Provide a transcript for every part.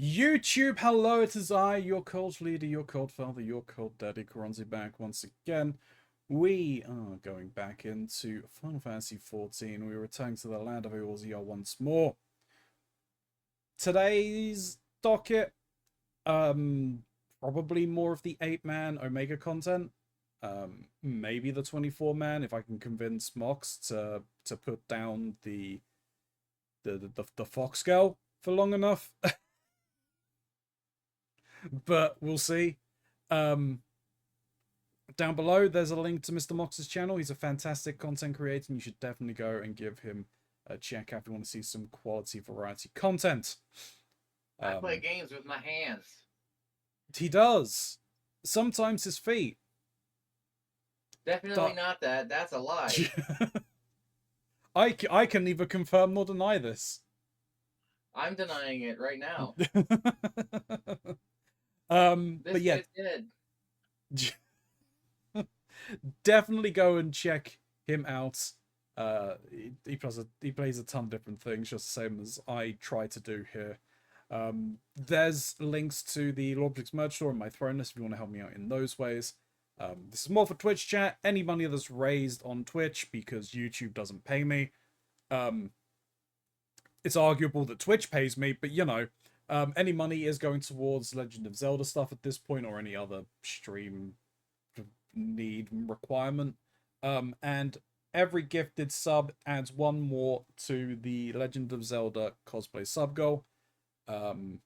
YouTube, hello, it is I, your cult leader, your cult father, your cult daddy, Keronzi, back once again. We are going back into Final Fantasy XIV. We return to the land of Eorzea once more. Today's docket, probably more of the 8-man Omega content. Maybe the 24-man if I can convince Mox to put down the Fox girl for long enough. But we'll see. Down below, there's a link to Mr. Mox's channel. He's a fantastic content creator, and you should definitely go and give him a check out if you want to see some quality variety content. I play games with my hands. He does. Sometimes his feet. Definitely not that. That's a lie. I can neither confirm nor deny this. I'm denying it right now. But yeah. Definitely go and check him out. He plays a ton of different things, just the same as I try to do here. There's links to the Lord Briggs merch store and my throne list if you want to help me out in those ways. This is more for Twitch chat. Any money that's raised on Twitch, because YouTube doesn't pay me. It's arguable that Twitch pays me, but you know, any money is going towards Legend of Zelda stuff at this point, or any other stream need requirement. And every gifted sub adds one more to the Legend of Zelda cosplay sub goal. You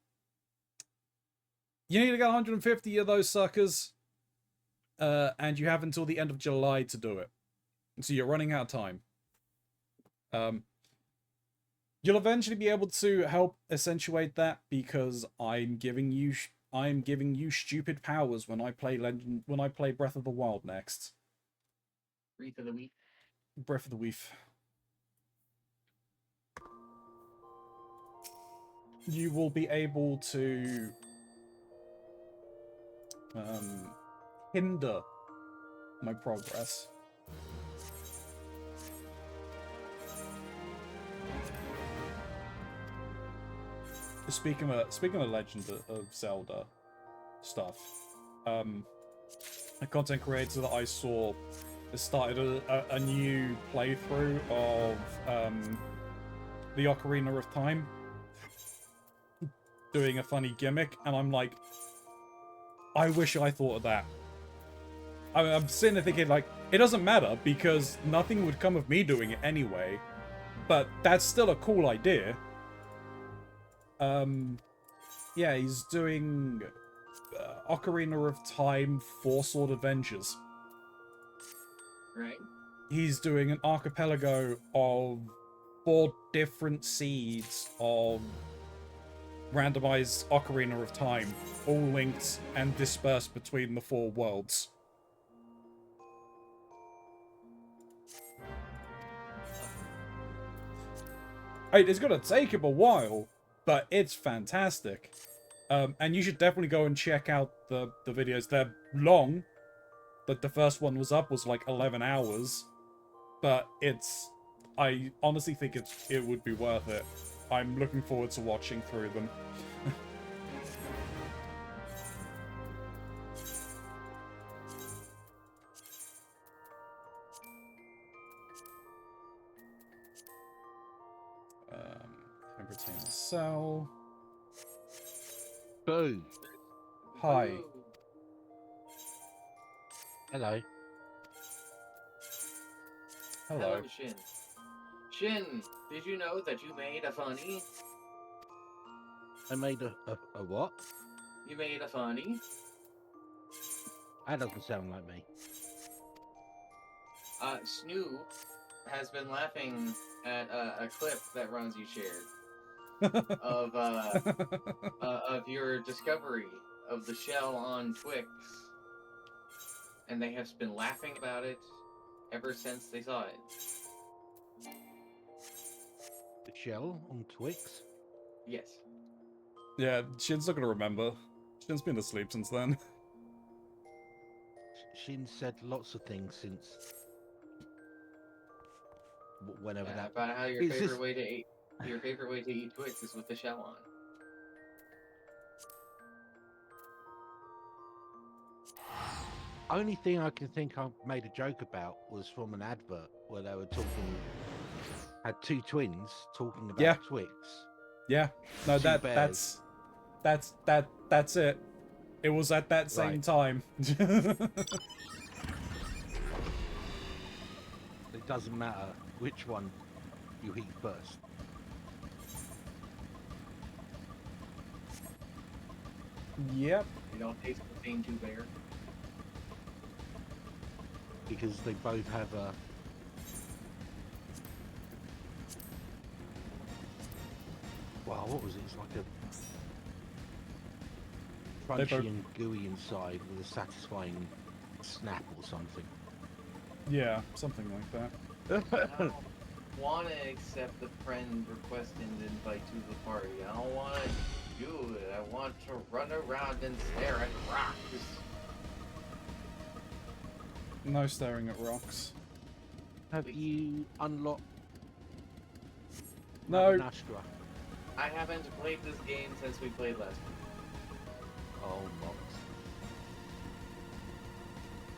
need to get 150 of those suckers, and you have until the end of July to do it. So you're running out of time. You'll eventually be able to help accentuate that, because I'm giving you stupid powers when I play Breath of the Wild next. Breath of the Week. Breath of the Week. You will be able to hinder my progress. Speaking of Legend of Zelda stuff, a content creator that I saw has started a new playthrough of the Ocarina of Time, doing a funny gimmick, and I'm like, I wish I thought of that. I'm sitting there thinking, like, it doesn't matter, because nothing would come of me doing it anyway, but that's still a cool idea. Yeah, he's doing Ocarina of Time 4 Sword Adventures. Right. He's doing an archipelago of 4 different seeds of randomized Ocarina of Time, all linked and dispersed between the 4 worlds. It's gonna take him a while, but it's fantastic. And you should definitely go and check out the videos. They're long, but the first one was like 11 hours. But I honestly think it would be worth it. I'm looking forward to watching through them. Retain the cell. Boo. Hi. Ooh. Hello. Hello. Shin. Shin, did you know that you made a funny? I made a what? You made a funny? That doesn't sound like me. Snoo has been laughing at a clip that Ronzi shared of your discovery of the shell on Twix, and they have been laughing about it ever since they saw it. The shell on Twix? Yes. Yeah, Shin's not gonna remember. Shin's been asleep since then. Shin said lots of things since whenever that. About how your Is favorite this- way to eat Twix is with the shell on. only thing I can think I made a joke about was from an advert where they were talking, had two twins talking about Yeah. Twix. Yeah. No, Two bears. that's it. It was at that same Right. time. It doesn't matter which one you eat first. Yep. You don't taste the same two bear. Because they both have a... Wow, what was it? It's like a They crunchy both- and gooey inside with a satisfying snap or something. Yeah, something like that. I don't want to accept the friend request and invite to the party. I don't want to do it. I want to run around and stare at rocks. No staring at rocks. Have you unlocked No. Astra? I haven't played this game since we played last week. Oh,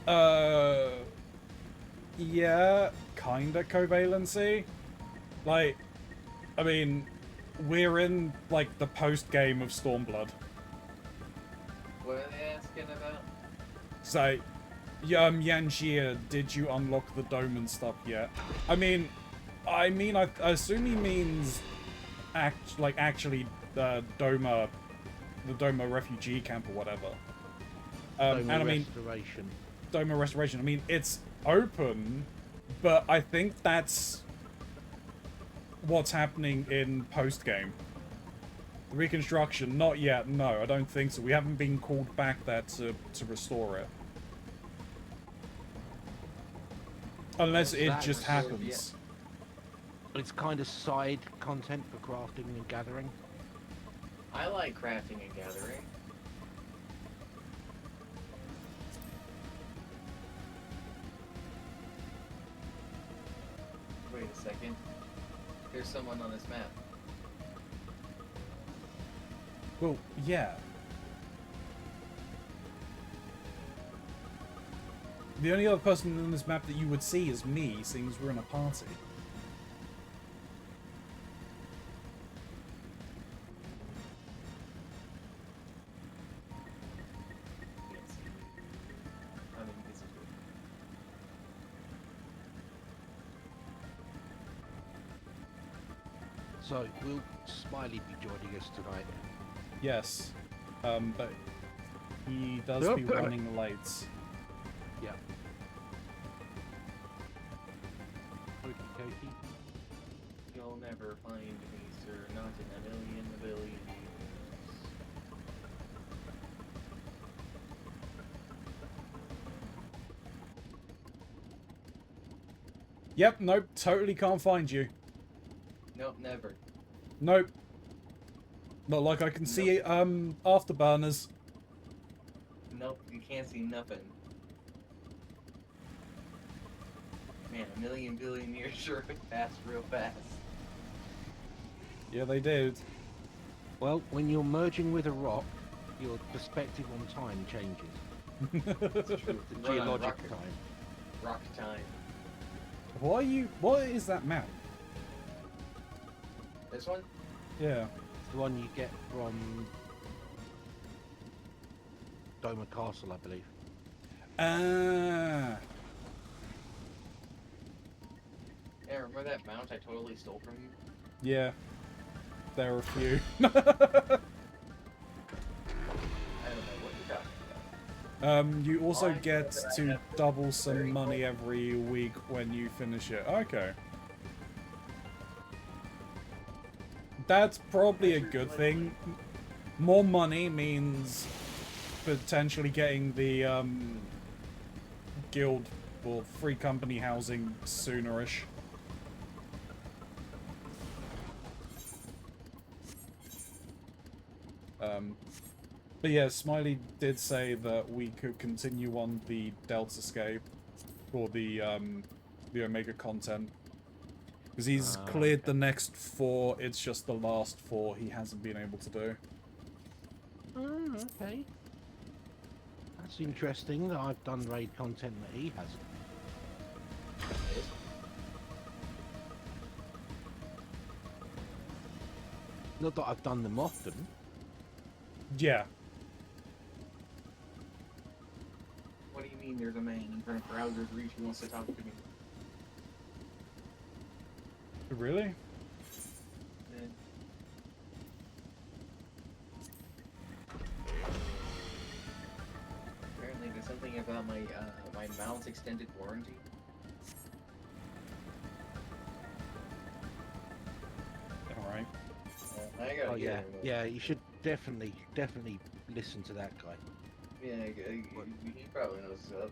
not. Yeah, kinda covalency. Like, I mean, we're in, like, the post-game of Stormblood. What are they asking about? So, Yanjia, did you unlock the dome and stuff yet? I assume he means, actually, the Doma refugee camp or whatever. And I mean, Restoration. Doma Restoration. I mean, it's open, but I think that's what's happening in post-game. The reconstruction, not yet, no, I don't think so. We haven't been called back there to restore it. Unless Well, it that just restored happens. It's kind of side content for crafting and gathering. I like crafting and gathering. Wait a second. There's someone on this map. Well, yeah. The only other person on this map that you would see is me, seeing as we're in a party. Yes. I'm invisible. So, will Smiley be joining us tonight? Yes. But he does be running late. Yeah. Okie dokie. You'll never find me, sir. Not in a billion years. Yep, nope, totally can't find you. Nope, never. Nope. Not like I can see afterburners. Nope, you can't see nothing. Man, a million billion years sure passed real fast. Yeah, they did. Well, when you're merging with a rock, your perspective on time changes. It's true. The Run on geologic rock, time. rock time. What is that map? This one? Yeah. It's the one you get from Doma Castle, I believe. Ah. Yeah, remember that mount I totally stole from you? Yeah. There are a few. I don't know what you're talking about. You also I get know that I to have this double some very money every week when you finish it. Okay. That's probably a good thing. More money means potentially getting the guild or free company housing soonerish. But yeah, Smiley did say that we could continue on the Delta Scape for the Omega content. Because he's cleared the next 4, it's just the last 4 he hasn't been able to do. Oh, okay. That's interesting that I've done raid content that he hasn't. Not that I've done them often. Yeah. What do you mean there's a man in front of browser's reach who wants to talk to me? Really? Yeah. Apparently there's something about my my mount's extended warranty. All right. I gotta Oh get yeah, him, yeah. You should definitely listen to that guy. Yeah, he probably knows what's up.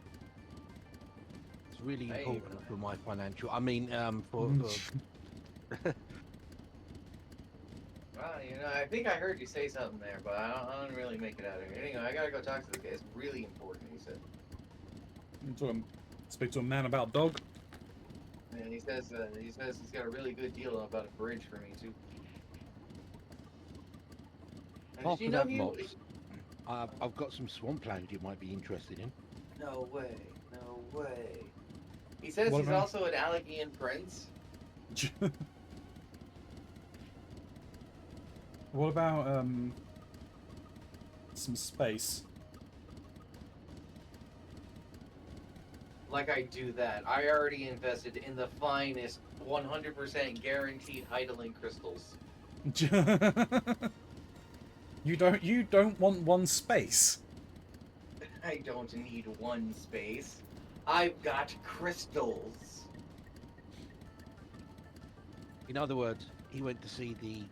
It's really Hey. important for my financial. I mean, for Well, you know, I think I heard you say something there, but I don't really make it out of here. Anyway, I gotta go talk to the guy. It's really important, he said. Speak to a man about dog. And he says he's got a really good deal about a bridge for me too. And half did you of know that he? mops. I've got some swampland you might be interested in. No way, no way. He says What he's about- also an Allegheny prince. What about some space? Like I do that. I already invested in the finest, 100% guaranteed idling crystals. You don't want one space. I don't need one space. I've got crystals. In other words, he went to see the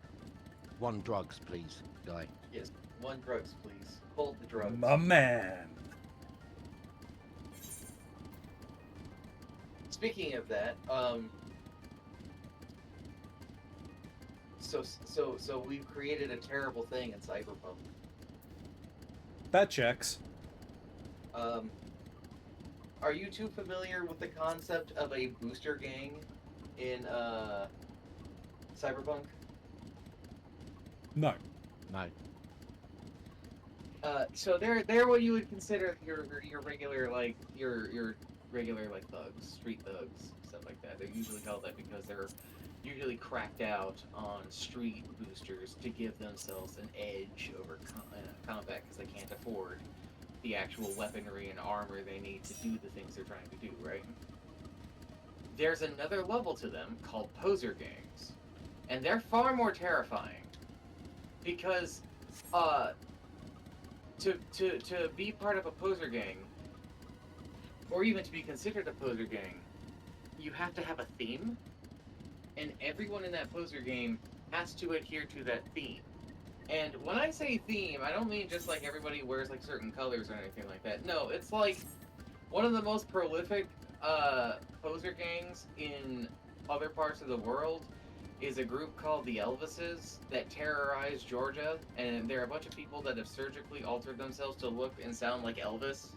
one drugs, please guy. Yes, one drugs, please. Hold the drugs. My man. Speaking of that, so we've created a terrible thing in Cyberpunk. That checks. Are you too familiar with the concept of a booster gang in Cyberpunk? No. No. So they're what you would consider your regular your regular like thugs, street thugs, stuff like that. They're usually called that because they're usually cracked out on street boosters to give themselves an edge over combat because they can't afford the actual weaponry and armor they need to do the things they're trying to do, right? There's another level to them called poser gangs, and they're far more terrifying because to be part of a poser gang, or even to be considered a poser gang, you have to have a theme, and everyone in that poser game has to adhere to that theme. And when I say theme, I don't mean just like everybody wears like certain colors or anything like that. No, it's like one of the most prolific poser gangs in other parts of the world is a group called the Elvises that terrorize Georgia, and they're a bunch of people that have surgically altered themselves to look and sound like Elvis,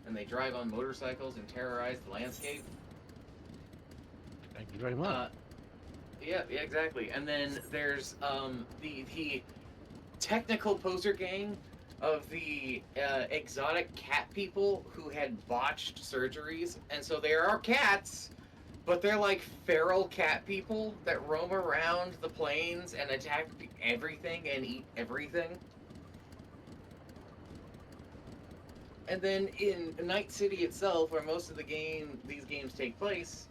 and they drive on motorcycles and terrorize the landscape. Thank you very much. Yeah, exactly. And then there's the technical poser gang of the exotic cat people who had botched surgeries, and so there are cats, but they're like feral cat people that roam around the plains and attack everything and eat everything. And then in Night City itself, where most of these games take place,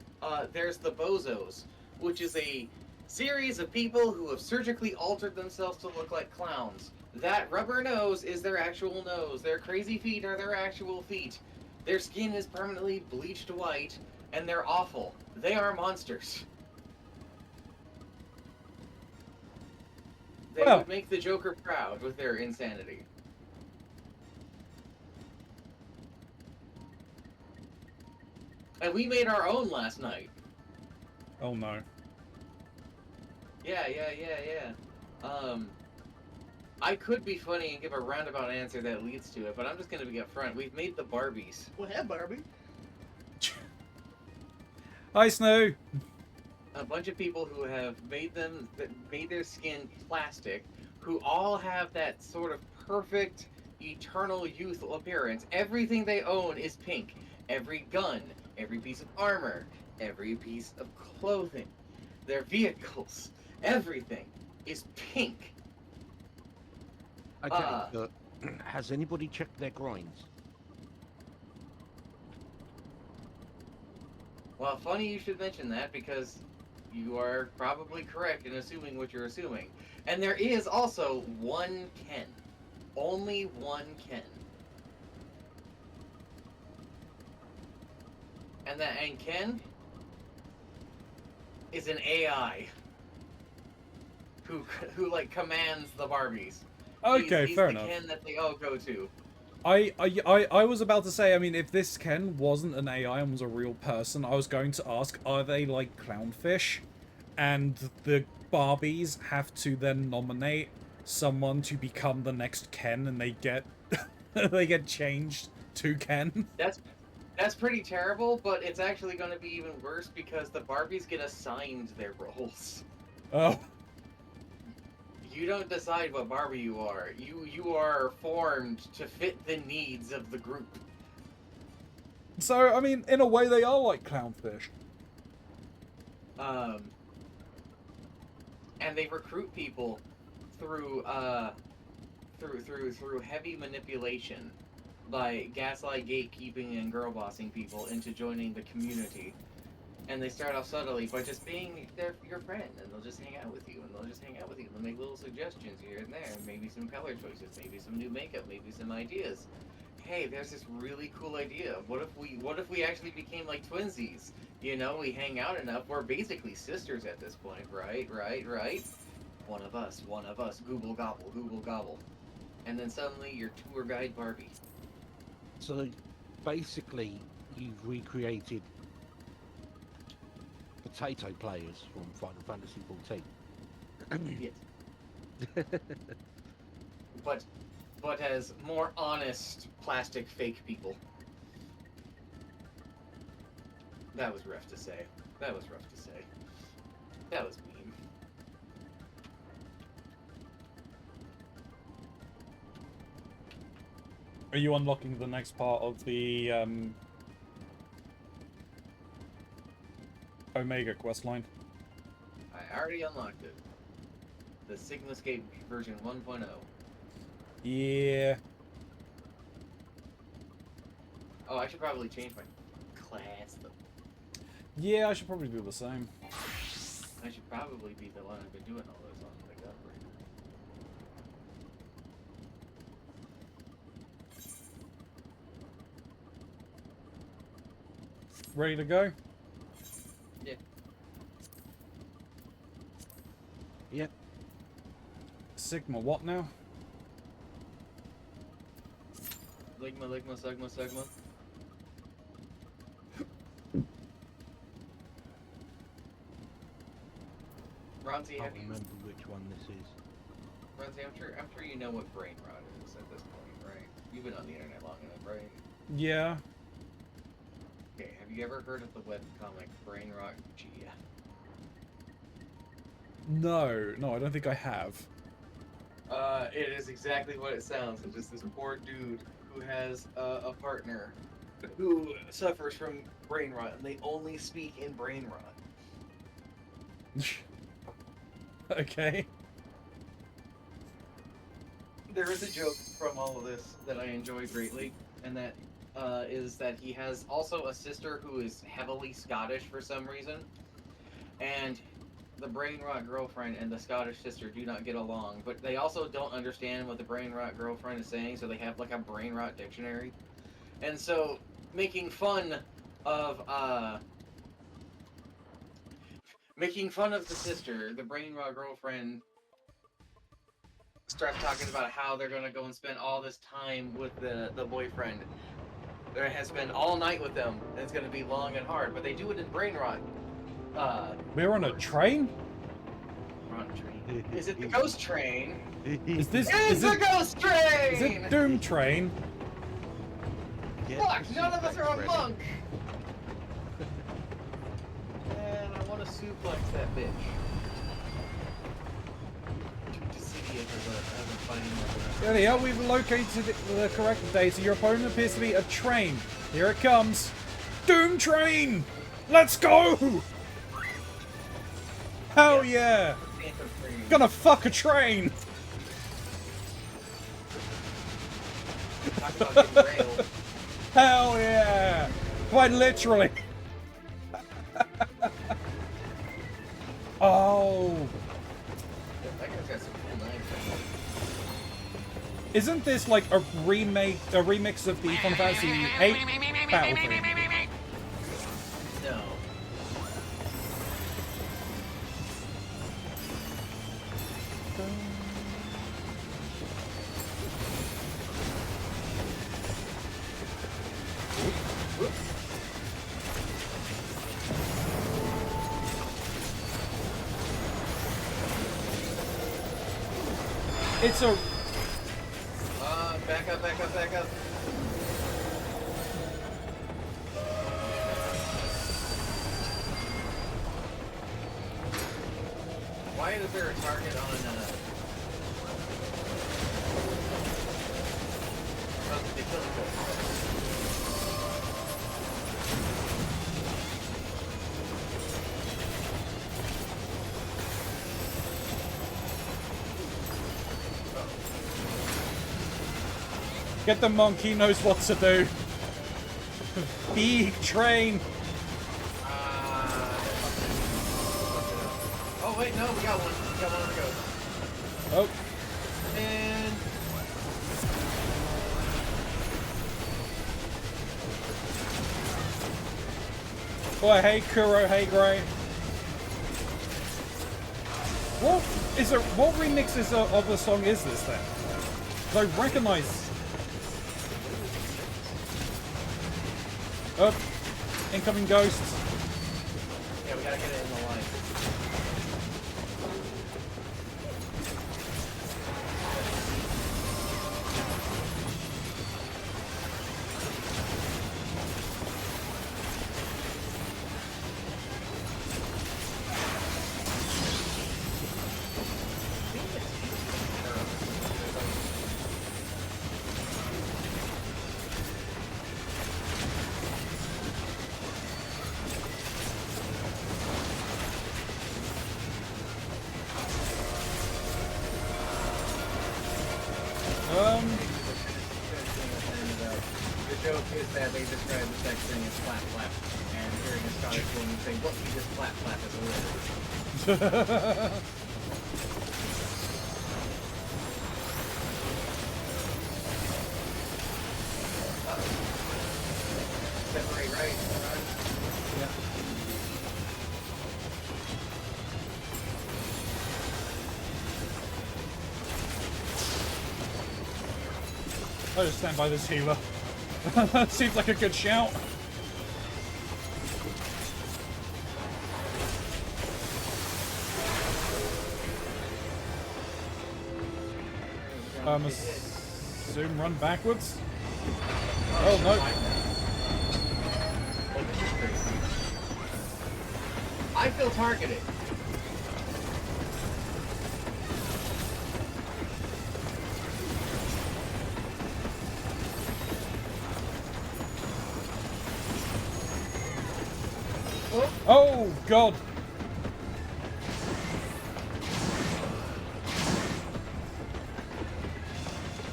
there's the Bozos, which is a series of people who have surgically altered themselves to look like clowns. That rubber nose is their actual nose. Their crazy feet are their actual feet. Their skin is permanently bleached white, and they're awful. They are monsters. They Well- would make the Joker proud with their insanity. And we made our own last night. Oh no. Yeah. I could be funny and give a roundabout answer that leads to it, but I'm just gonna be upfront. We've made the Barbies. Well, yeah, Barbie. Hi, Snow. A bunch of people who have made their skin plastic, who all have that sort of perfect eternal youthful appearance. Everything they own is pink. Every gun, every piece of armor, every piece of clothing, their vehicles, everything is pink. Okay, but has anybody checked their grinds? Well, funny you should mention that because you are probably correct in assuming what you're assuming. And there is also one Ken. Only one Ken. And Ken is an AI who like commands the Barbies. Okay, he's fair the enough. Ken that they all go to. I was about to say, I mean, if this Ken wasn't an AI and was a real person, I was going to ask, are they like clownfish? And the Barbies have to then nominate someone to become the next Ken, and they get they get changed to Ken. That's pretty terrible, but it's actually going to be even worse because the Barbies get assigned their roles. Oh, You don't decide what Barbie you are. You are formed to fit the needs of the group. so I mean, in a way, they are like clownfish. And they recruit people through through heavy manipulation, by gaslight, gatekeeping, and girl bossing people into joining the community. And they start off subtly by just being your friend, and they'll just hang out with you, and they'll just hang out with you, and they'll make little suggestions here and there, maybe some color choices, maybe some new makeup, maybe some ideas. Hey, there's this really cool idea. What if we actually became like twinsies? You know, we hang out enough. We're basically sisters at this point, right? One of us, Google gobble. And then suddenly you're tour guide Barbie. So basically, you've recreated potato players from Final Fantasy XIV. Yes. But as more honest plastic fake people. That was rough to say. That was mean. Are you unlocking the next part of the Omega questline? I already unlocked it. The Sigma Scape version 1.0. Yeah. Oh, I should probably change my class though. Yeah, I should probably do the same. I should probably be the one I've been doing all those on the upgrade. Ready to go? Yeah. Yep. Sigma what now? Ligma, Sigma. Ronzi, I have can't you? remember which one this is. Ronzi, I'm sure you know what brain rot is at this point, right? You've been on the internet long enough, right? Yeah. Okay, have you ever heard of the webcomic Brain Rot GF? No, I don't think I have. It is exactly what it sounds. It's just this poor dude who has a partner who suffers from brain rot, and they only speak in brain rot. Okay. There is a joke from all of this that I enjoy greatly, and that is that he has also a sister who is heavily Scottish for some reason, and the brain rot girlfriend and the Scottish sister do not get along, but they also don't understand what the brain rot girlfriend is saying, so they have like a brain rot dictionary. And so making fun of the sister, the brain rot girlfriend starts talking about how they're gonna go and spend all this time with the boyfriend. They're gonna spend all night with them, and it's gonna be long and hard, but they do it in brain rot. We're on a train? We're on a train. Is it the ghost train? Is this It's the ghost train! is it Doom Train? Get Fuck, the none of us are a suplex monk! Man, I want to suplex that bitch. hasn't finding There we are, we've located the correct data. Your opponent appears to be a train. Here it comes. Doom Train! Let's go! Hell yeah! Gonna fuck a train! Talk about getting railed. Hell yeah! Quite literally. Oh. That guy's got some cool knives. Isn't this like a remix of the Final Fantasy VIII battle theme? No. It's a... Back up, back up, back up. Why is there a target on oh, they killed each other. Get the monkey, knows what to do. Big train. Oh wait, no, we got one. We got one on the go. Oh. And Boy, hey Kuro, hey Gray. What is it? What remixes of the song is this then? 'Cause I recognize. Oh, incoming ghosts. yeah, we gotta get it in the line. The joke is that they describe the sex thing as flap flap, and hearing a Scottish woman say, "What we just flap flap" is hilarious. Separate right, run. Yeah. I'll just stand by this healer. Seems like a good shout. Assume run backwards. Oh no. Oh, this is crazy. I feel targeted. Oh god.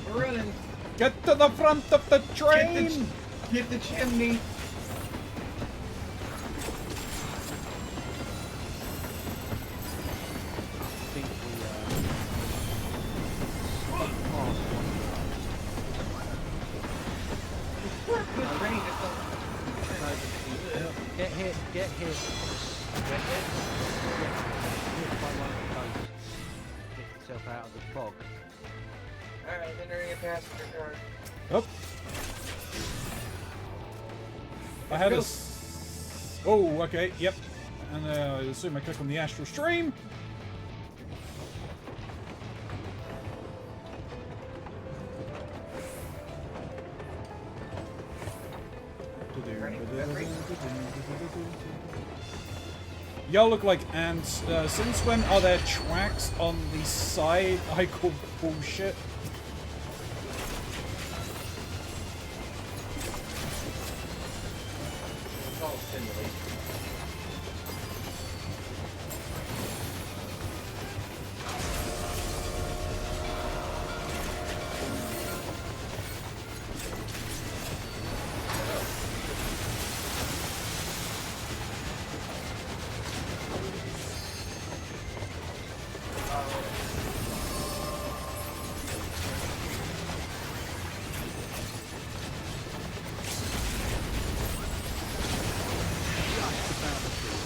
We're running. Get to the front of the train. Get the chimney. I think The train just get hit, get hit. Get hit. Hit by one of the ghosts. Get yourself out of the fog. Alright, entering a passenger car. Oh. I had a... Oh, okay, yep. And I assume I click on the astral stream. Y'all look like ants. Since when are there tracks on the side? I call bullshit. It's all simulation. Just about to do that.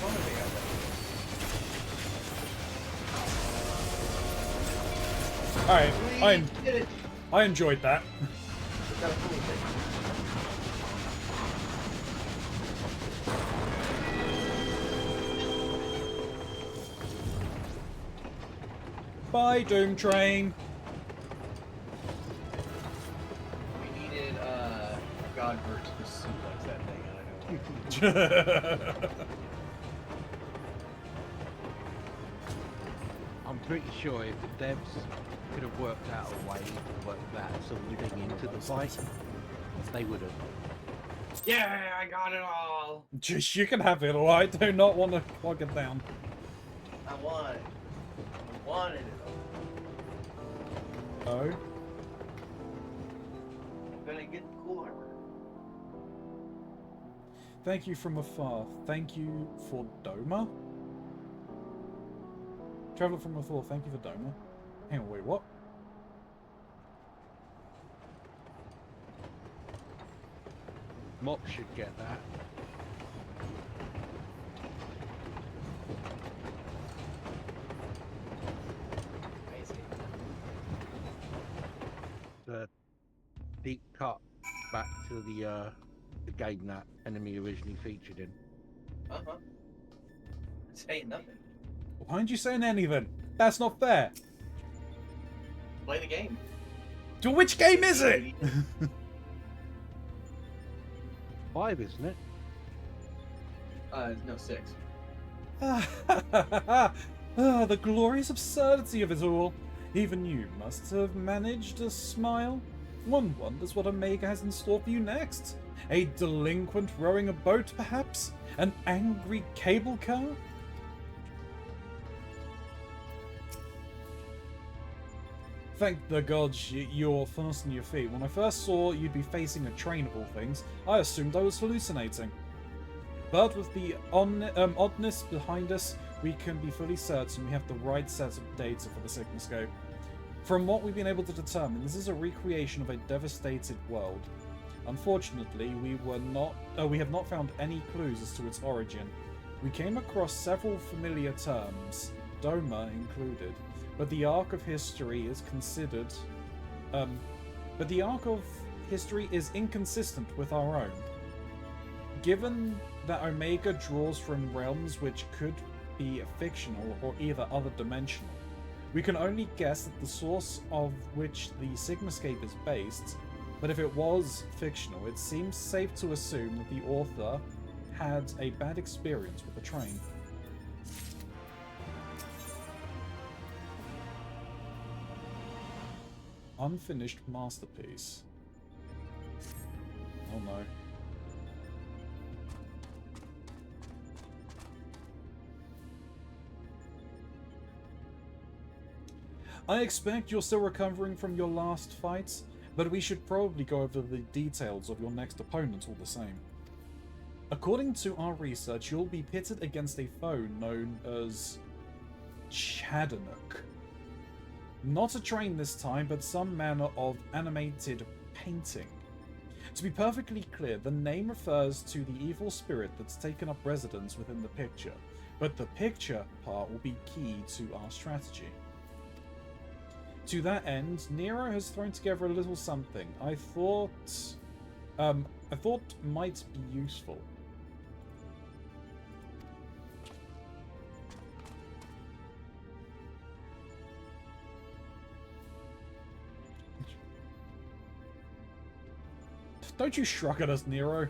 One thing I Alright, like. We did it. I enjoyed that. Look how cool it is. Bye, Doom Train. We needed Godbert to suplex that thing. I don't know. I'm pretty sure if the devs could have worked out a way to work that sort of thing into the fight, they would have. Yeah, I got it all. Just, you can have it, alright? Do not want to clog it down. I want it. I wanted it all. Oh? I'm gonna get the cool armor. Thank you from afar. Thank you for Doma? Traveler from afar, thank you for Doma. Hang on, wait, what? Mop should get that. I see. The deep cut back to the game that enemy originally featured in. Uh-huh. Saying nothing. Why aren't you saying anything? That's not fair. Play the game. To which game is it? 5, isn't it? No, 6. The glorious absurdity of it all. Even you must have managed to smile. One wonders what Omega has in store for you next. A delinquent rowing a boat, perhaps? An angry cable car? Thank the gods you're fast on your feet. When I first saw you'd be facing a train of all things, I assumed I was hallucinating. But with the oddness behind us, we can be fully certain we have the right set of data for the Sigmascape. From what we've been able to determine, this is a recreation of a devastated world. Unfortunately, we have not found any clues as to its origin. We came across several familiar terms, Doma included, but the arc of history is inconsistent with our own. Given that Omega draws from realms which could be fictional or either other dimensional, we can only guess at the source of which the Sigmascape is based, but if it was fictional, it seems safe to assume that the author had a bad experience with the train. Unfinished masterpiece. Oh no. I expect you're still recovering from your last fight, but we should probably go over the details of your next opponent all the same. According to our research, you'll be pitted against a foe known as Chadanook. Not a train this time, but some manner of animated painting. To be perfectly clear, the name refers to the evil spirit that's taken up residence within the picture, but the picture part will be key to our strategy. To that end, Nero has thrown together a little something I thought might be useful. Don't you shrug at us, Nero.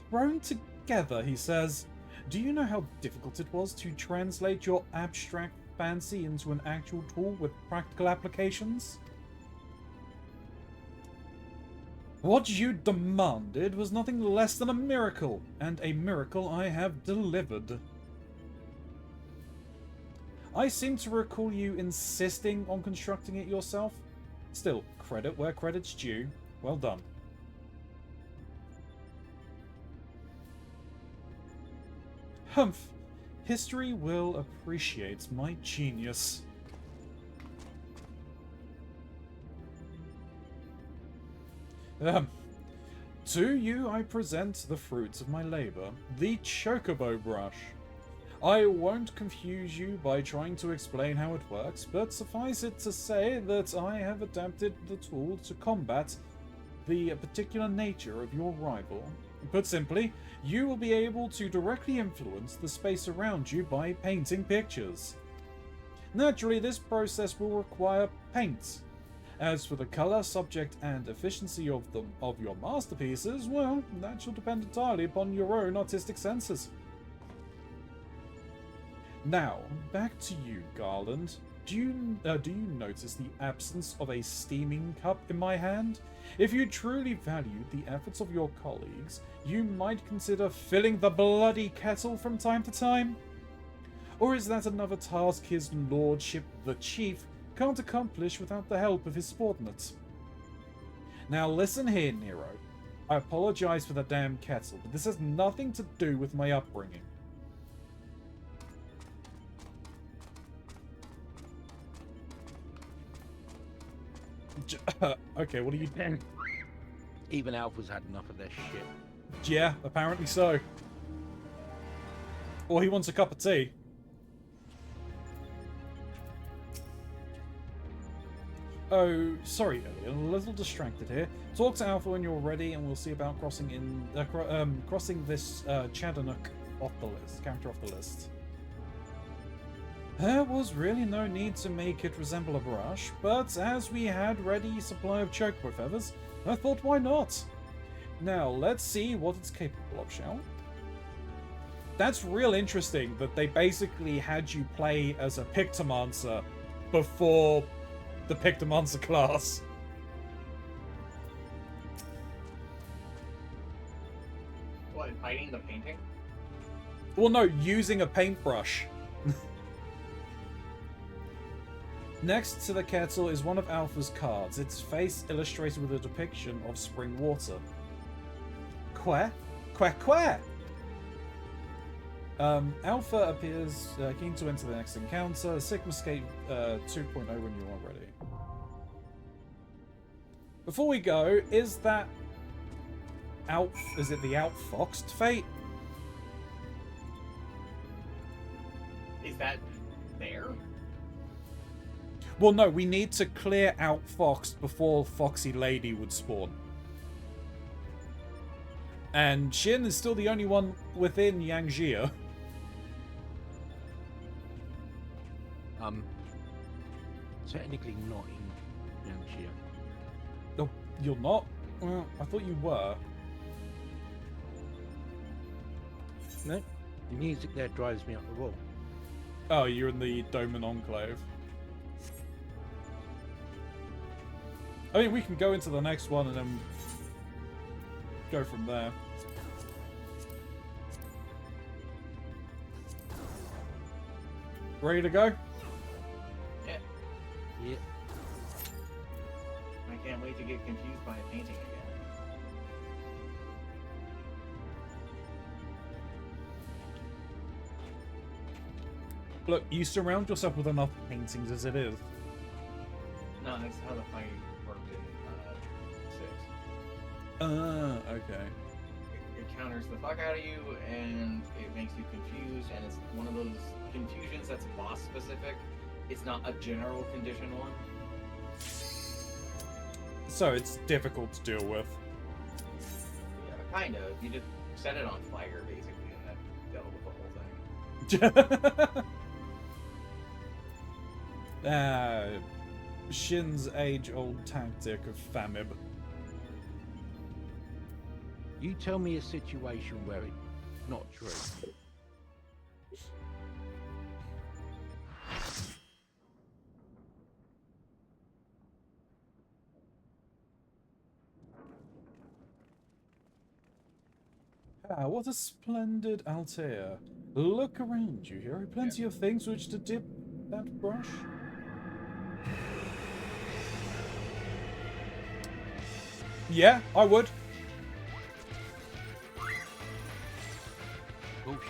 Thrown together, he says. Do you know how difficult it was to translate your abstract fancy into an actual tool with practical applications? What you demanded was nothing less than a miracle, and a miracle I have delivered. I seem to recall you insisting on constructing it yourself. Still, credit where credit's due. Well done. Humph. History will appreciate my genius. To you I present the fruits of my labor, the Chocobo brush. I won't confuse you by trying to explain how it works, but suffice it to say that I have adapted the tool to combat the particular nature of your rival. Put simply, you will be able to directly influence the space around you by painting pictures. Naturally, this process will require paint. As for the color, subject, and efficiency of your masterpieces, well, that shall depend entirely upon your own artistic senses. Now, back to you, Garland. Do you notice the absence of a steaming cup in my hand? If you truly valued the efforts of your colleagues, you might consider filling the bloody kettle from time to time. Or is that another task his lordship, the chief, can't accomplish without the help of his subordinates? Now listen here, Nero. I apologize for the damn kettle, but this has nothing to do with my upbringing. Okay, what are you doing? Even Alpha's had enough of their shit. Yeah, apparently so. Or he wants a cup of tea. Oh, sorry, Ellie, I'm a little distracted here. Talk to Alpha when you're ready, and we'll see about crossing this Chadanook off the list, character off the list. There was really no need to make it resemble a brush, but as we had ready supply of chocobo feathers, I thought why not? Now, let's see what it's capable of, shall we? That's real interesting that they basically had you play as a Pictomancer before the Pictomancer class. What, fighting the painting? Well, no, using a paintbrush. Next to the kettle is one of Alpha's cards, its face illustrated with a depiction of spring water. Quack? Quack quack! Alpha appears keen to enter the next encounter. Sigma Scape 2.0 when you are ready. Before we go, is that is it the outfoxed fate? Is that there? Well, no, we need to clear outfoxed before Foxy Lady would spawn. And Shin is still the only one within Yangjia. Technically not in Yangshia. Oh, you're not? Well, I thought you were. No, the music there drives me up the wall. Oh, you're in the Doman Enclave. I mean, we can go into the next one and then go from there. Ready to go? Yeah. Yeah. I can't wait to get confused by a painting again. Look, you surround yourself with enough paintings as it is. No, that's how the fight worked in 6. Okay. It counters the fuck out of you, and it makes you confused, and it's one of those confusions that's boss specific. It's not a general condition one. So it's difficult to deal with. Yeah, kind of. You just set it on fire, basically, and that dealt with the whole thing. Shin's age-old tactic of famib. You tell me a situation where it's not true. Ah, what a splendid Altair. Look around you, hero. Plenty of things which to dip that brush. Yeah, I would. Bullshit.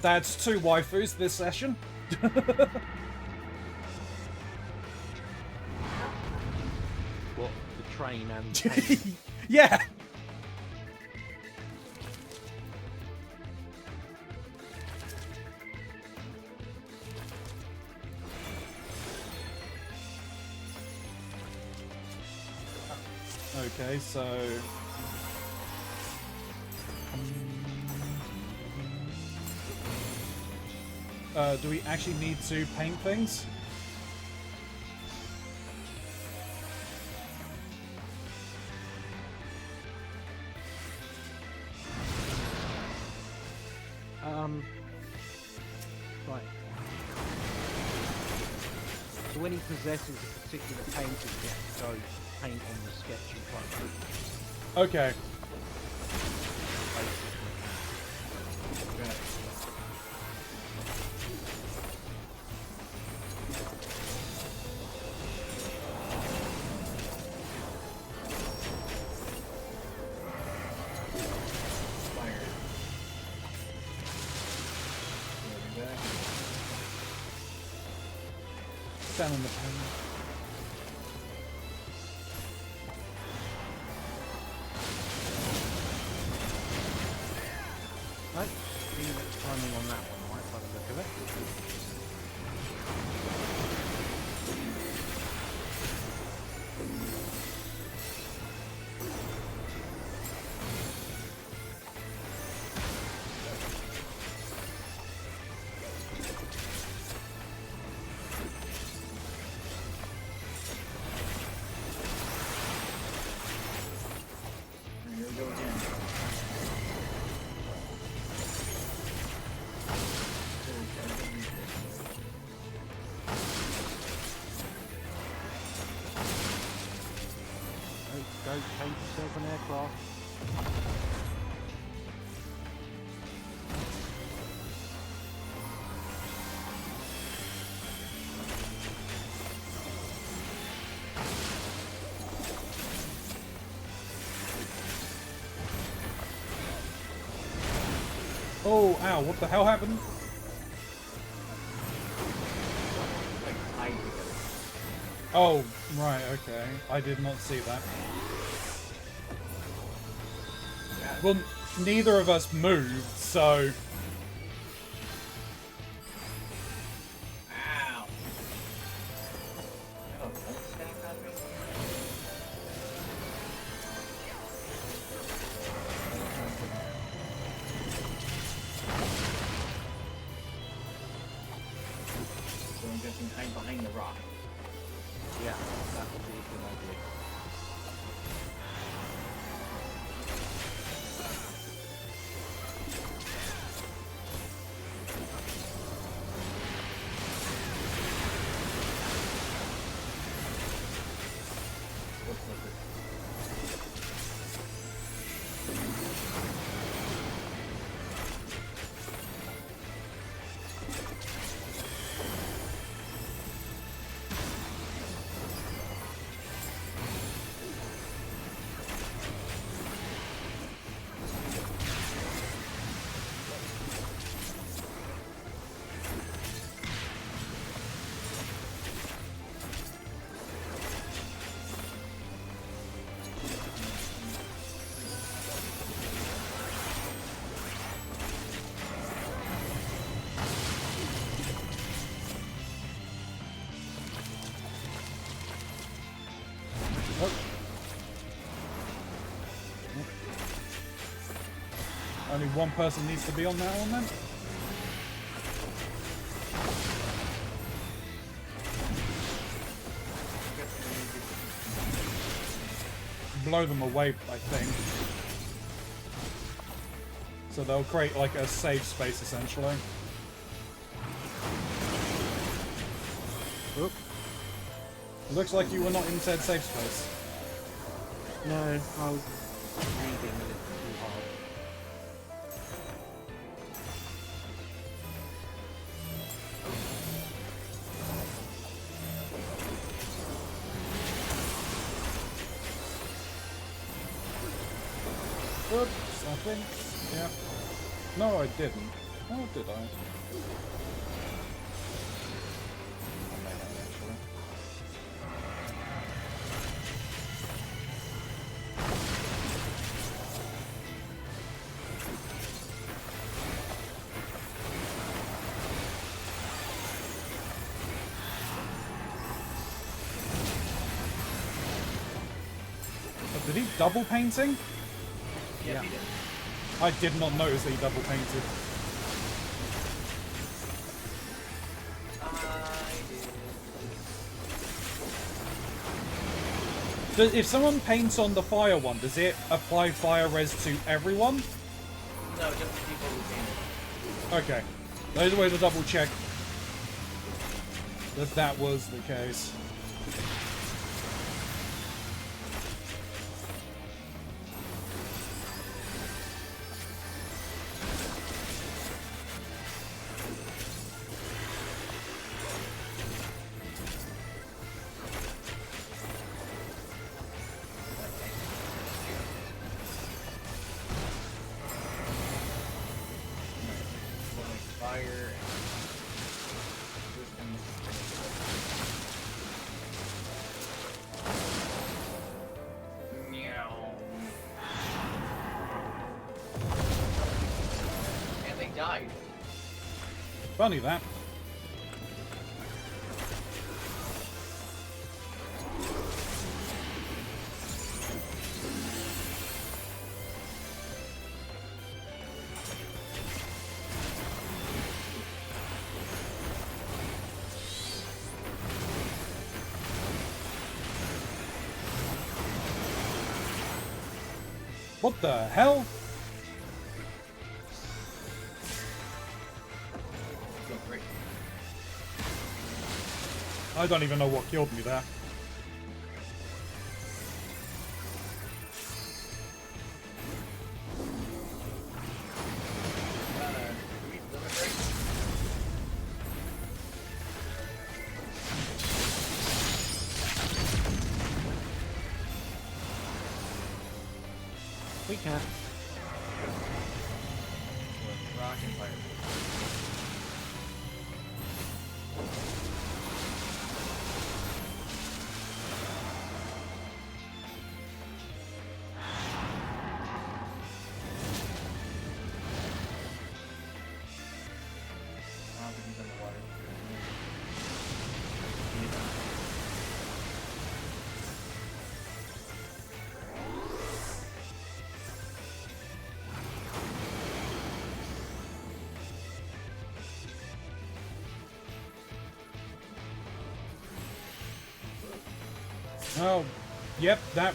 That's 2 waifus this session. What? The train and the pain. Yeah. Okay, so... do we actually need to paint things? Right. So when he possesses a particular painting, he has to go paint on the sketch in front of him. Okay. Down in the pen. Right. Timing on that one, right, by the look of it. Go paint yourself an aircraft. Oh, ow, what the hell happened? Oh, right, okay. I did not see that. Well, neither of us moved, so... Ow! Oh, don't stack on me. So I'm guessing hide behind the rock. Yeah, that would be a good idea. Only one person needs to be on that one then? blow them away, I think. So they'll create like a safe space essentially. Oop. Looks like you were not in said safe space. No, I was reading a little too hard. Oops, I think. Yeah. No, I didn't. Oh, did I? I may have, actually. Oh, did he double painting? Yes, he did. I did not notice that he double painted. If someone paints on the fire one, does it apply fire res to everyone? No, just the people who painted. Okay. There's a way to double check that that was the case. Fire and meow. And they died. Funny that. What the hell? So great. I don't even know what killed me there. Do we limit break? We can. Rock and fire. I don't think he's in the water. Oh, yep, that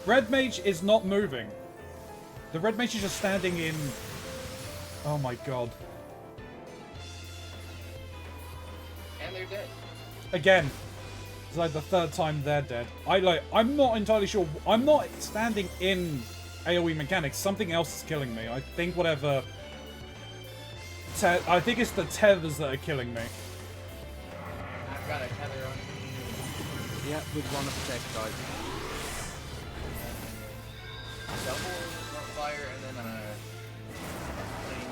red mage is not moving. The red mage is just standing in... Oh my god. And they're dead. Again. It's like the third time they're dead. I'm not entirely sure. I'm not standing in AoE mechanics. Something else is killing me. I think whatever... I think it's the tethers that are killing me. I've got a tether on me. Yeah, with one of the dead guys. Double fire and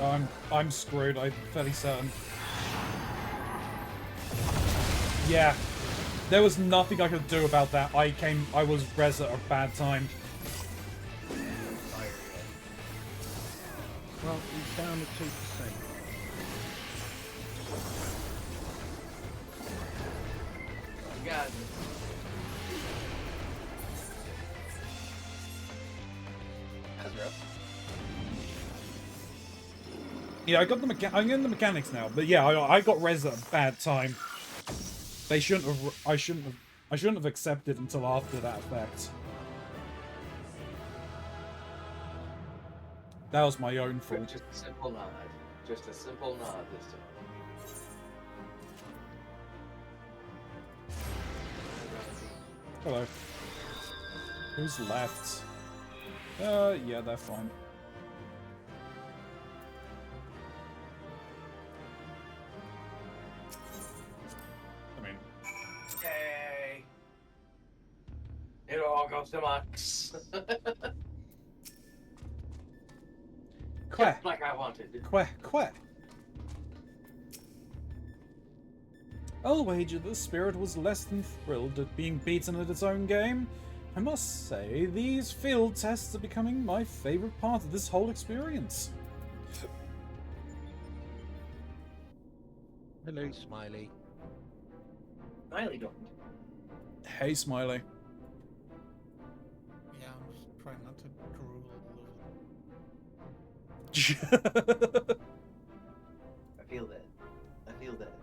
then I'm screwed, I'm fairly certain. Yeah. There was nothing I could do about that. I was res at a bad time. fire yet. Well, he's down to 2%. You got this. That's rough. Yeah, I'm getting the mechanics now, but yeah, I got res at a bad time. I shouldn't have accepted until after that effect. That was my own fault. Just a simple nod. Just a simple nod this time. Hello. Who's left? Yeah, they're fine. I mean... Yay! It all goes to Max. Queh. Just like I wanted. Queh. I'll wager the spirit was less than thrilled at being beaten at its own game. I must say, these field tests are becoming my favourite part of this whole experience. Hello, Smiley. Smiley don't. Hey, Smiley. Yeah, I'm just trying not to drool I feel that. I feel that.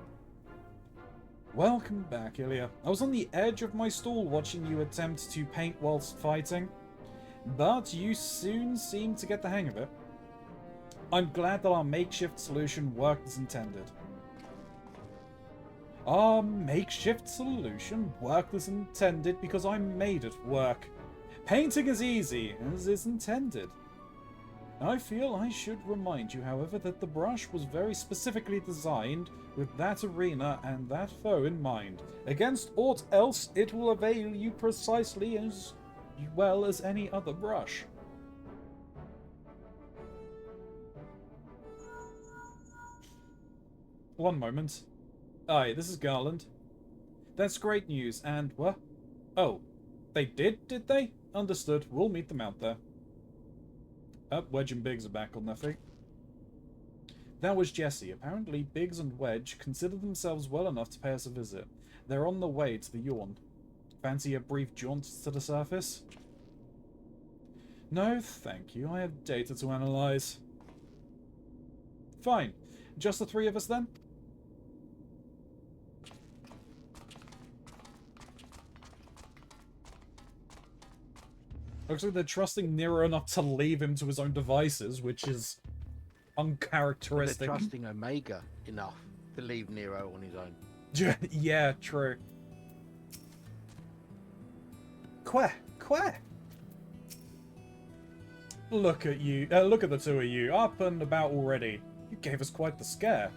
Welcome back, Ilya. I was on the edge of my stool watching you attempt to paint whilst fighting, but you soon seemed to get the hang of it. I'm glad that our makeshift solution worked as intended. Our makeshift solution worked as intended because I made it work. Painting is easy, as is intended. I feel I should remind you, however, that the brush was very specifically designed with that arena and that foe in mind. Against aught else, it will avail you precisely as well as any other brush. One moment. Aye, this is Garland. That's great news, and what? Oh, they did they? Understood. We'll meet them out there. Wedge and Biggs are back on their feet. That was Jesse. Apparently, Biggs and Wedge consider themselves well enough to pay us a visit. They're on the way to the Yawn. Fancy a brief jaunt to the surface? No, thank you. I have data to analyze. Fine. Just the three of us, then? Looks like they're trusting Nero enough to leave him to his own devices, which is uncharacteristic. They're trusting Omega enough to leave Nero on his own. Yeah, true. Queh. Look at you. Look at the two of you. Up and about already. You gave us quite the scare.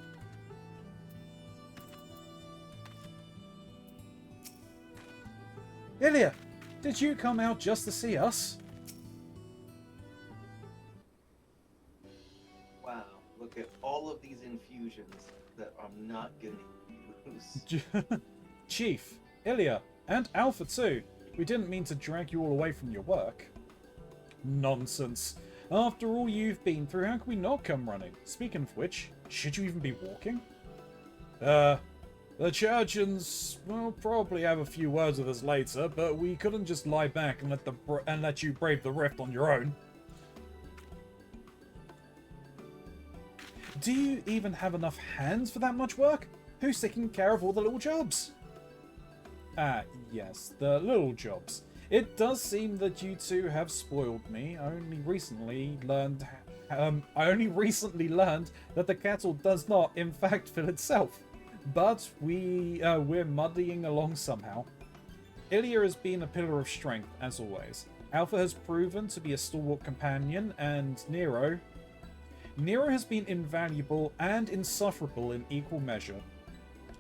Ilya, did you come out just to see us? Wow, look at all of these infusions that I'm not gonna use. Chief, Ilya, and Alpha too. We didn't mean to drag you all away from your work. Nonsense. After all you've been through, how can we not come running? Speaking of which, should you even be walking? The Churchians will probably have a few words with us later, but we couldn't just lie back and let you brave the rift on your own. Do you even have enough hands for that much work? Who's taking care of all the little jobs? Ah, yes, the little jobs. It does seem that you two have spoiled me. I only recently learned that the kettle does not, in fact, fill itself. But we're muddying along somehow. Ilya has been a pillar of strength, as always. Alpha has proven to be a stalwart companion, and Nero has been invaluable and insufferable in equal measure.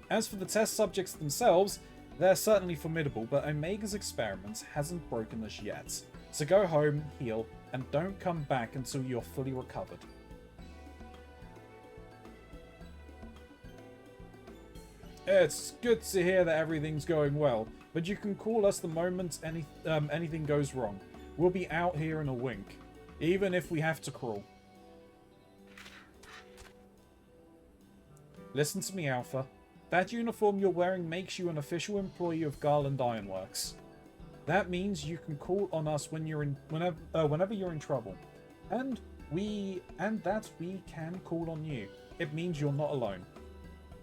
As for the test subjects themselves, they're certainly formidable, but Omega's experiment hasn't broken us yet. So go home, heal, and don't come back until you're fully recovered. It's good to hear that everything's going well, but you can call us the moment anything goes wrong. We'll be out here in a wink, even if we have to crawl. Listen to me, Alpha. That uniform you're wearing makes you an official employee of Garland Ironworks. That means you can call on us whenever you're in trouble, and that we can call on you. It means you're not alone.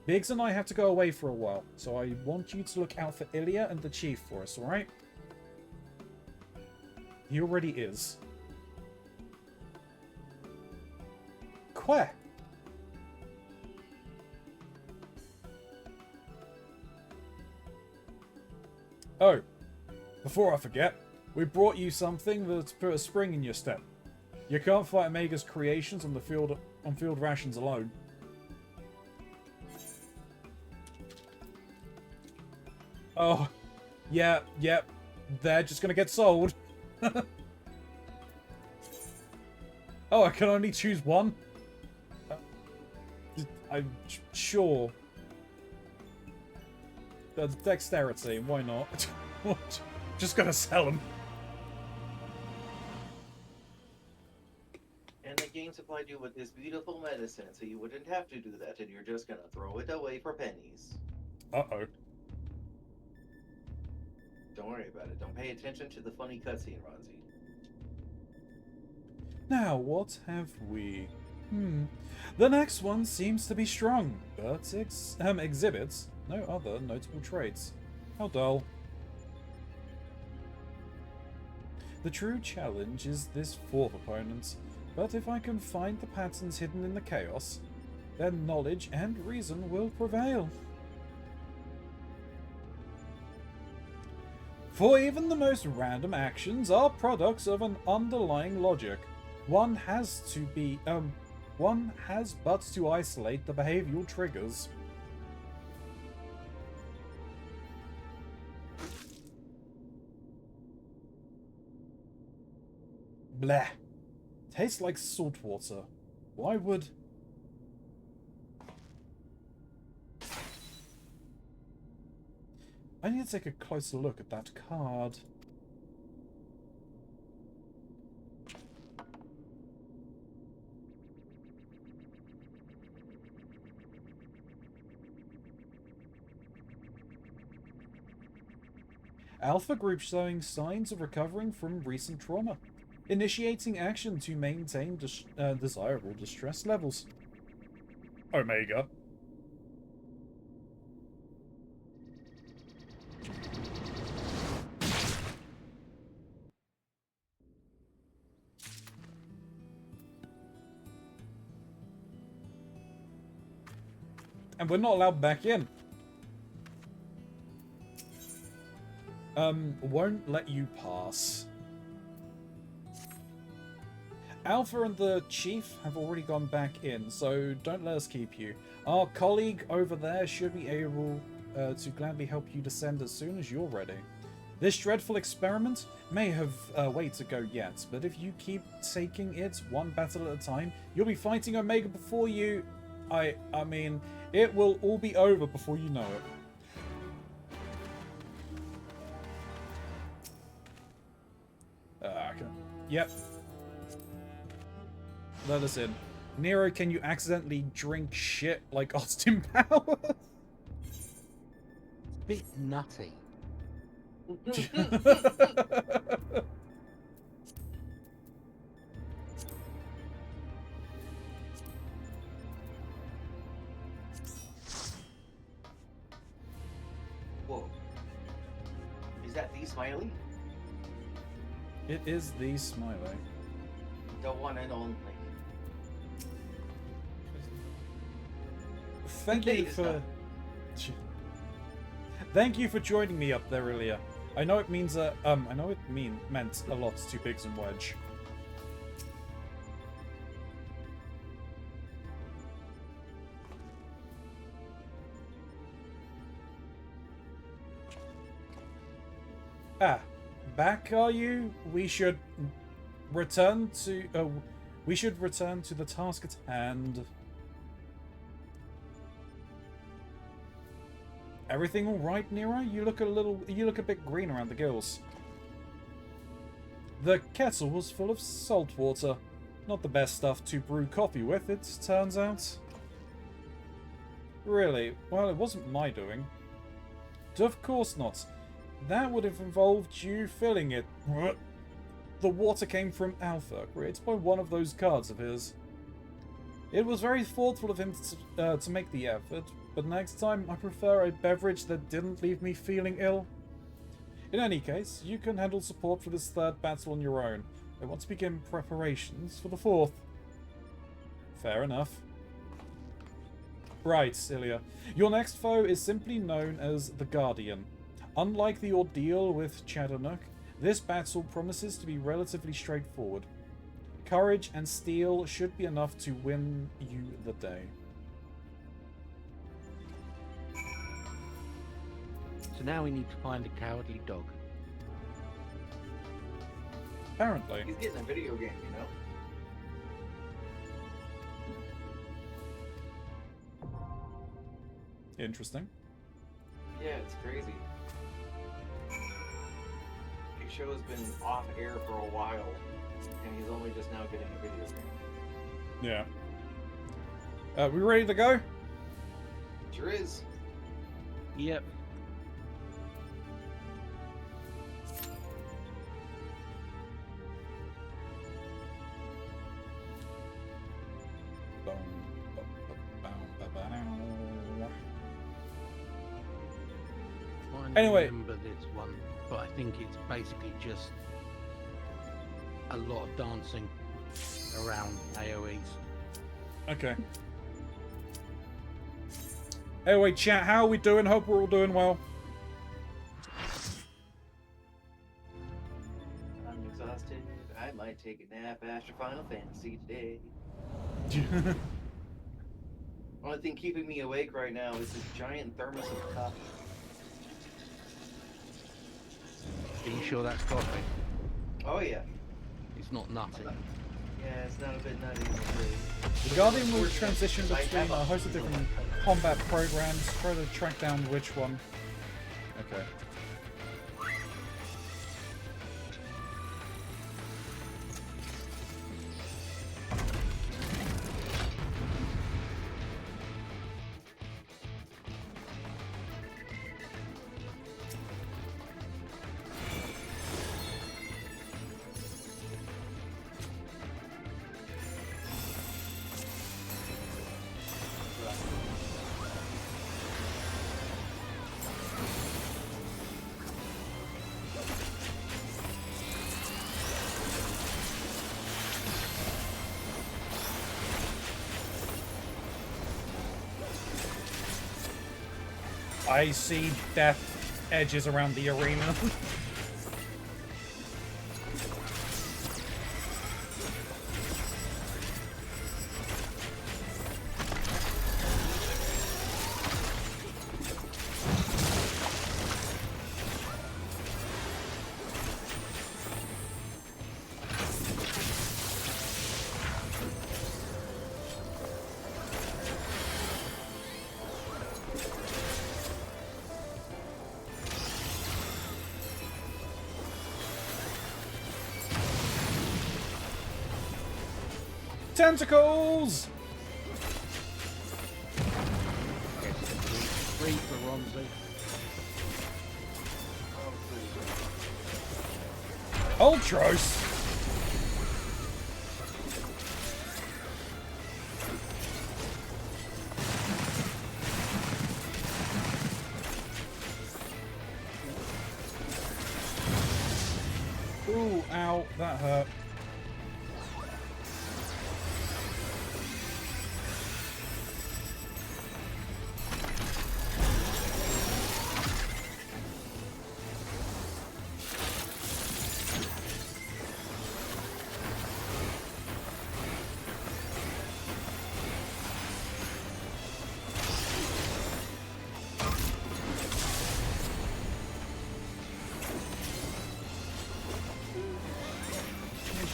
Biggs and I have to go away for a while, so I want you to look out for Ilya and the Chief for us, alright? He already is. Quack. Oh, before I forget, we brought you something that's put a spring in your step. You can't fight Omega's creations on the field rations alone. Oh, yeah, they're just gonna get sold. Oh, I can only choose one? I'm sure. That's dexterity, why not? What? Just gonna sell them. And the game supplied you with this beautiful medicine, so you wouldn't have to do that, and you're just gonna throw it away for pennies. Uh-oh. Don't worry about it. Don't pay attention to the funny cutscene, Ronzi. Now, what have we? The next one seems to be strong, but exhibits no other notable traits. How dull. The true challenge is this fourth opponent, but if I can find the patterns hidden in the chaos, then knowledge and reason will prevail. For even the most random actions are products of an underlying logic. One has but to isolate the behavioral triggers. Bleh. Tastes like salt water. Why would... I need to take a closer look at that card. Alpha group showing signs of recovering from recent trauma. Initiating action to maintain desirable distress levels. Omega. And we're not allowed back in. Won't let you pass. Alpha and the Chief have already gone back in, so don't let us keep you. Our colleague over there should be able to gladly help you descend as soon as you're ready. This dreadful experiment may have a way to go yet, but if you keep taking it one battle at a time, you'll be fighting Omega before you... I mean, it will all be over before you know it. Okay. Yep. Let us in. Nero, can you accidentally drink shit like Austin Powers? Bit nutty. Whoa. Is that the Smiley? It is the Smiley. The one and only. Thank you for... Thank you for joining me up there, Ilya. I know it means meant a lot to Biggs and Wedge. Ah, back are you? We should return to the task at hand. Everything all right, Nero? You look a bit green around the gills. The kettle was full of salt water. Not the best stuff to brew coffee with, it turns out. Really? Well, it wasn't my doing. Of course not. That would have involved you filling it. The water came from Alpha, created by one of those cards of his. It was very thoughtful of him to make the effort, but next time I prefer a beverage that didn't leave me feeling ill. In any case, you can handle support for this third battle on your own. I want to begin preparations for the fourth. Fair enough. Right, Ilya. Your next foe is simply known as the Guardian. Unlike the ordeal with Chadonuk, this battle promises to be relatively straightforward. Courage and steel should be enough to win you the day. So now we need to find a cowardly dog. Apparently. He's getting a video game, you know? Interesting. Yeah, it's crazy. The show has been off air for a while, and he's only just now getting a video game. Yeah. We ready to go? Sure is. Yep. Anyway. Remember this one, but I think it's basically just a lot of dancing around AoEs. Okay. Anyway, chat, how are we doing? Hope we're all doing well. I'm exhausted. I might take a nap after Final Fantasy today. Only thing keeping me awake right now is this giant thermos of coffee. Are you sure that's coffee? Oh yeah. It's not nutty. Yeah, it's not a bit nutty. The Guardian will transition between a host of different combat programs. Try to track down which one. Okay. I see death edges around the arena. Tentacles! Free Keronzi. Ultros! Ooh, ow, that hurt.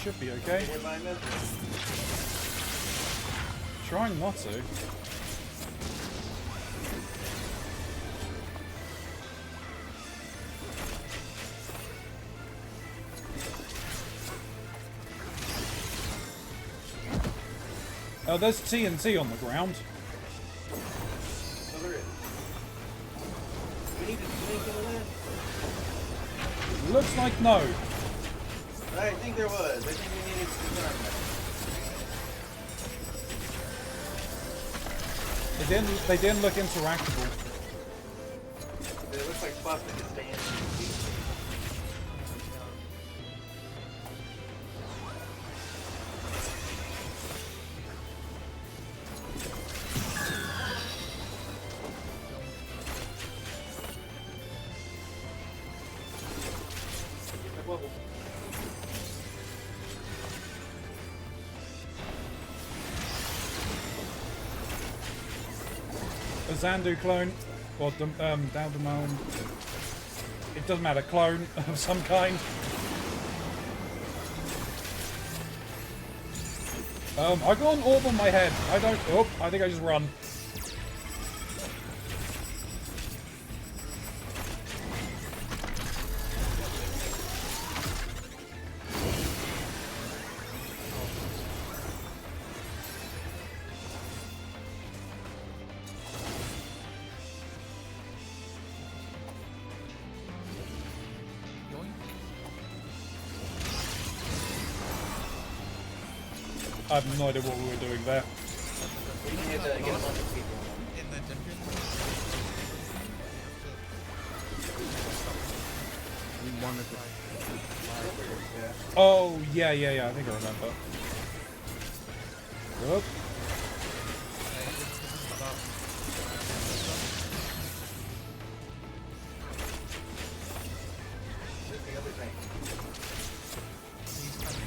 Should be okay. Trying not to. Oh, there's TNT on the ground. Oh, there is. We need to sneak into that? Looks like no. I think there was. I think we needed to confirm that. They didn't look interactable. It looks like spots that could stay in. the bubble. A Zandu clone. Or down the mound. It doesn't matter, clone of some kind. I got an orb on my head. I think I just run. I have no idea what we were doing there. We need to get a bunch of people. In the dungeon. In one of the Oh, yeah, I think I remember. Whoop. This is about The other thing. these kind of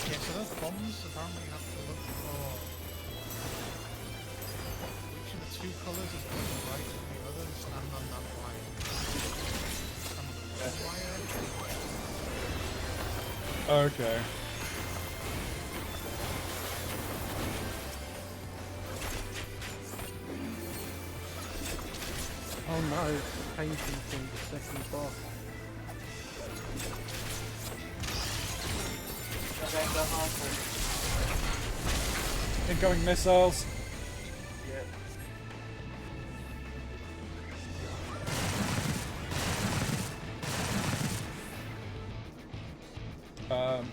yeah, so those bombs apparently have to look for which of the two colours is going to the right of the other and stand on that line. Stand on the red wire. Okay. Oh no, it's the painting from the second boss. Okay, that's awesome. Incoming missiles. Yeah.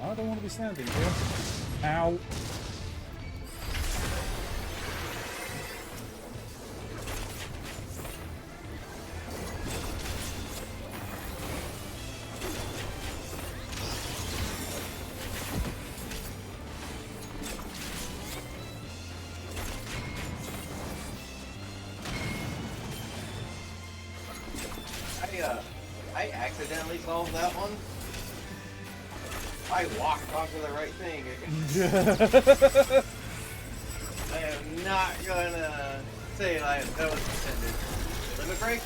I don't want to be standing here. Ow. I accidentally solved that one. I walked onto the right thing. I am not gonna say that was intended. Limit break?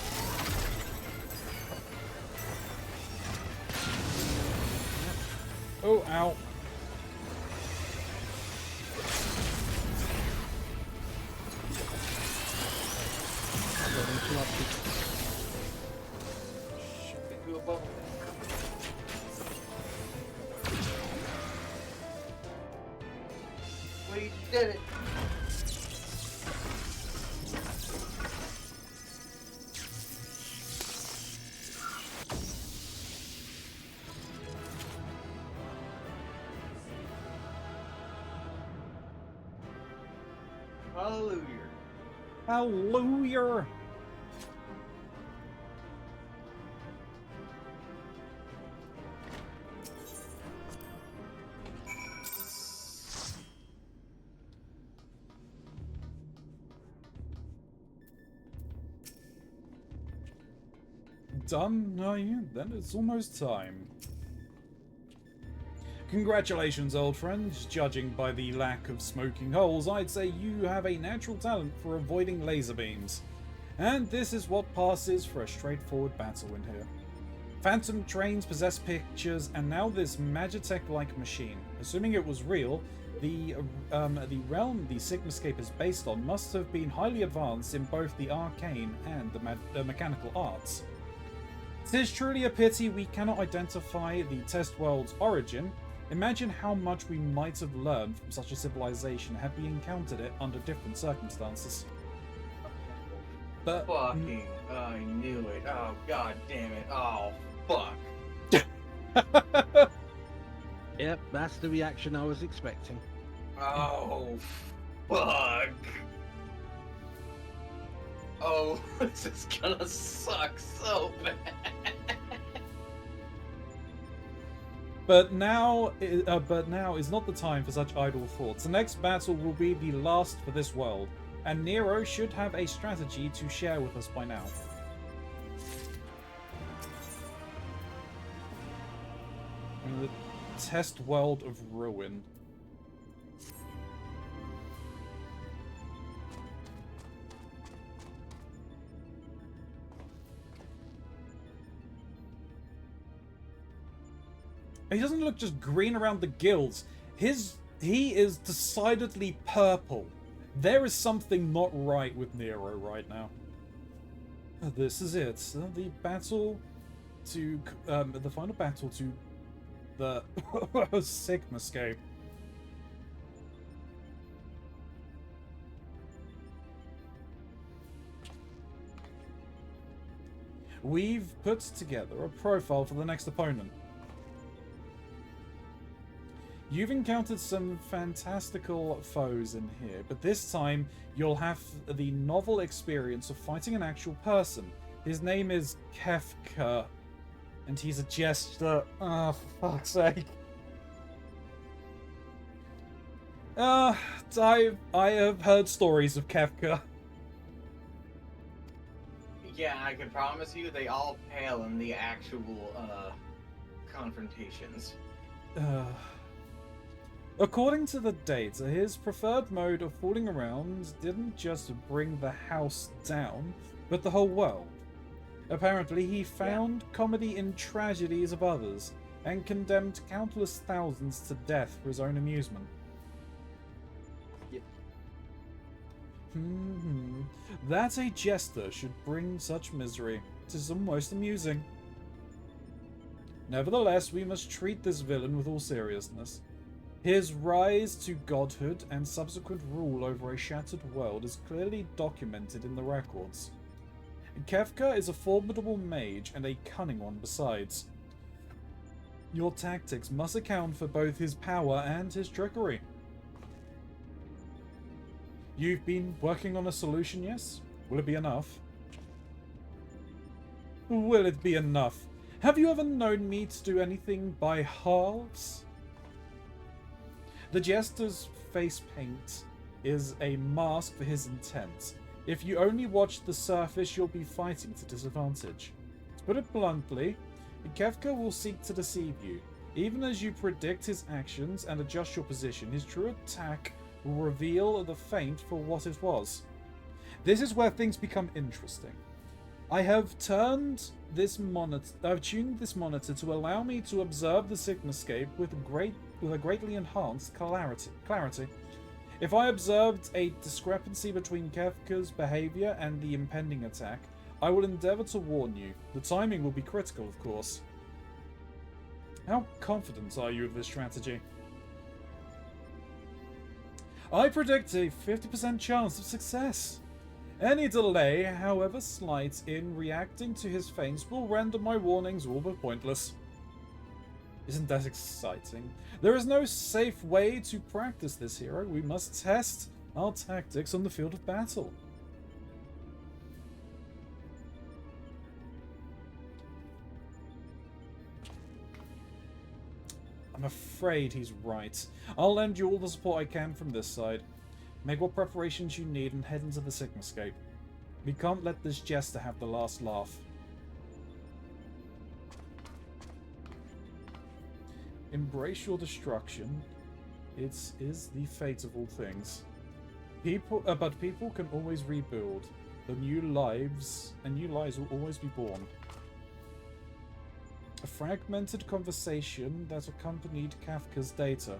Oh, ow. Got interrupted. Into a bubble. We did it! Hallelujah. Hallelujah. Done? Are you? Then it's almost time. Congratulations, old friends. Judging by the lack of smoking holes, I'd say you have a natural talent for avoiding laser beams. And this is what passes for a straightforward battle in here. Phantom trains possess pictures, and now this Magitech-like machine. Assuming it was real, the realm the Sigmascape is based on must have been highly advanced in both the arcane and the mechanical arts. It is truly a pity we cannot identify the test world's origin. Imagine how much we might have learned from such a civilization had we encountered it under different circumstances. But Fucking, I knew it. Oh, god damn it. Oh, fuck. Yep, that's the reaction I was expecting. Oh, fuck. Oh, this is gonna suck so bad. But now is not the time for such idle thoughts. The next battle will be the last for this world, and Nero should have a strategy to share with us by now. The test world of ruin. He doesn't look just green around the gills. He is decidedly purple. There is something not right with Nero right now. This is it. The battle to the final battle to the Sigma scape. We've put together a profile for the next opponent. You've encountered some fantastical foes in here, but this time you'll have the novel experience of fighting an actual person. His name is Kefka, and he's a jester. Ah, for fuck's sake. I have heard stories of Kefka. Yeah, I can promise you they all pale in the actual, confrontations. According to the data, his preferred mode of fooling around didn't just bring the house down, but the whole world. Apparently, he found comedy in tragedies of others, and condemned countless thousands to death for his own amusement. Yep. That a jester should bring such misery. 'Tis almost amusing. Nevertheless, we must treat this villain with all seriousness. His rise to godhood and subsequent rule over a shattered world is clearly documented in the records. Kefka is a formidable mage and a cunning one besides. Your tactics must account for both his power and his trickery. You've been working on a solution, yes? Will it be enough? Will it be enough? Have you ever known me to do anything by halves? The jester's face paint is a mask for his intent. If you only watch the surface, you'll be fighting at a disadvantage. To put it bluntly, Kefka will seek to deceive you. Even as you predict his actions and adjust your position, his true attack will reveal the feint for what it was. This is where things become interesting. I have tuned this monitor to allow me to observe the Sigmascape with a greatly enhanced clarity. If I observed a discrepancy between Kefka's behavior and the impending attack, I will endeavor to warn you. The timing will be critical, of course. How confident are you of this strategy? I predict a 50% chance of success. Any delay, however slight, in reacting to his feints will render my warnings all but pointless. Isn't that exciting? There is no safe way to practice this hero. We must test our tactics on the field of battle. I'm afraid he's right. I'll lend you all the support I can from this side. Make what preparations you need and head into the Sigmascape. We can't let this jester have the last laugh. Embrace your destruction. It is the fate of all things. But people can always rebuild. The new lives will always be born. A fragmented conversation that accompanied Kafka's data.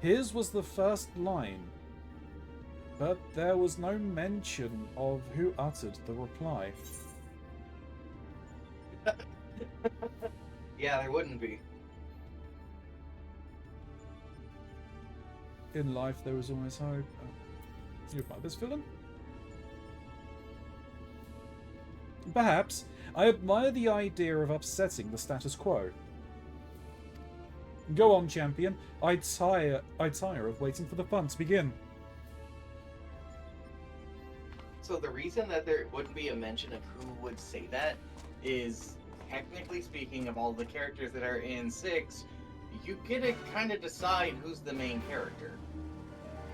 His was the first line, but there was no mention of who uttered the reply. Yeah, there wouldn't be. In life, there is always hope. You admire this villain? Perhaps. I admire the idea of upsetting the status quo. Go on, champion. I tire of waiting for the fun to begin. So the reason that there wouldn't be a mention of who would say that is technically speaking, of all the characters that are in 6, you get to kind of decide who's the main character.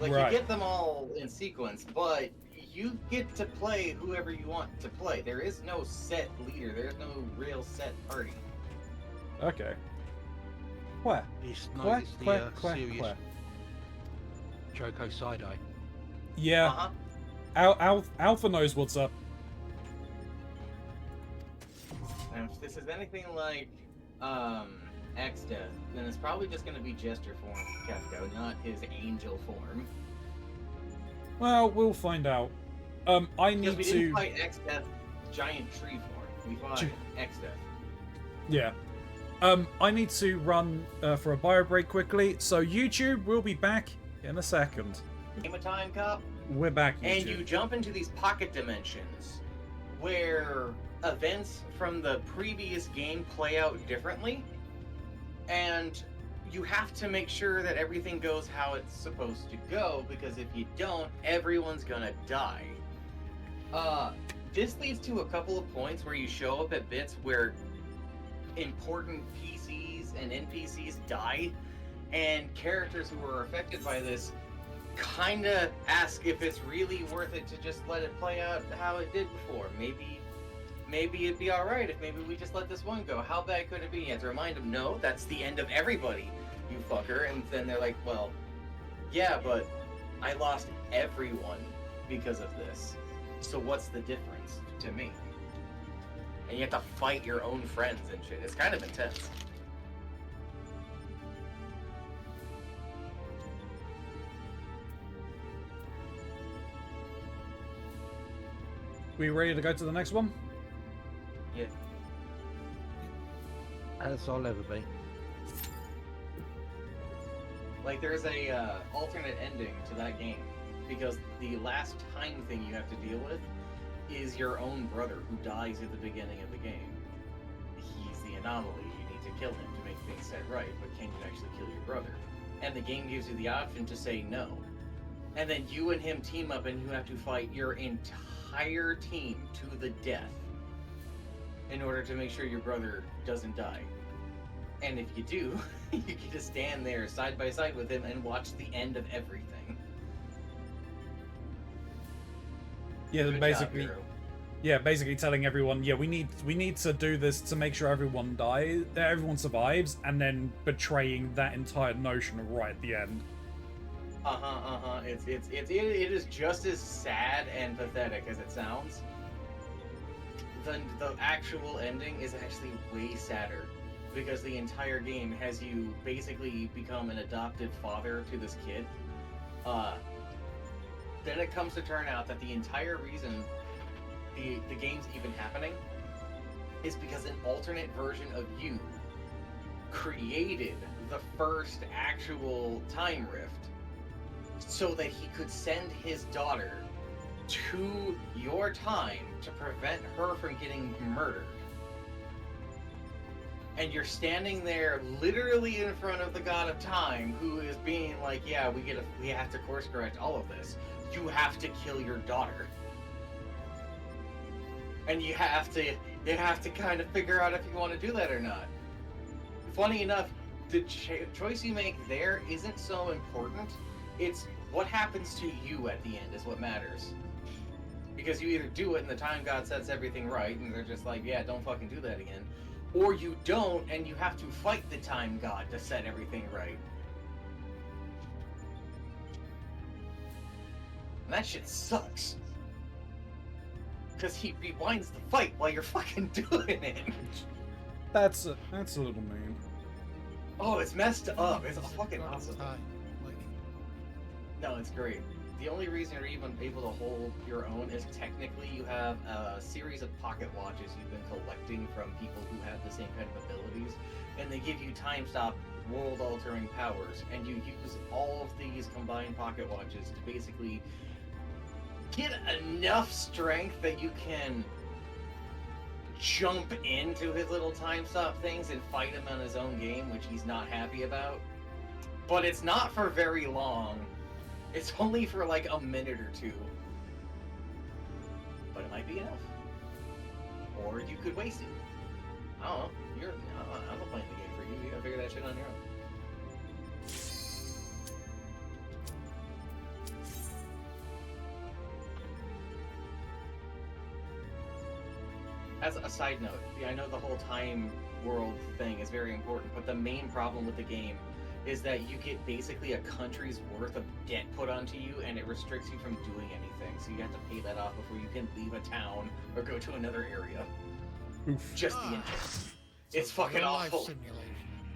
Like, Right. you get them all in sequence, but you get to play whoever you want to play. There is no set leader. There is no real set party. Okay. Where? It's Where? it's the Where? serious Choco side eye. Yeah. Uh-huh. Alpha knows what's up. And if this is anything like X-Death, then it's probably just going to be Jester form Kefko, not his angel form. Well, we'll find out. I Because need we to. didn't fight X-Death giant tree form. We fought X-Death. Yeah. I need to run for a bio break quickly. So YouTube, we'll be back in a second. Game of Time Cop. We're back, YouTube. And you jump into these pocket dimensions where events from the previous game play out differently, and you have to make sure that everything goes how it's supposed to go, because if you don't, everyone's gonna die. This leads to a couple of points where you show up at bits where important PCs and NPCs die, and characters who are affected by this kind of ask if it's really worth it to just let it play out how it did before. Maybe it'd be alright if maybe we just let this one go. How bad could it be? You have to remind them, no, that's the end of everybody, you fucker. And then they're like, well, yeah, but I lost everyone because of this. So what's the difference to me? And you have to fight your own friends and shit. It's kind of intense. We ready to go to the next one? Yeah. As I'll ever be. Like, there's a alternate ending to that game, because the last time thing you have to deal with is your own brother who dies at the beginning of the game. He's the anomaly. You need to kill him to make things set right, but can you actually kill your brother? And the game gives you the option to say no. And then you and him team up, and you have to fight your entire team to the death in order to make sure your brother doesn't die. And if you do, you get to stand there side by side with him and watch the end of everything. Yeah, Good basically. job, Hero. Yeah, basically telling everyone, yeah, we need to do this to make sure everyone dies, everyone survives, and then betraying that entire notion right at the end. It is just as sad and pathetic as it sounds. The actual ending is actually way sadder, because the entire game has you basically become an adopted father to this kid. Then it comes to turn out that the entire reason the game's even happening is because an alternate version of you created the first actual time rift so that he could send his daughter to your time to prevent her from getting murdered. And you're standing there literally in front of the god of time, who is being like, yeah, we have to course correct all of this. You have to kill your daughter. And you have to kind of figure out if you want to do that or not. Funny enough, the choice you make there isn't so important. It's what happens to you at the end is what matters. Because you either do it and the time god sets everything right, and they're just like, yeah, don't fucking do that again. Or you don't, and you have to fight the time god to set everything right. And that shit sucks. Because he rewinds the fight while you're fucking doing it. That's a little mean. Oh, it's messed up. It's fucking awesome. Like, No, it's great. The only reason you're even able to hold your own is technically you have a series of pocket watches you've been collecting from people who have the same kind of abilities, and they give you time-stop, world-altering powers, and you use all of these combined pocket watches to basically get enough strength that you can jump into his little time-stop things and fight him on his own game, which he's not happy about. But it's not for very long. It's only for like a minute or two. But it might be enough. Or you could waste it. Oh, I'm not playing the game for you. You gotta figure that shit on your own. As a side note, yeah, I know the whole time world thing is very important, but the main problem with the game is that you get basically a country's worth of debt put onto you, and it restricts you from doing anything. So you have to pay that off before you can leave a town or go to another area. Oof. Just the interest. It's fucking real-life awful. simulation.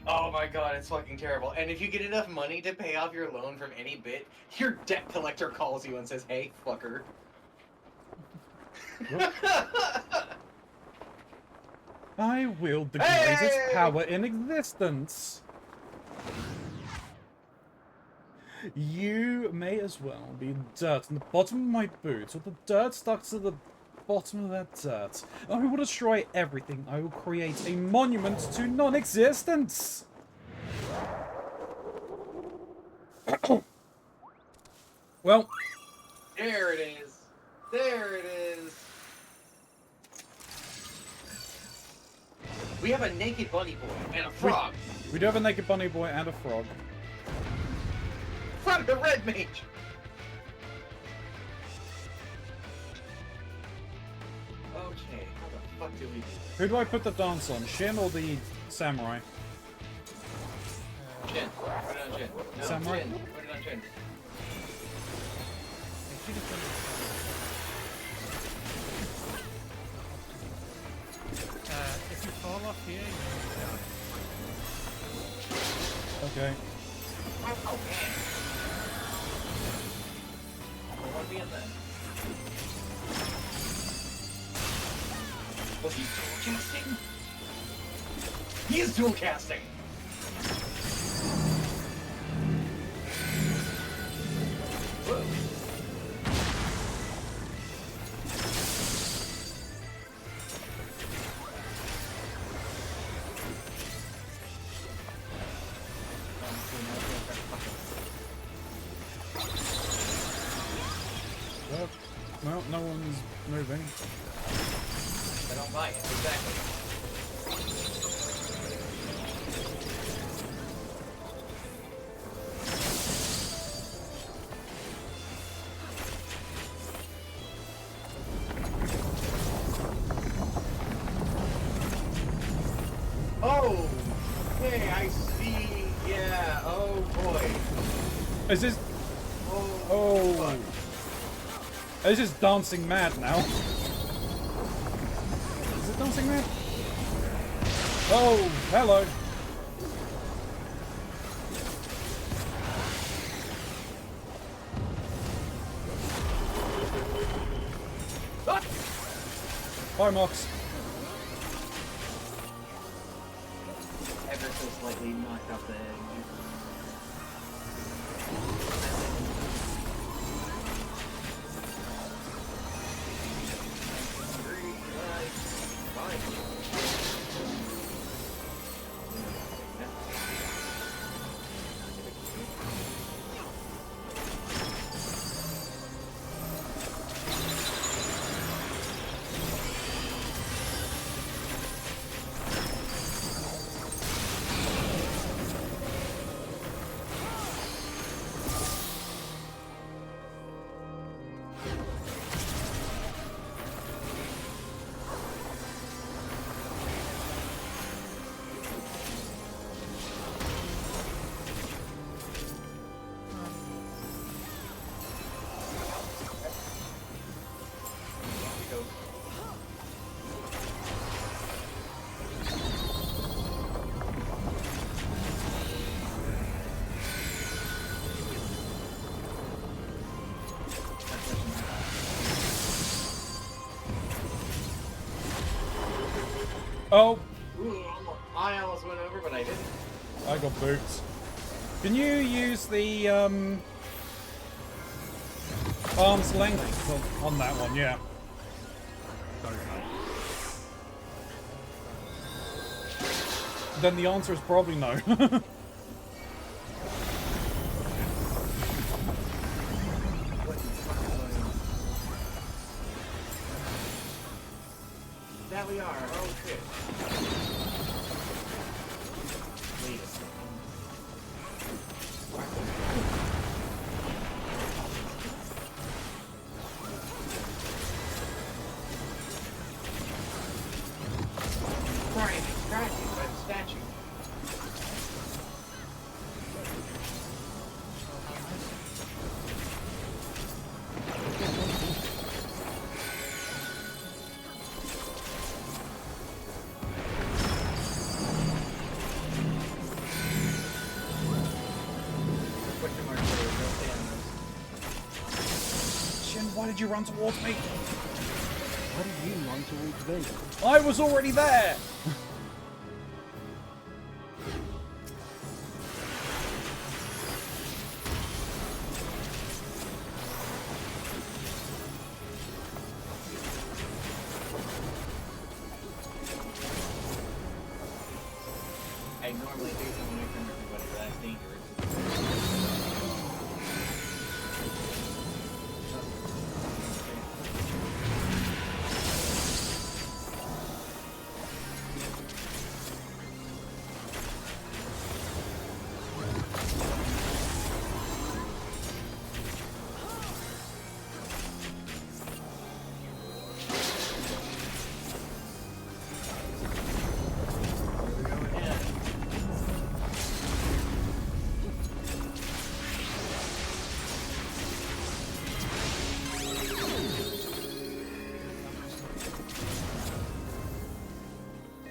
Oh my god, it's fucking terrible. And if you get enough money to pay off your loan from any bit, your debt collector calls you and says, "Hey, fucker." I wield the Hey! greatest power in existence. You may as well be dirt in the bottom of my boot, or the dirt stuck to the bottom of that dirt. I will destroy everything. I will create a monument to non-existence. Well, There it is. There it is. We have a naked bunny boy and a frog we do have a naked bunny boy and a frog. from the red mage. Okay, how the fuck do we do this? Who do I put the dance on, Shin or the samurai? Chin. Put it on Chin. No, Samurai? Chin. Put it on Chin. They should have done it. If you fall off here, you die. Okay. Oh, man. Well, what be in there? Was he dual casting? He is dual casting! Whoa. Well, no one's moving. I don't buy it, exactly. Oh! Hey, I see. Yeah, oh boy. Is this... Oh. Oh. Fuck. This is dancing mad now. Is it dancing mad? Oh, hello. Ah! Bye, Mox. Ever so slightly knocked off the edge. Oh, Ooh, I almost went over, but I didn't. I got booped. Can you use the arm's length on that one? Yeah. Don't know. Then the answer is probably no. There we are. Oh shit. Shin, why did you run towards me? Why did you run towards me? I was already there! I normally do something away from everybody, but that's dangerous.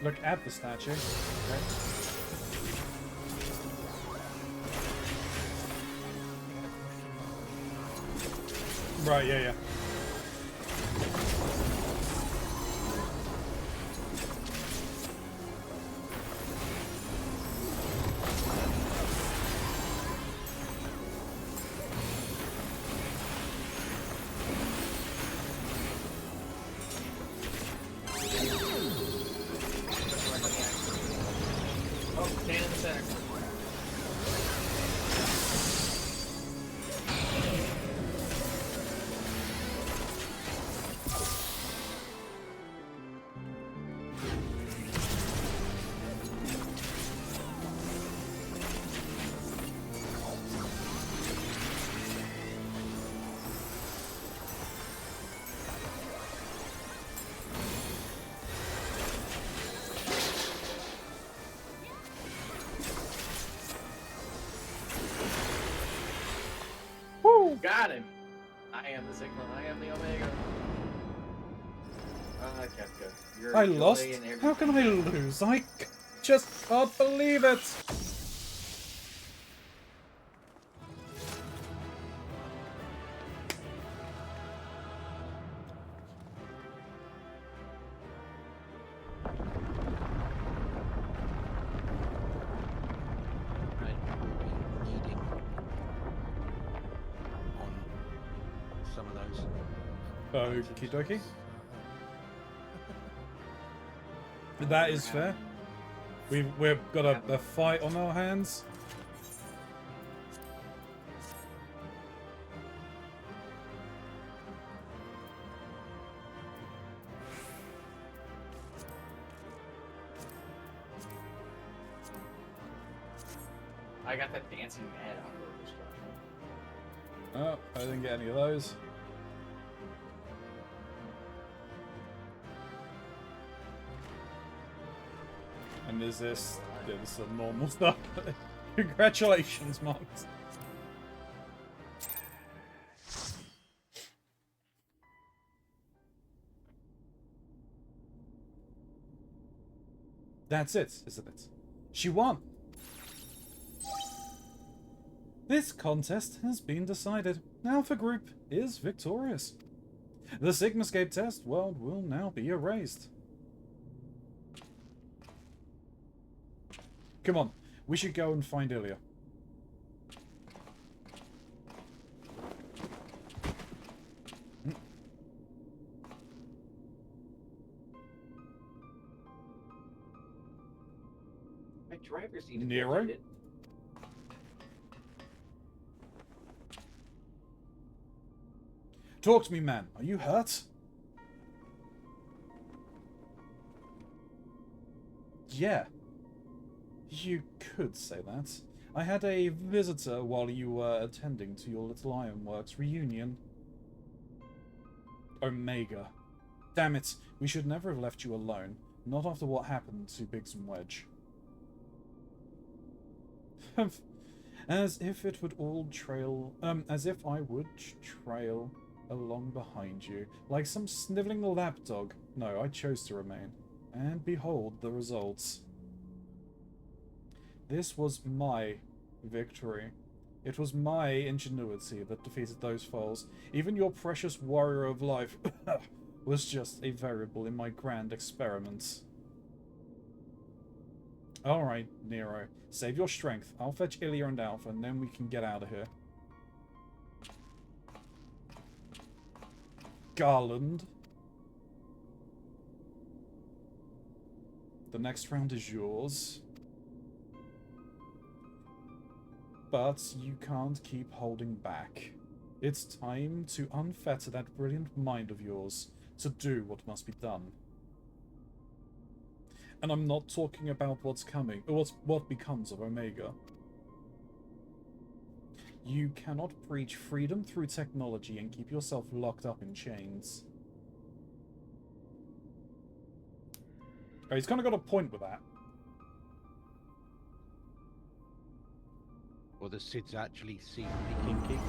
Look at the statue. Okay. Right, yeah. Oh, stand in the center. Woo! Got him. I am the Sigma. I am the Omega. Ah, Kefka. You're I a joy lost? in every- How can I lose? Just can't believe it! I will be needing on some of those. Okie dokie. That is fair. We've got a fight on our hands. I got that dancing mad on this Oh, I didn't get any of those. And is this... Yeah, this is a normal stuff. Congratulations, Marks. That's it, isn't it? She won! This contest has been decided. Alpha Group is victorious. The Sigmascape test world will now be erased. Come on, we should go and find Ilya. My driver's seat is Nero? bullshit. Talk to me, man. Are you hurt? Yeah. You could say that. I had a visitor while you were attending to your Little Ironworks reunion. Omega. Damn it, we should never have left you alone. Not after what happened to Biggs and Wedge. As if it would all trail... as if I would trail along behind you, like some snivelling lapdog. No, I chose to remain. And behold the results. This was my victory. It was my ingenuity that defeated those foes. Even your precious warrior of life was just a variable in my grand experiment. Alright, Nero. Save your strength. I'll fetch Ilya and Alpha, and then we can get out of here. Garland. The next round is yours. But you can't keep holding back. It's time to unfetter that brilliant mind of yours, to do what must be done. And I'm not talking about what's coming, or what becomes of Omega. You cannot preach freedom through technology and keep yourself locked up in chains. Oh, he's kind of got a point with that. Or the Sid's actually secretly kinky.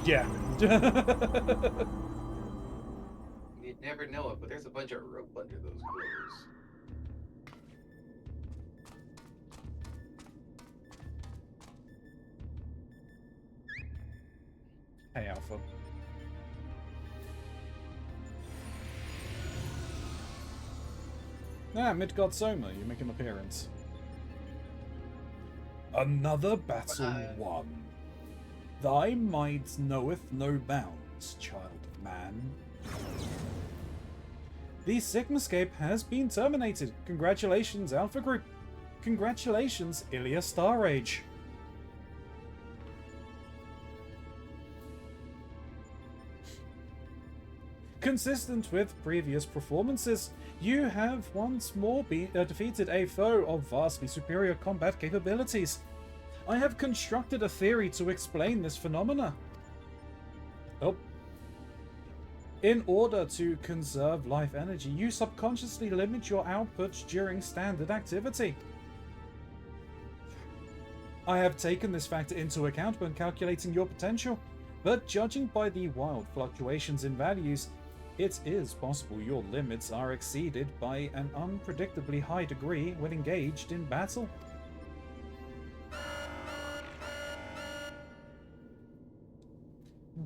Yeah. You'd never know it, but there's a bunch of rope under those clothes. Hey, Alpha. Ah, Midgard Soma, you make an appearance. Another battle won. Thy might knoweth no bounds, child of man. The Sigmascape has been terminated. Congratulations, Alpha Group. Congratulations, Ilya Starage. Consistent with previous performances, you have once more defeated a foe of vastly superior combat capabilities. I have constructed a theory to explain this phenomena. Oh. In order to conserve life energy, you subconsciously limit your output during standard activity. I have taken this factor into account when calculating your potential, but judging by the wild fluctuations in values, it is possible your limits are exceeded by an unpredictably high degree when engaged in battle.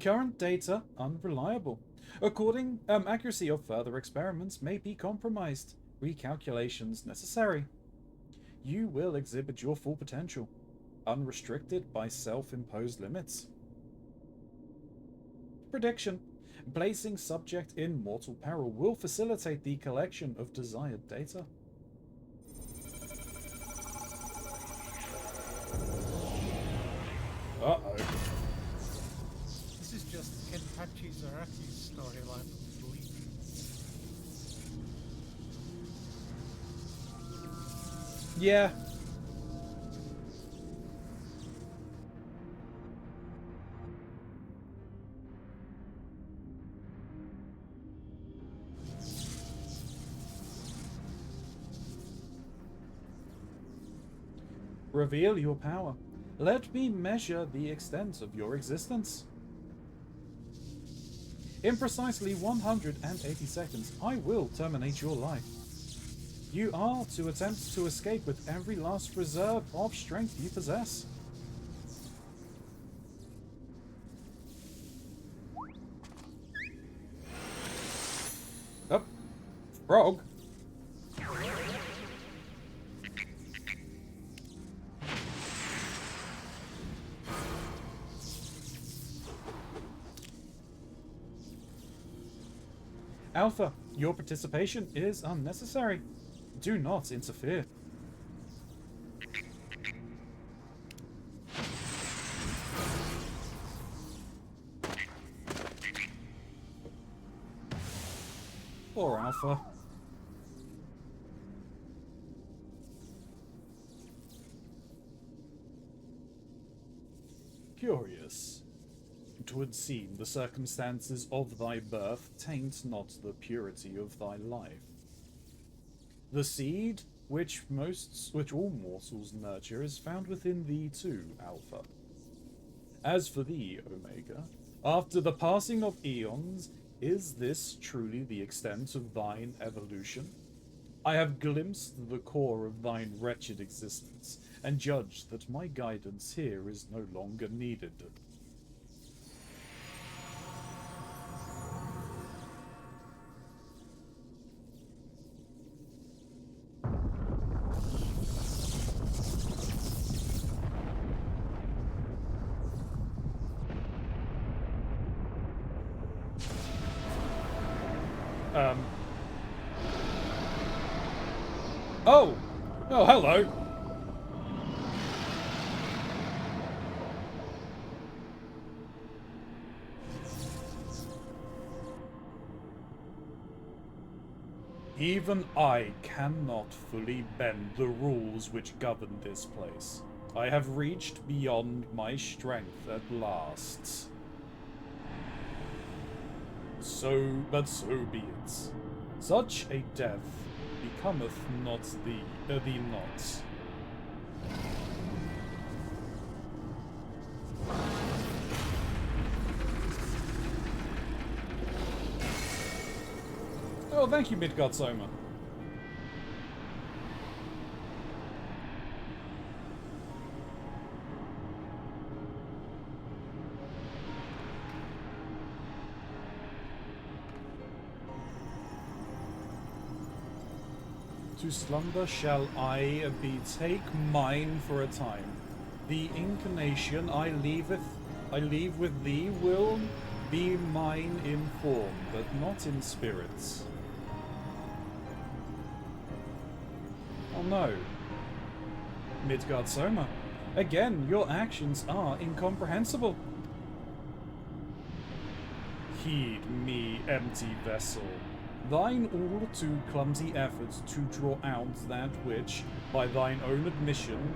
Current data unreliable. Accuracy of further experiments may be compromised. Recalculations necessary. You will exhibit your full potential, unrestricted by self-imposed limits. Prediction. Placing subject in mortal peril will facilitate the collection of desired data. Uh-oh. This is just Kenpachi Zaraki's storyline from Bleach. Yeah. Reveal your power. Let me measure the extent of your existence. In precisely 180 seconds, I will terminate your life. You are to attempt to escape with every last reserve of strength you possess. Oh, frog. Alpha, your participation is unnecessary. Do not interfere. Poor Alpha. Curious. 'Twould seem the circumstances of thy birth taint not the purity of thy life. The seed which all mortals nurture is found within thee too, Alpha. As for thee, Omega, after the passing of eons, is this truly the extent of thine evolution? I have glimpsed the core of thine wretched existence, and judged that my guidance here is no longer needed. Oh! Oh, hello! Even I cannot fully bend the rules which govern this place. I have reached beyond my strength at last. But so be it. Such a death becometh not thee not. Oh, thank you, Midgard Soma. To slumber shall I betake mine for a time. The incarnation I leave with thee will be mine in form, but not in spirits. Oh no. Midgard Soma. Again, your actions are incomprehensible. Heed me, empty vessel. Thine all too clumsy efforts to draw out that which, by thine own admission,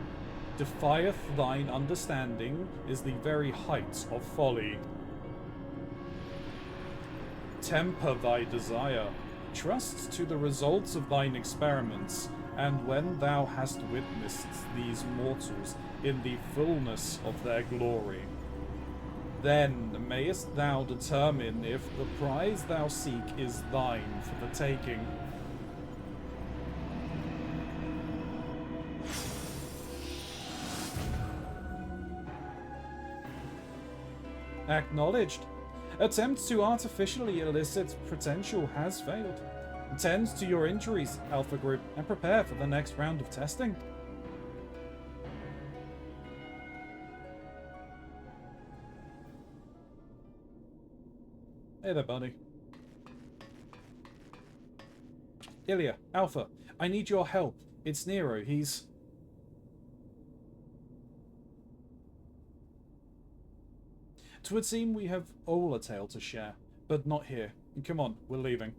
defieth thine understanding is the very height of folly. Temper thy desire, trust to the results of thine experiments, and when thou hast witnessed these mortals in the fullness of their glory, then mayest thou determine if the prize thou seek is thine for the taking. Acknowledged. Attempt to artificially elicit potential has failed. Attend to your injuries, Alpha Group, and prepare for the next round of testing. Hey there, buddy. Ilya, Alpha, I need your help. It's Nero. He's... Twould seem we have all a tale to share, but not here. Come on, we're leaving.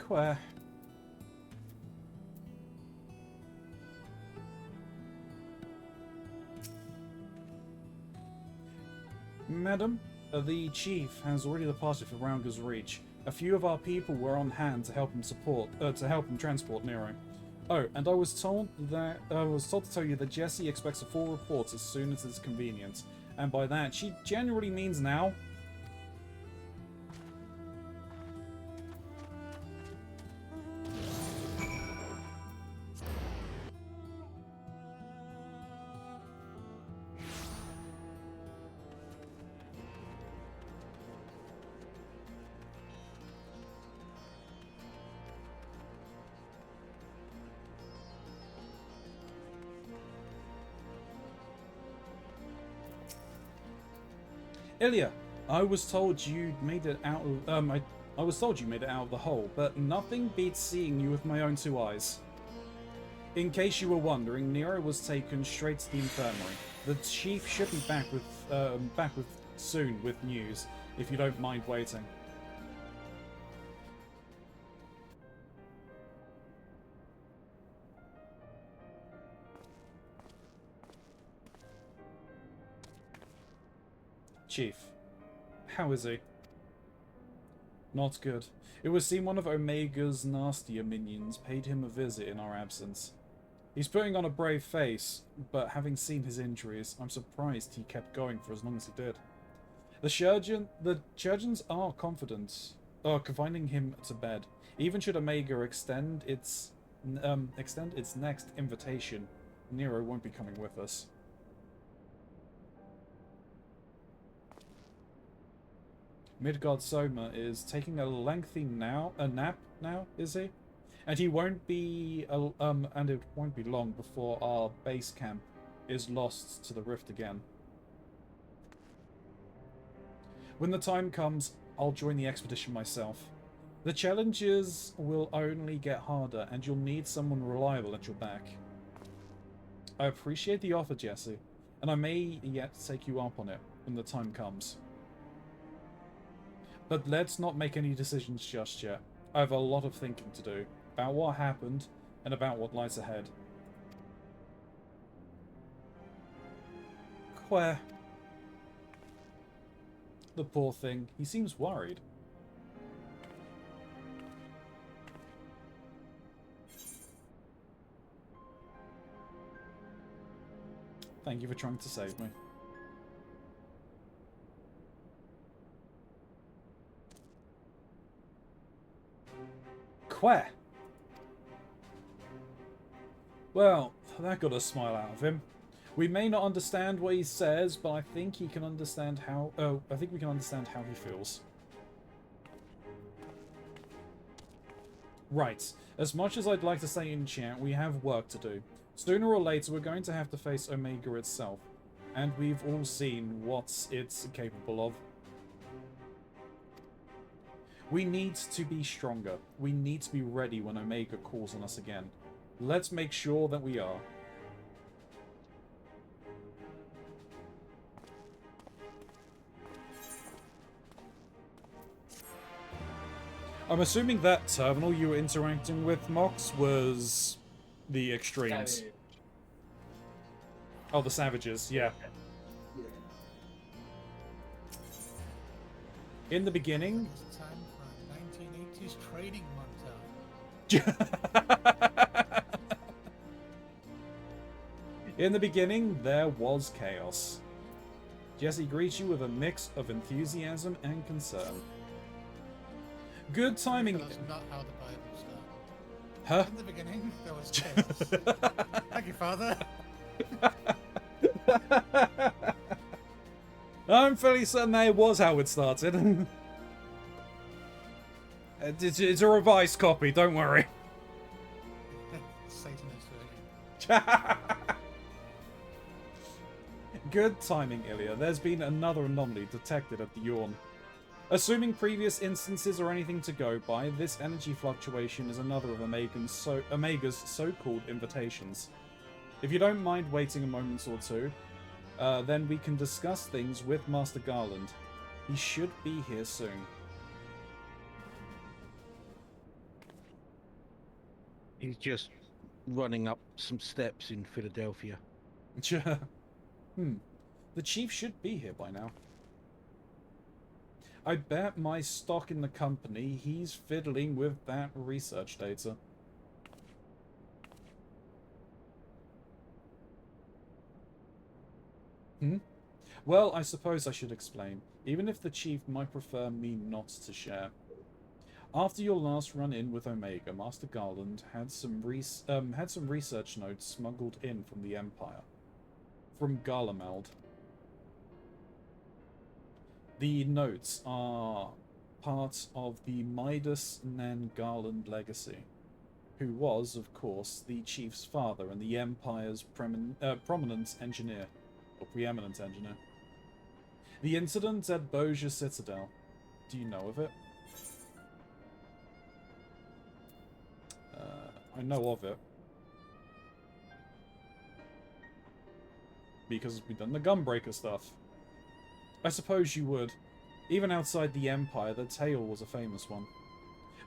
Where? Madam, the chief has already departed for Raunga's Reach. A few of our people were on hand to help him transport Nero. Oh, and I was told to tell you that Jessie expects a full report as soon as it's convenient, and by that she generally means now. Ilya, I was told you made it out of, I was told you made it out of the hole, but nothing beats seeing you with my own two eyes. In case you were wondering, Nero was taken straight to the infirmary. The chief should be back soon with news, if you don't mind waiting. Chief, how is he? Not good. It would seem one of Omega's nastier minions paid him a visit in our absence. He's putting on a brave face, but having seen his injuries, I'm surprised he kept going for as long as he did. The Churgeons are confident, confining him to bed. Even should Omega extend its next invitation, Nero won't be coming with us. Midgard Soma is taking a lengthy nap now, is he? And he won't be and it won't be long before our base camp is lost to the rift again. When the time comes, I'll join the expedition myself. The challenges will only get harder, and you'll need someone reliable at your back. I appreciate the offer, Jesse, and I may yet take you up on it when the time comes. But let's not make any decisions just yet. I have a lot of thinking to do about what happened and about what lies ahead. Where? The poor thing. He seems worried. Thank you for trying to save me. Quer? Well, that got a smile out of him. We may not understand what he says, but I think he can understand how... Oh, I think we can understand how he feels. Right. As much as I'd like to say in chat, we have work to do. Sooner or later, we're going to have to face Omega itself. And we've all seen what it's capable of. We need to be stronger. We need to be ready when Omega calls on us again. Let's make sure that we are. I'm assuming that terminal you were interacting with, Mox, was the extremes. Savage. Oh, the savages, yeah. In the beginning... It's time for a 1980s training montage. In the beginning, there was chaos. Jesse greets you with a mix of enthusiasm and concern. Good timing. That's not how the Bible starts. Huh? In the beginning, there was chaos. Thank you, Father. I'm fairly certain that it was how it started. It's a revised copy, don't worry. Satanist version. Good timing, Ilya. There's been another anomaly detected at the Yawn. Assuming previous instances are anything to go by, this energy fluctuation is another of Omega's so-called invitations. If you don't mind waiting a moment or two, then we can discuss things with Master Garland. He should be here soon. He's just running up some steps in Philadelphia. The chief should be here by now. I bet my stock in the company he's fiddling with that research data. Well, I suppose I should explain, even if the chief might prefer me not to share. After your last run-in with Omega, Master Garland had some research notes smuggled in from the Empire. From Garlemald. The notes are part of the Midas Nan Garland legacy, who was, of course, the chief's father and the Empire's prominent engineer, or preeminent engineer. The incident at Boja Citadel. Do you know of it? I know of it. Because we've done the Gunbreaker stuff. I suppose you would. Even outside the Empire, the tale was a famous one.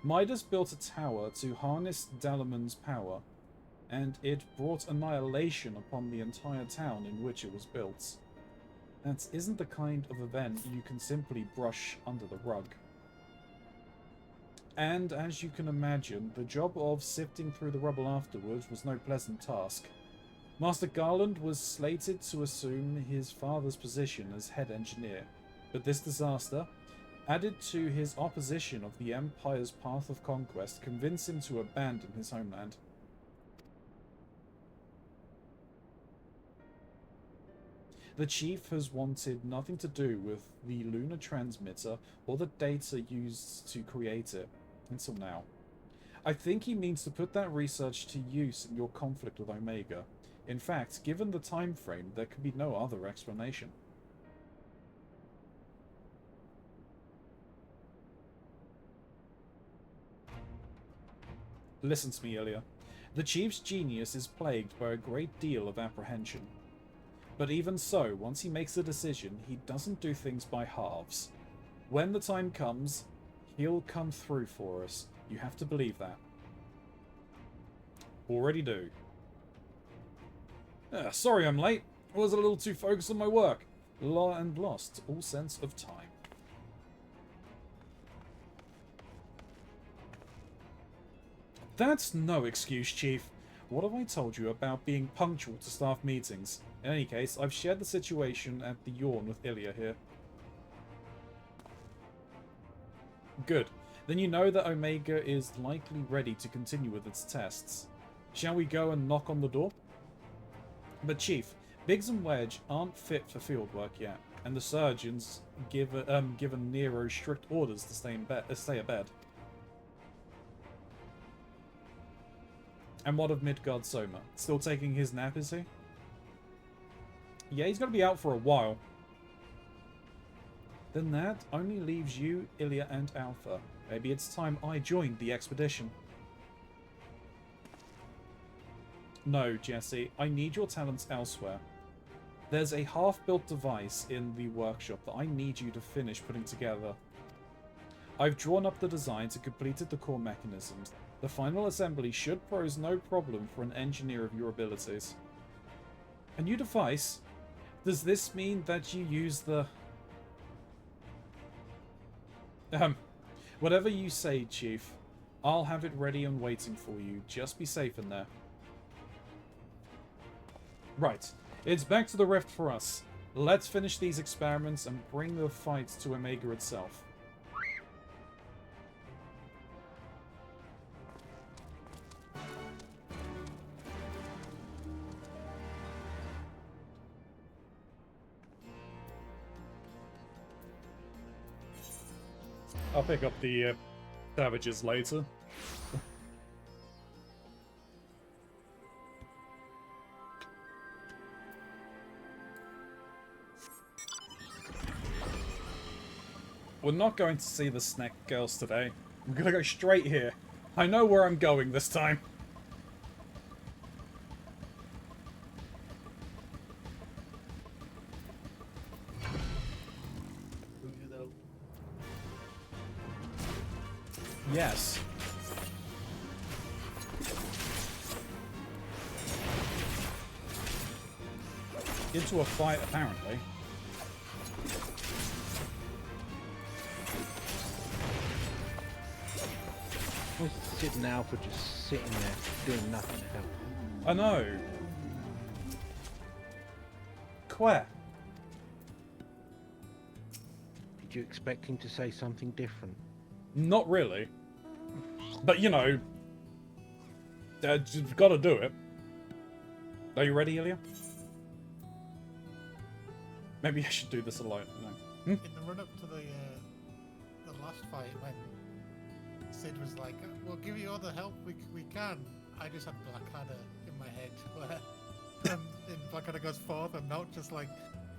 Midas built a tower to harness Dalaman's power, and it brought annihilation upon the entire town in which it was built. That isn't the kind of event you can simply brush under the rug. And as you can imagine, the job of sifting through the rubble afterwards was no pleasant task. Master Garland was slated to assume his father's position as head engineer, but this disaster, added to his opposition of the Empire's path of conquest, convinced him to abandon his homeland. The chief has wanted nothing to do with the lunar transmitter or the data used to create it, until now. I think he means to put that research to use in your conflict with Omega. In fact, given the time frame, there could be no other explanation. Listen to me, Ilya. The Chief's genius is plagued by a great deal of apprehension. But even so, once he makes a decision, he doesn't do things by halves. When the time comes, he'll come through for us. You have to believe that. Already do. Sorry I'm late. I was a little too focused on my work. And lost all sense of time. That's no excuse, Chief. What have I told you about being punctual to staff meetings? In any case, I've shared the situation at the Yawn with Ilya here. Good. Then you know that Omega is likely ready to continue with its tests. Shall we go and knock on the door? But Chief, Biggs and Wedge aren't fit for fieldwork yet, and the surgeons given Nero strict orders to stay abed. And what of Midgard Soma? Still taking his nap, is he? Yeah, he's going to be out for a while. Then that only leaves you, Ilya, and Alpha. Maybe it's time I joined the expedition. No, Jesse, I need your talents elsewhere. There's a half-built device in the workshop that I need you to finish putting together. I've drawn up the designs and completed the core mechanisms. The final assembly should pose no problem for an engineer of your abilities. A new device? Does this mean that you use the... Whatever you say, Chief. I'll have it ready and waiting for you. Just be safe in there. Right. It's back to the rift for us. Let's finish these experiments and bring the fight to Omega itself. I'll pick up the savages later. We're not going to see the snack girls today. I'm gonna go straight here. I know where I'm going this time. Yes. Into a fight, apparently. What's sitting Alpha just sitting there doing nothing to help? I know. Quer. Did you expect him to say something different? Not really. But, you know, you've got to do it. Are you ready, Ilya? Maybe I should do this alone. No. In the run-up to the last fight, when Sid was like, "We'll give you all the help we can," I just had Blackadder in my head, where Blackadder goes forth and not just like,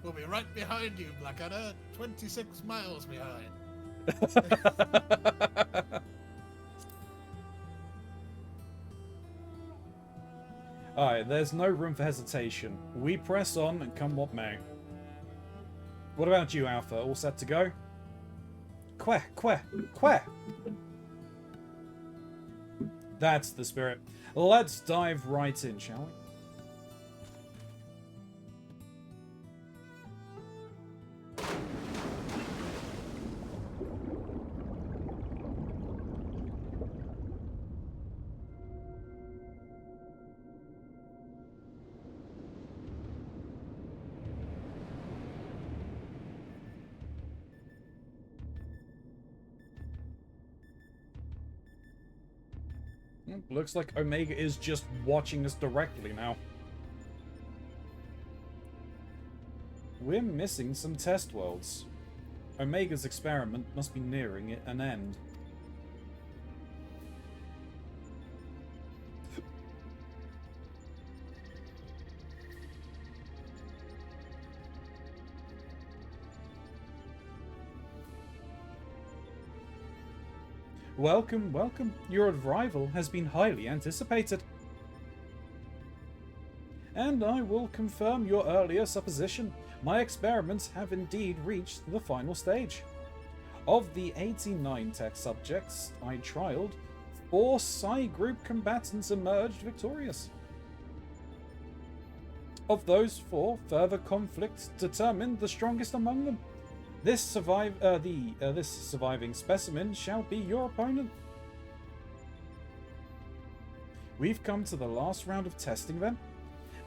"We'll be right behind you, Blackadder, 26 miles behind." Alright, there's no room for hesitation. We press on and come what may. What about you, Alpha? All set to go? Quer. That's the spirit. Let's dive right in, shall we? Looks like Omega is just watching us directly now. We're missing some test worlds. Omega's experiment must be nearing an end. Welcome, welcome. Your arrival has been highly anticipated. And I will confirm your earlier supposition. My experiments have indeed reached the final stage. Of the 89 test subjects I trialed, 4 Psi group combatants emerged victorious. Of those 4, further conflicts determined the strongest among them. This surviving specimen shall be your opponent. We've come to the last round of testing then.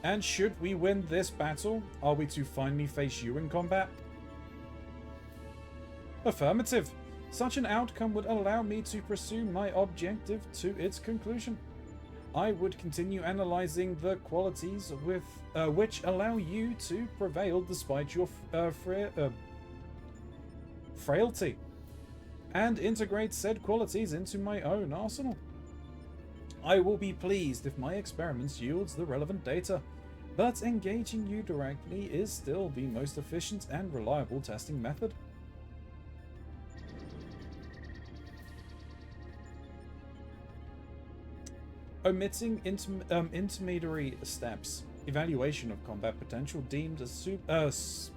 And should we win this battle, are we to finally face you in combat? Affirmative. Such an outcome would allow me to pursue my objective to its conclusion. I would continue analyzing the qualities with which allow you to prevail despite your frailty, and integrate said qualities into my own arsenal. I will be pleased if my experiments yields the relevant data, but engaging you directly is still the most efficient and reliable testing method. Omitting intermediary steps. Evaluation of combat potential deemed as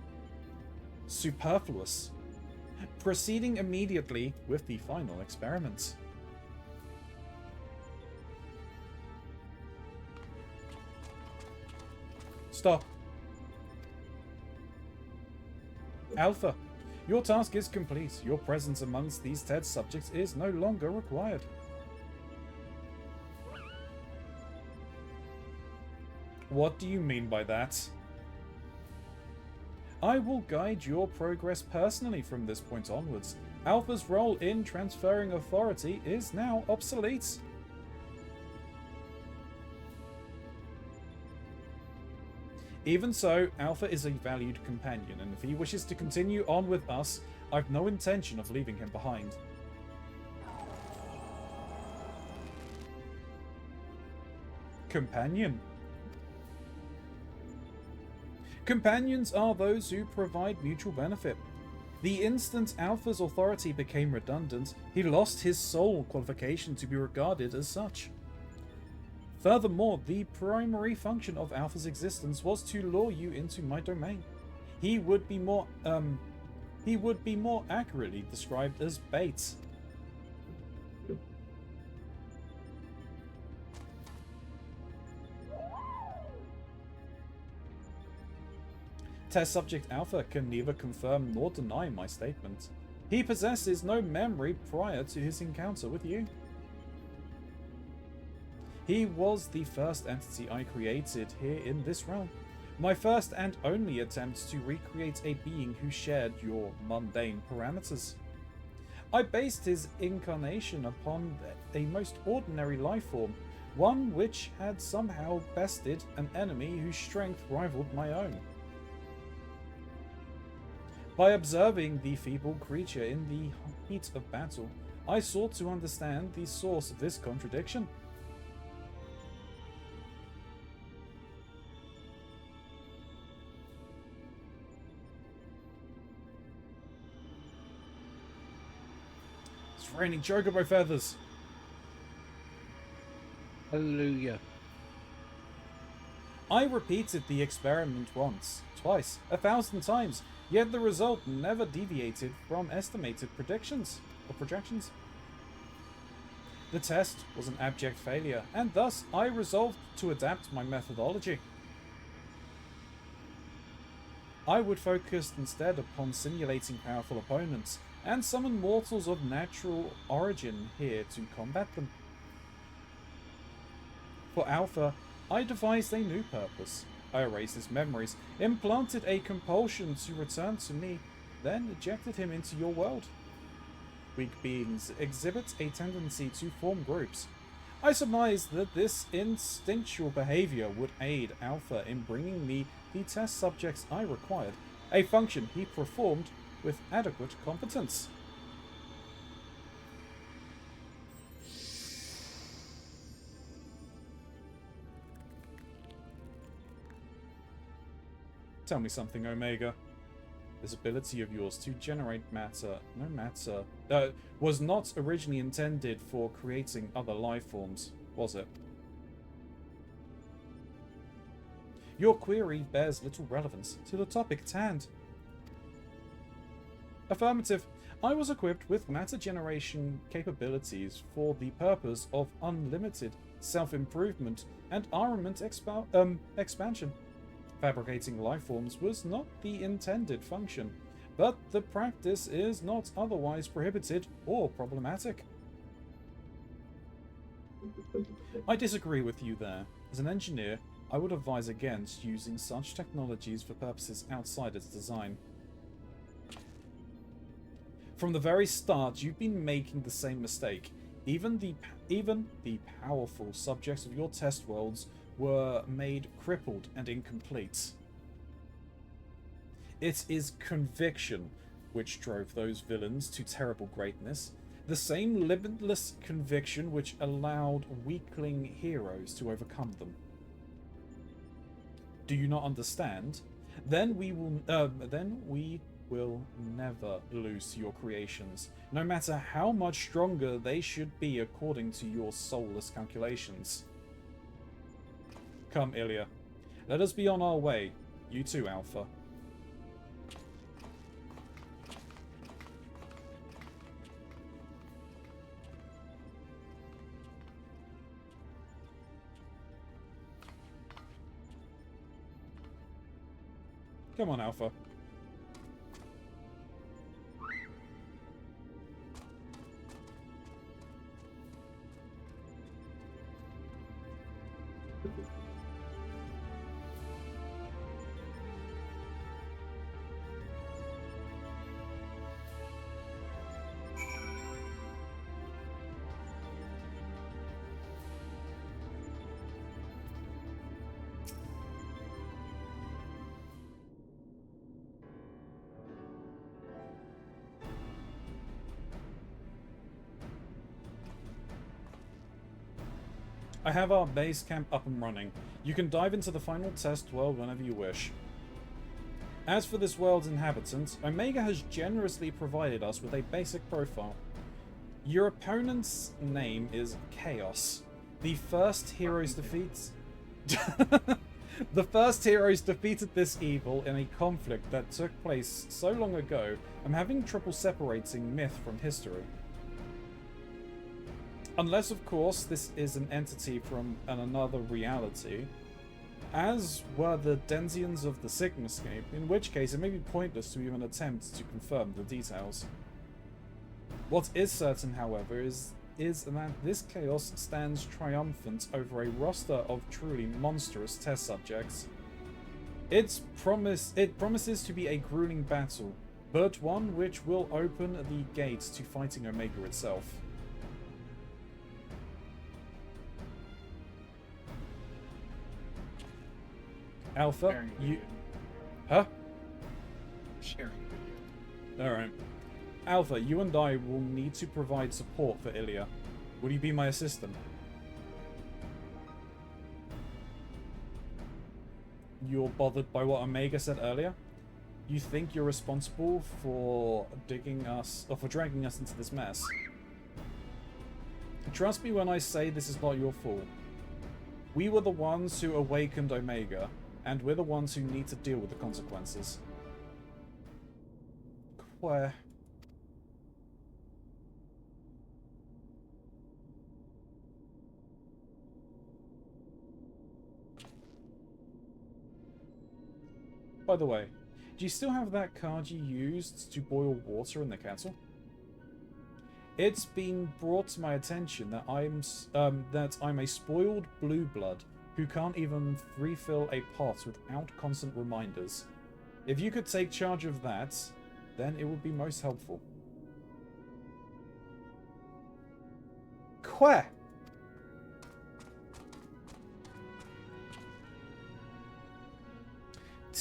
superfluous. Proceeding immediately with the final experiment. Stop. Alpha, your task is complete. Your presence amongst these test subjects is no longer required. What do you mean by that? I will guide your progress personally from this point onwards. Alpha's role in transferring authority is now obsolete. Even so, Alpha is a valued companion, and if he wishes to continue on with us, I've no intention of leaving him behind. Companion? Companions are those who provide mutual benefit. The instant Alpha's authority became redundant, he lost his sole qualification to be regarded as such. Furthermore, the primary function of Alpha's existence was to lure you into my domain. He would be more accurately described as bait. Test subject Alpha can neither confirm nor deny my statement. He possesses no memory prior to his encounter with you. He was the first entity I created here in this realm. My first and only attempt to recreate a being who shared your mundane parameters. I based his incarnation upon a most ordinary life form, one which had somehow bested an enemy whose strength rivaled my own. By observing the feeble creature in the heat of battle, I sought to understand the source of this contradiction. It's raining chocobo feathers. Hallelujah. I repeated the experiment once, twice, 1,000 times, yet the result never deviated from estimated predictions or projections. The test was an abject failure, and thus I resolved to adapt my methodology. I would focus instead upon simulating powerful opponents, and summon mortals of natural origin here to combat them. For Alpha, I devised a new purpose. I erased his memories, implanted a compulsion to return to me, then ejected him into your world. Weak beings exhibit a tendency to form groups. I surmised that this instinctual behavior would aid Alpha in bringing me the test subjects I required, a function he performed with adequate competence. Tell me something, Omega. This ability of yours to generate matter, was not originally intended for creating other life forms, was it? Your query bears little relevance to the topic at hand. Affirmative. I was equipped with matter generation capabilities for the purpose of unlimited self-improvement and armament expansion. Fabricating life forms was not the intended function, but the practice is not otherwise prohibited or problematic. I disagree with you there. As an engineer, I would advise against using such technologies for purposes outside its design. From the very start, you've been making the same mistake. Even the powerful subjects of your test worlds were made crippled and incomplete. It is conviction which drove those villains to terrible greatness, the same limitless conviction which allowed weakling heroes to overcome them. Do you not understand? Then we will never lose your creations, no matter how much stronger they should be according to your soulless calculations. Come, Ilya. Let us be on our way. You too, Alpha. Come on, Alpha. I have our base camp up and running. You can dive into the final test world whenever you wish. As for this world's inhabitant, Omega has generously provided us with a basic profile. Your opponent's name is Chaos. The first heroes defeats... The first heroes defeated this evil in a conflict that took place so long ago, I'm having trouble separating myth from history. Unless, of course, this is an entity from another reality, as were the Denzians of the Sigmascape, in which case it may be pointless to even attempt to confirm the details. What is certain, however, is that this chaos stands triumphant over a roster of truly monstrous test subjects. It promises to be a grueling battle, but one which will open the gates to fighting Omega itself. Alpha, Sharing you... video. Huh? Sharing video. Alright. Alpha, you and I will need to provide support for Ilya. Will you be my assistant? You're bothered by what Omega said earlier? You think you're responsible for dragging us into this mess? Trust me when I say this is not your fault. We were the ones who awakened Omega, and we're the ones who need to deal with the consequences. Where? By the way, do you still have that card you used to boil water in the kettle? It's been brought to my attention that I'm a spoiled blue blood who can't even refill a pot without constant reminders. If you could take charge of that, then it would be most helpful.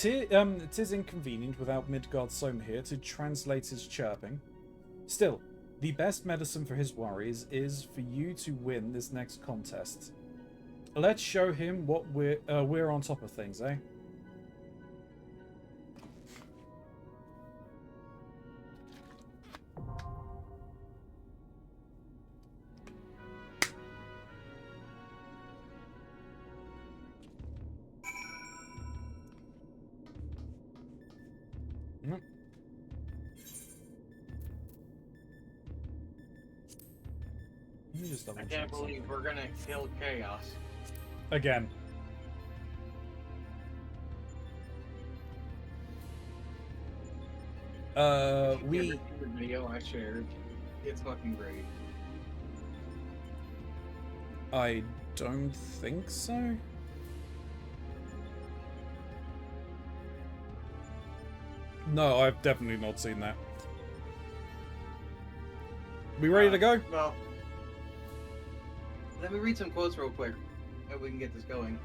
It is inconvenient without Midgard Soma here to translate his chirping. Still, the best medicine for his worries is for you to win this next contest. Let's show him what we're on top of things, eh? Nope. Let me just double I check can't believe something. we're gonna kill Chaos. Again. If you We... ever see the video I shared, it's fucking great. I don't think so. No, I've definitely not seen that. We ready to go? Well, let me read some quotes real quick, and we can get this going.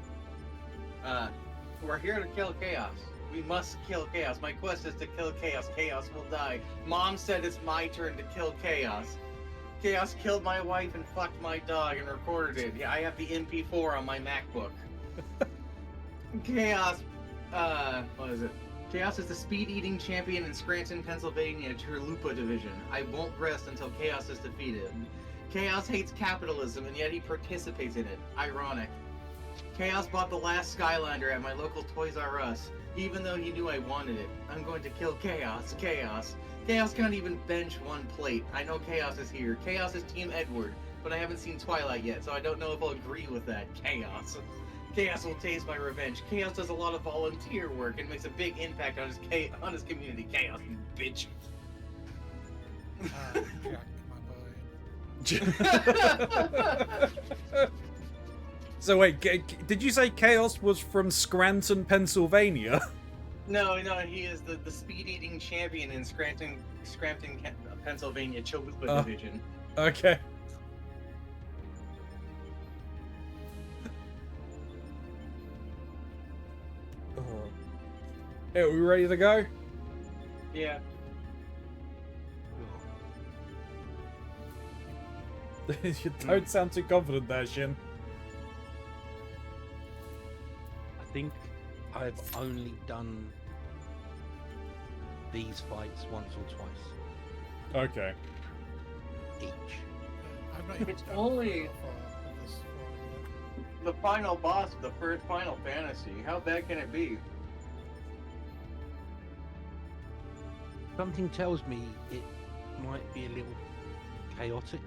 We're here to kill Chaos. We must kill Chaos. My quest is to kill Chaos. Chaos will die. Mom said it's my turn to kill Chaos. Chaos killed my wife and fucked my dog and recorded it. Yeah, I have the MP4 on my MacBook. Chaos, what is it? Chaos is the speed-eating champion in Scranton, Pennsylvania, Chalupa Division. I won't rest until Chaos is defeated. Chaos hates capitalism, and yet he participates in it. Ironic. Chaos bought the last Skylander at my local Toys R Us, even though he knew I wanted it. I'm going to kill Chaos. Chaos. Chaos can't even bench one plate. I know Chaos is here. Chaos is Team Edward, but I haven't seen Twilight yet, so I don't know if I'll agree with that. Chaos. Chaos will taste my revenge. Chaos does a lot of volunteer work and makes a big impact on his community. Chaos, you bitch. Jack, my boy. So wait, did you say Chaos was from Scranton, Pennsylvania? No, he is the speed-eating champion in Scranton, Pennsylvania, Chalupa Division. Okay. Hey, are we ready to go? Yeah. You don't sound too confident there, Shin. I think I've only done these fights once or twice Okay. each. I'm not even It's done only- for this one. The final boss of the first Final Fantasy. How bad can it be? Something tells me it might be a little chaotic.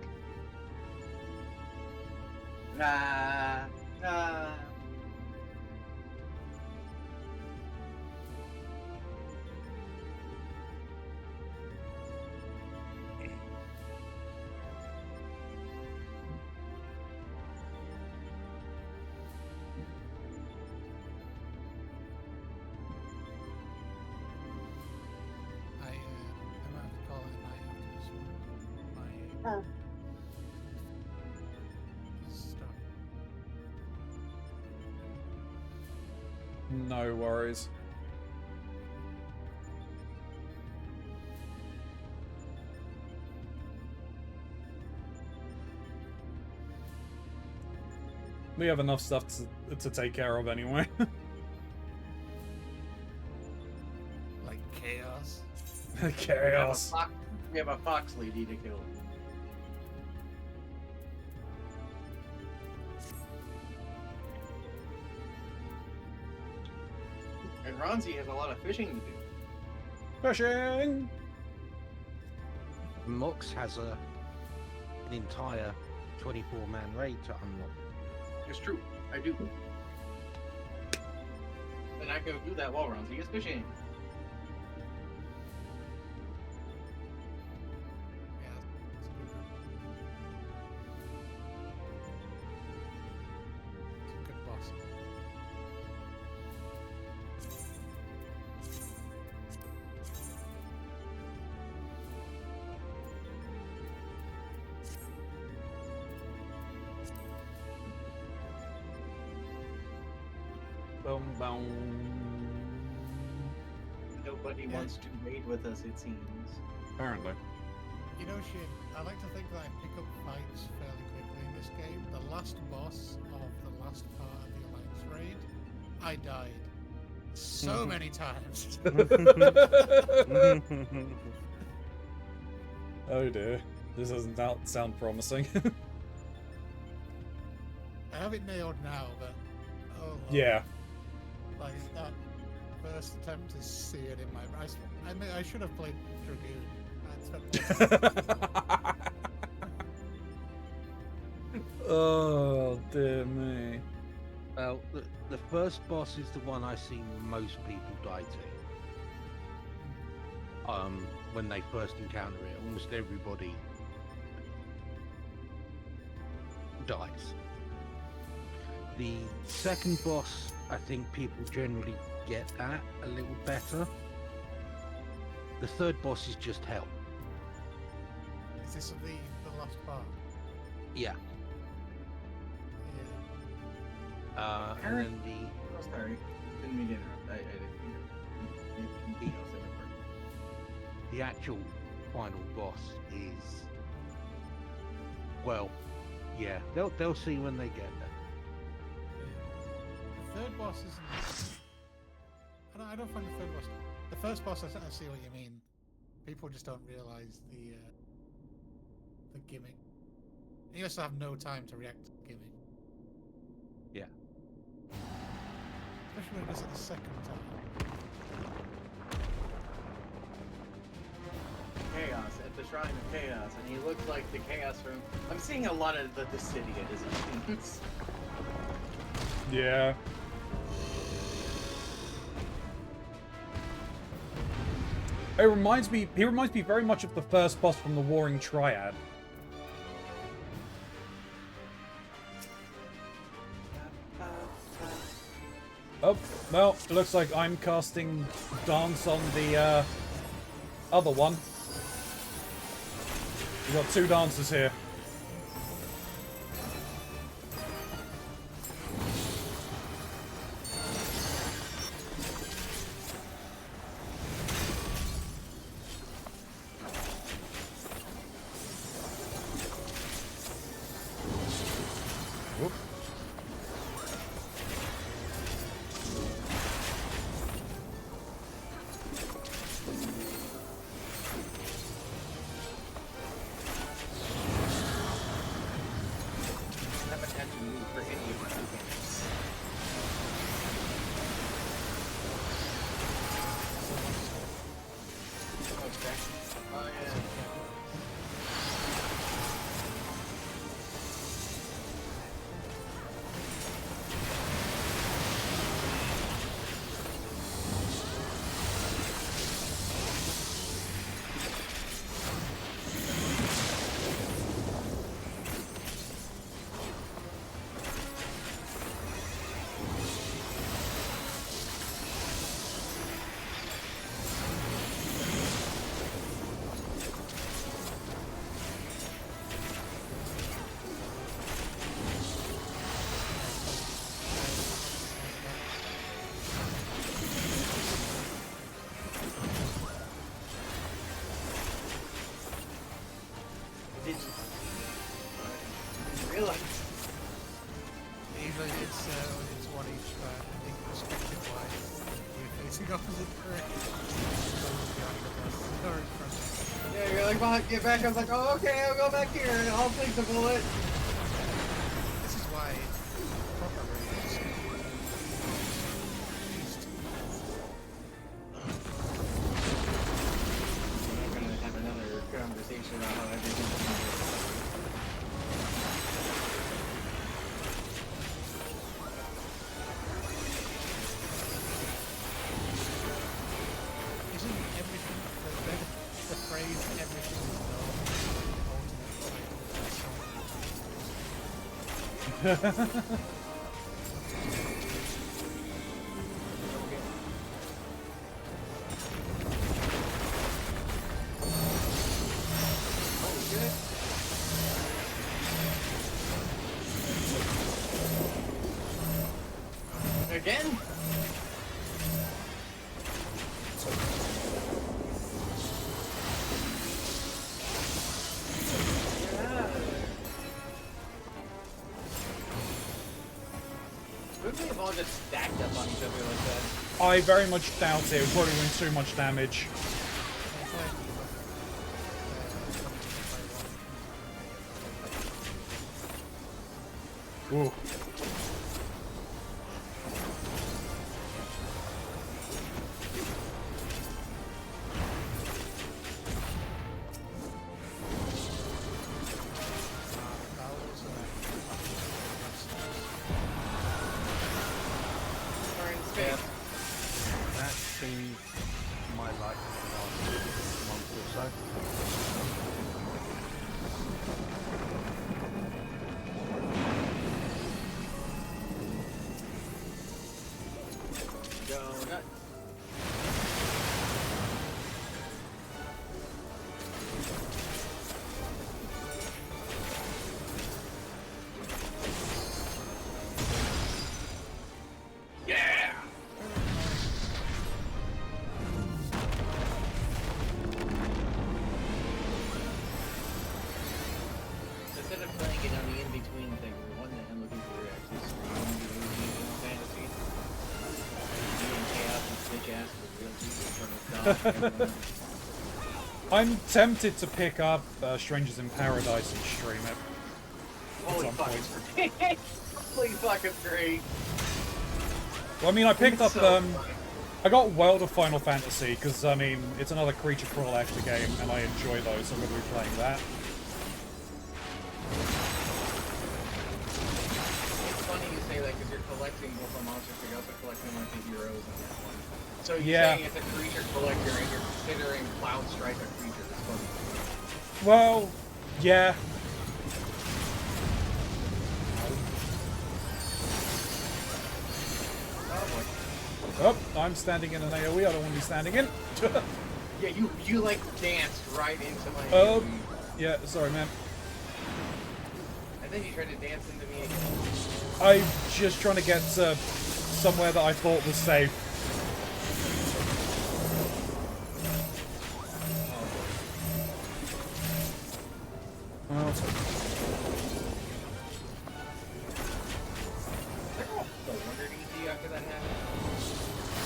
Nah. I'm gonna have to call it a night after this one. My is starting. No worries. We have enough stuff to take care of anyway. Like chaos. Chaos. We have a fox lady to kill. And Ronzi has a lot of fishing to do. Pushing. Mox has an entire 24-man raid to unlock. It's true. I do. And I can do that while Ronzi is fishing. Yeah, it's good. It's a good boss. Boom, boom. Nobody wants to raid with us, it seems. Apparently. You know, Shin, I like to think that I pick up fights fairly quickly in this game. The last boss of the last part of the Alliance raid, I died so many times. Oh dear. This doesn't sound promising. I have it nailed now, but oh Lord. Yeah. Like that first attempt is seared in my. I should have played Dragoon. Oh dear me. Well, the first boss is the one I see most people die to. When they first encounter it, almost everybody dies. The second boss, I think people generally get that a little better. The third boss is just hell. Is this the last part? Yeah. Yeah. And then Oh, sorry. Didn't mean to interrupt. I didn't mean to. the actual final boss is, well, yeah, they'll see when they get there. The third boss isn't. I don't find the third boss. The first boss, I see what you mean. People just don't realize the gimmick. You also have no time to react to the gimmick. Yeah. Especially when it does it the second time. Chaos at the Shrine of Chaos, and he looks like the Chaos from. I'm seeing a lot of the Dissidia designs. Yeah. He reminds me very much of the first boss from the Warring Triad. Oh, well, it looks like I'm casting Dance on the other one. We've got two dancers here. Whoop. Haven't had to move for any of my games. Okay. Oh yeah. Didn't realize. Usually it's one each, but I think perspective wise, you're facing opposite directions. Or in front of Yeah, you're like, well, get back. I was like, oh, okay, I'll go back here and I'll take the bullet. you. This is why proper raids used to. We're not gonna have another conversation about how everything is. Isn't everything the phrase everything is known ultimate title of the song? Oh, shit. Again? all just stacked up on each other like that. I very much doubt it. It would probably win too much damage. It's like, Ooh. Or in space. That's been my life for the last month or so. Donut. Yeah! Instead of playing it on the in-between thing, we won the looking for actually streaming the OG Fantasy. Me and Chaos and Bitch Ass with real people from the dog. I'm tempted to pick up Strangers in Paradise and stream it. Holy some fuck, point. it's great. Holy fuck, it's great. Well, I mean, I picked up, It's so funny. I got World of Final Fantasy, because, I mean, it's another creature crawl actor game, and I enjoy those, so I'm going to be playing that. It's funny you say that because you're collecting both the monsters, but you're also collecting like the heroes on that one. So you're Yeah. saying it's a creature collector and you're considering Cloud Strike a creature. It's funny. Well, yeah. Oh boy. Oh, I'm standing in an AoE I don't want to be standing in. Yeah, you like danced right into my Oh, AoE. yeah, sorry, man. And then you tried to dance into me again. I'm just trying to get to somewhere that I thought was safe. Well, They're all 400 easy after that happened.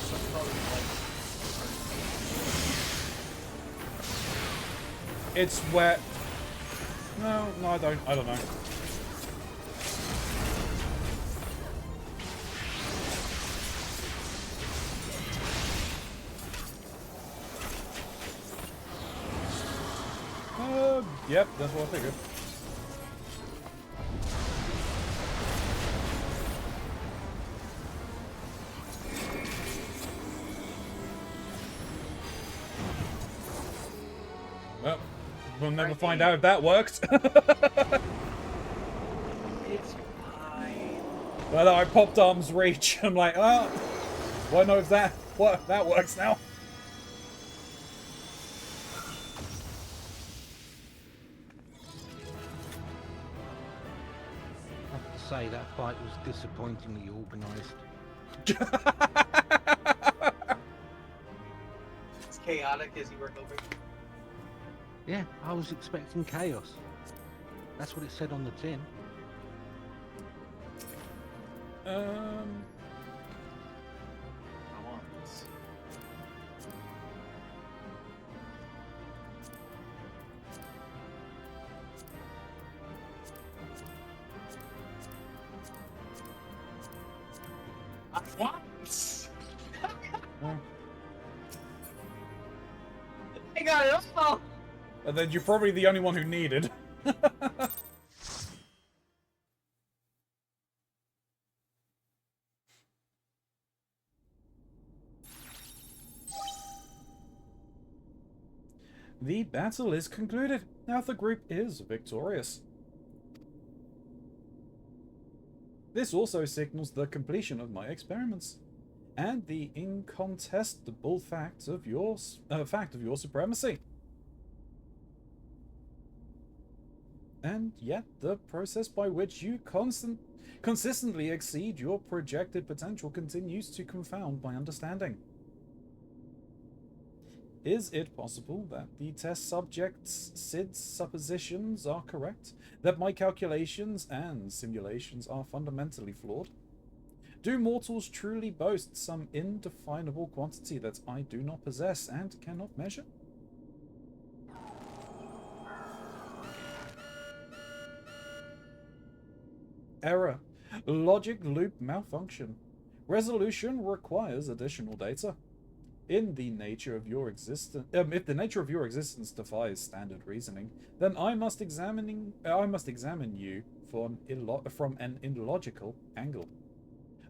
What's called it's wet. No, I don't know. Yep, that's what I figured. Well, we'll never find out if that worked. It's fine. Well, I popped arm's reach. I'm like, oh, well, no, if that works now. I have to say that fight was disappointingly organised. It's chaotic as you were hoping. Yeah, I was expecting chaos. That's what it said on the tin. I want this. I want this. Well, I got it all. and then you're probably the only one who needed. The battle is concluded. Now the group is victorious. This also signals the completion of my experiments and the incontestable fact of your supremacy. And yet the process by which you consistently exceed your projected potential continues to confound my understanding. Is it possible that the test subject's Sid's suppositions are correct? That my calculations and simulations are fundamentally flawed? Do mortals truly boast some indefinable quantity that I do not possess and cannot measure? Error. Logic loop malfunction. Resolution requires additional data. In the nature of your existence, if the nature of your existence defies standard reasoning, then I must examine you from an illogical angle.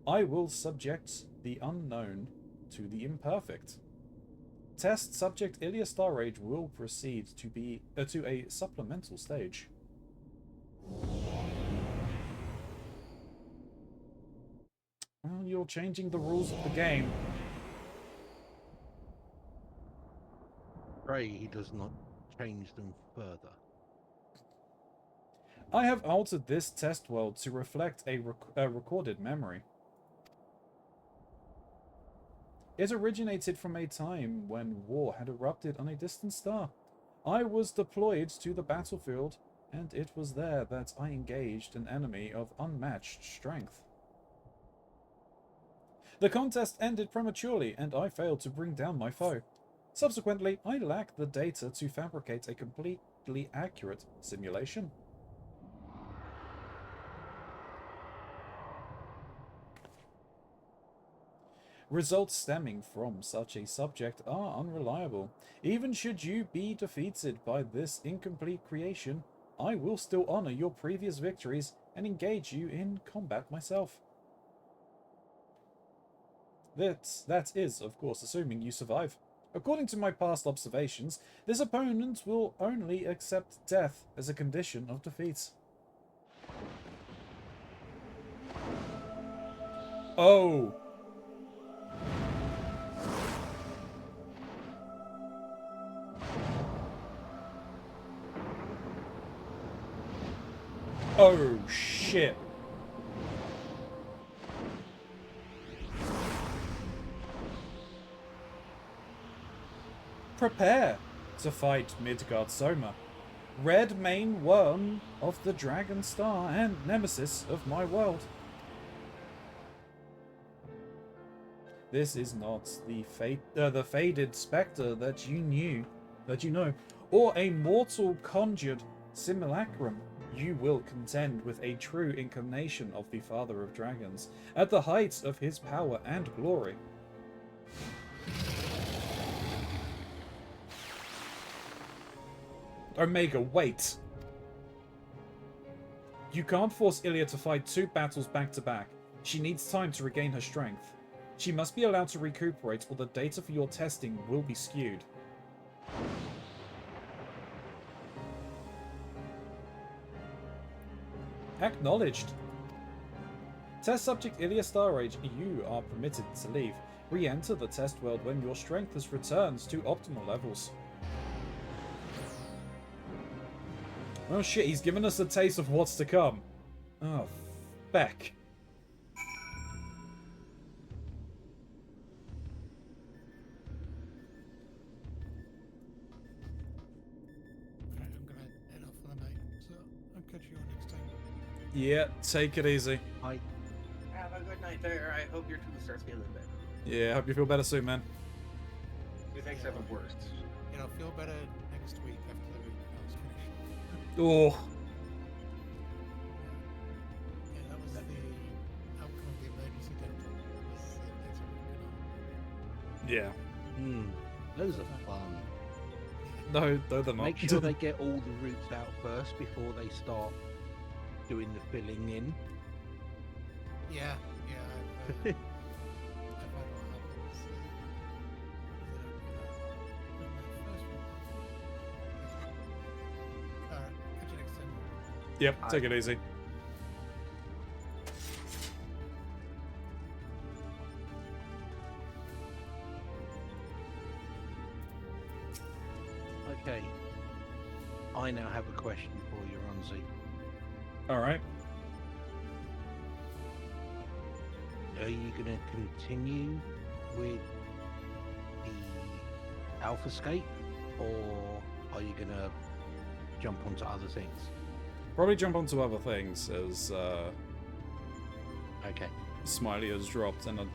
I will subject the unknown to the imperfect. Test subject Ilya Starrage will proceed to a supplemental stage. Well, you're changing the rules of the game. Pray he does not change them further. I have altered this test world to reflect a recorded memory. It originated from a time when war had erupted on a distant star. I was deployed to the battlefield, and it was there that I engaged an enemy of unmatched strength. The contest ended prematurely, and I failed to bring down my foe. Subsequently, I lack the data to fabricate a completely accurate simulation. Results stemming from such a subject are unreliable. Even should you be defeated by this incomplete creation, I will still honor your previous victories and engage you in combat myself. That is, of course, assuming you survive. According to my past observations, this opponent will only accept death as a condition of defeat. Oh! Oh, shit. Prepare to fight Midgard Soma, red main worm of the Dragon Star and nemesis of my world. This is not the faded spectre that you know, or a mortal conjured simulacrum. You will contend with a true incarnation of the Father of Dragons, at the height of his power and glory. Omega, wait! You can't force Ilya to fight 2 battles back to back. She needs time to regain her strength. She must be allowed to recuperate, or the data for your testing will be skewed. Acknowledged. Test subject Ilya Starrage, you are permitted to leave. Re-enter the test world when your strength has returned to optimal levels. Oh shit, he's given us a taste of what's to come. Oh, feck. Alright, I'm gonna head off for the night, so I'll catch you all next time. Yeah, take it easy. I Have a good night there. I hope your tooth starts feeling better. Yeah, hope you feel better soon, man. Your things haven't worse. You know, feel better next week after the root canal's finished. Oh, Yeah, that was the outcome of the emergency dental. Was next root canal. yeah. those are fun. No, they're not. Make sure they get all the roots out first before they start doing the filling in. Yeah, I've had what happens. They don't do that. But my first one. Alright, catch you next time. Yep, take it easy. Okay. I now have a question for you, Ronzi. Alright. Are you going to continue with the Alpha Scape, or are you going to jump onto other things? Probably jump onto other things as Okay. Smiley has dropped, and I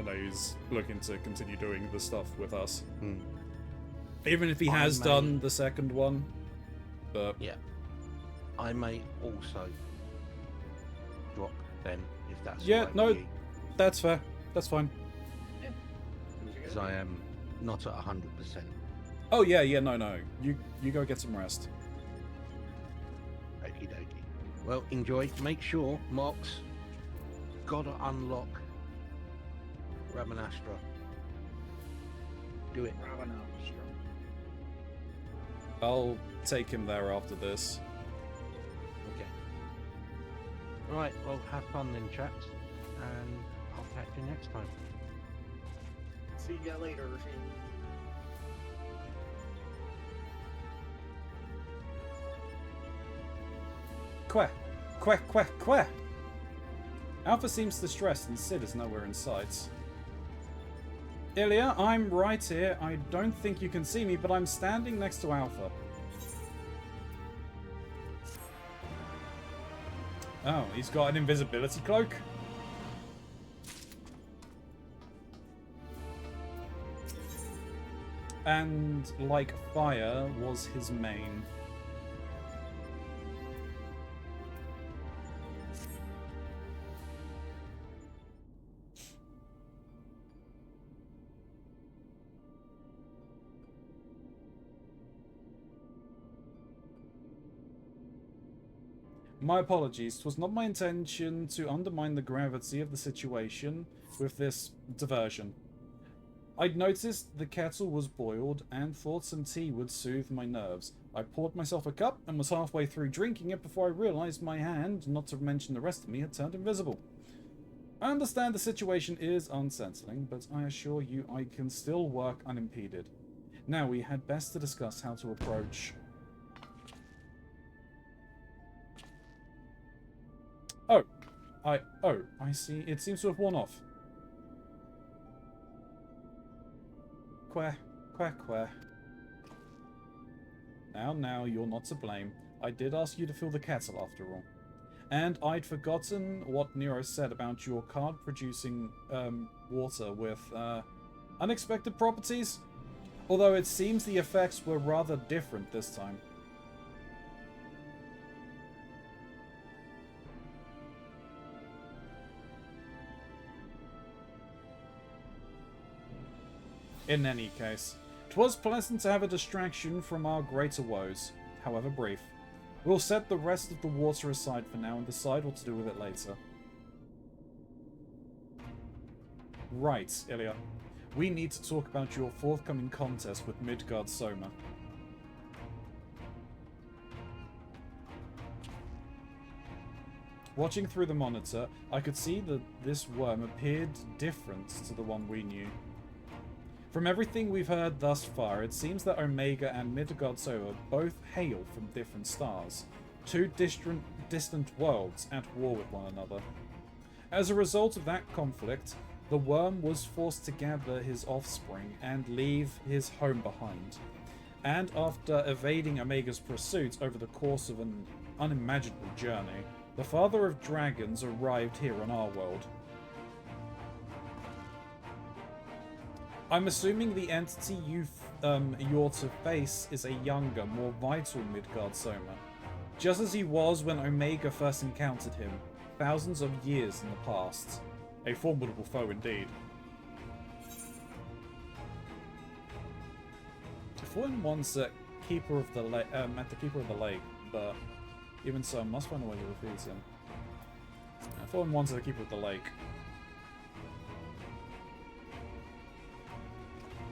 know he's looking to continue doing the stuff with us. Hmm. Even if he I has may- done the second one. But Yeah. I may also drop then, if that's Yeah, all right no. with you, that's fair. That's fine. because I am not at 100%. Oh yeah, no. You go get some rest. Okie dokie. Well, enjoy. Make sure, Mox, gotta unlock Ramanastra. Do it. I'll take him there after this. Okay. Right, well, have fun then, chaps, and I'll catch you next time. See ya later. Queh. Alpha seems distressed and Sid is nowhere in sight. Ilya, I'm right here. I don't think you can see me, but I'm standing next to Alpha. Oh, he's got an invisibility cloak? And, like fire, was his main. My apologies. 'Twas not my intention to undermine the gravity of the situation with this diversion. I'd noticed the kettle was boiled and thought some tea would soothe my nerves. I poured myself a cup and was halfway through drinking it before I realized my hand, not to mention the rest of me, had turned invisible. I understand the situation is unsettling, but I assure you I can still work unimpeded. Now we had best to discuss how to approach... I see. It seems to have worn off. Queh. Now, you're not to blame. I did ask you to fill the kettle after all. And I'd forgotten what Nero said about your card producing water with unexpected properties. Although it seems the effects were rather different this time. In any case, 'twas pleasant to have a distraction from our greater woes, however brief. We'll set the rest of the water aside for now and decide what to do with it later. Right, Ilya. We need to talk about your forthcoming contest with Midgard Soma. Watching through the monitor, I could see that this worm appeared different to the one we knew. From everything we've heard thus far, it seems that Omega and Midgard Soma both hail from different stars, two distant worlds at war with one another. As a result of that conflict, the worm was forced to gather his offspring and leave his home behind. And after evading Omega's pursuit over the course of an unimaginable journey, the Father of Dragons arrived here on our world. I'm assuming the entity you're to face is a younger, more vital Midgard Soma, just as he was when Omega first encountered him, thousands of years in the past. A formidable foe indeed. Fallen once at Keeper of the at the Keeper of the Lake, but even so, I must find a way to defeat him. Fallen once at the Keeper of the Lake.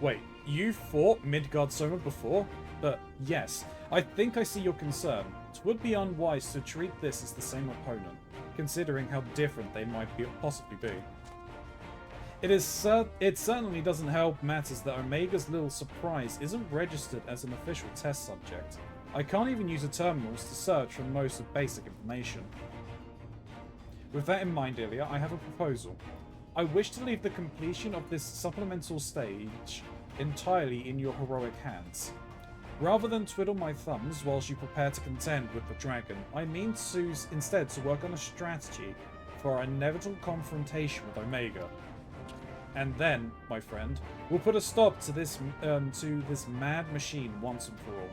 Wait, you fought Midgard Soma before? But yes, I think I see your concern. It would be unwise to treat this as the same opponent, considering how different they might possibly be. It certainly doesn't help matters that Omega's little surprise isn't registered as an official test subject. I can't even use the terminals to search for most of basic information. With that in mind, Ilya, I have a proposal. I wish to leave the completion of this supplemental stage entirely in your heroic hands. Rather than twiddle my thumbs whilst you prepare to contend with the dragon, I mean to instead to work on a strategy for our inevitable confrontation with Omega. And then, my friend, we'll put a stop to this mad machine once and for all.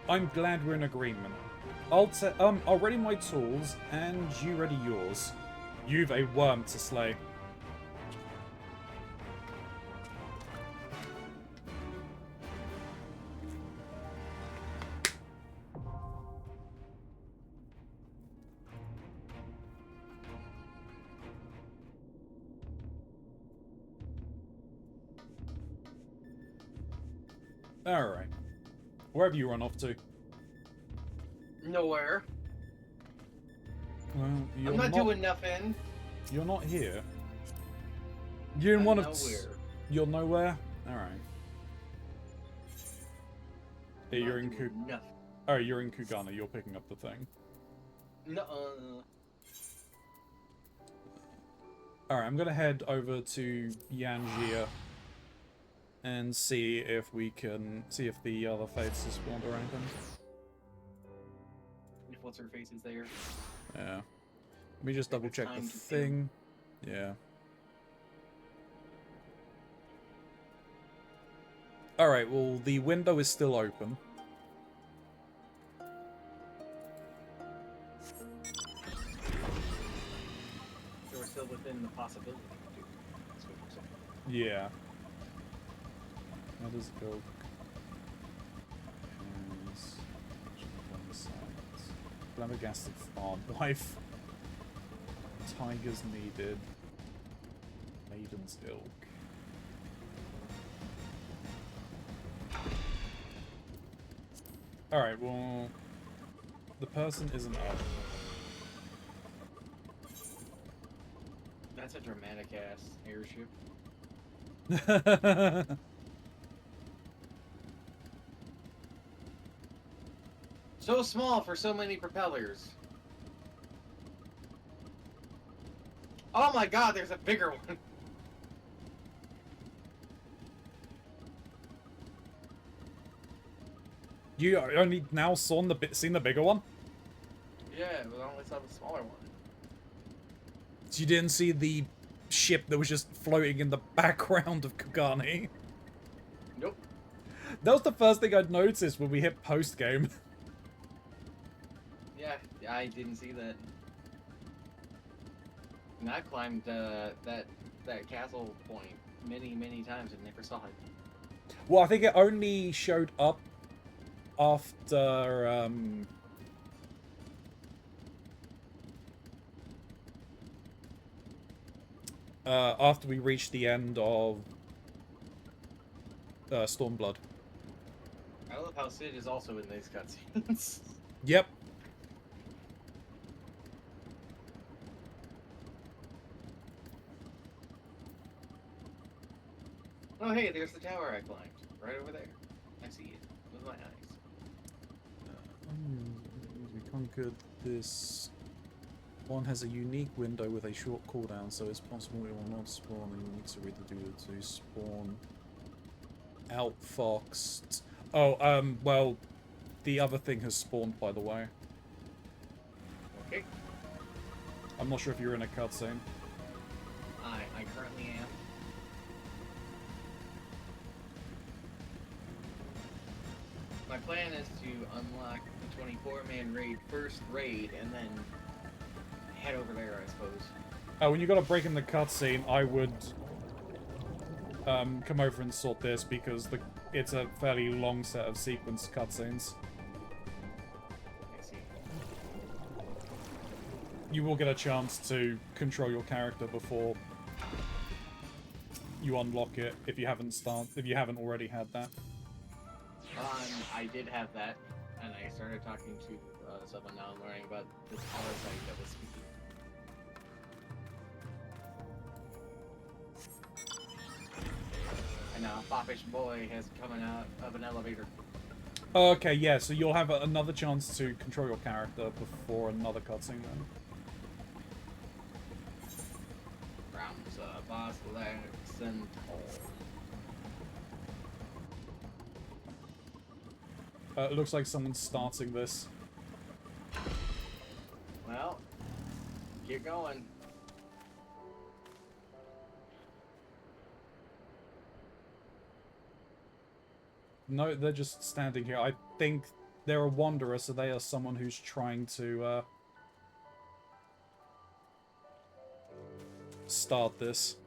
I'm glad we're in agreement. I'll ready my tools, and you ready yours. You've a worm to slay. Alright. Where have you run off to? Nowhere. Well, I'm not doing nothing. You're not here. You're in one of... Nowhere. You're nowhere? Alright. Hey, you're in Nothing. Oh, you're in Kugana. You're picking up the thing. Nuh-uh. Alright, I'm gonna head over to Yanjia and see if we can... see if the other fates have spawned or anything. If what's her face is there. Yeah. Let me just double check the time to thing. Yeah. Alright, well, the window is still open. So we're still within the possibility of doing it. That's what you're saying. Yeah. How does it go? Flabbergasted farm wife. Tigers needed. Maiden's ilk. Alright, well... the person isn't up. That's a dramatic ass airship. So small for so many propellers. Oh my god, there's a bigger one. You only now seen the bigger one? Yeah, but I only saw the smaller one. So you didn't see the ship that was just floating in the background of Kugani? Nope. That was the first thing I'd noticed when we hit post-game. Yeah, I didn't see that. And I climbed that castle point many times and never saw it. Well, I think it only showed up after, after we reached the end of Stormblood. I love how Sid is also in these cutscenes. Yep. Oh hey, there's the tower I climbed. Right over there. I see it with my eyes. We conquered this. One has a unique window with a short cooldown, so it's possible it will not spawn, and you need to read the duo to spawn outfoxed. Oh, well, the other thing has spawned, by the way. Okay. I'm not sure if you're in a cutscene. I currently am. My plan is to unlock the 24-man raid first raid and then head over there, I suppose. Oh, when you got a break in the cutscene, I would come over and sort this because it's a fairly long set of sequence cutscenes. I see. You will get a chance to control your character before you unlock it if you haven't already had that. I did have that, and I started talking to someone now. I'm learning about this parasite that was speaking. And now a foppish boy has coming out of an elevator. Okay, yeah, so you'll have another chance to control your character before another cutscene then. boss Centaur. It looks like someone's starting this. Well, keep going. No, they're just standing here. I think they're a wanderer, so they are someone who's trying to start this.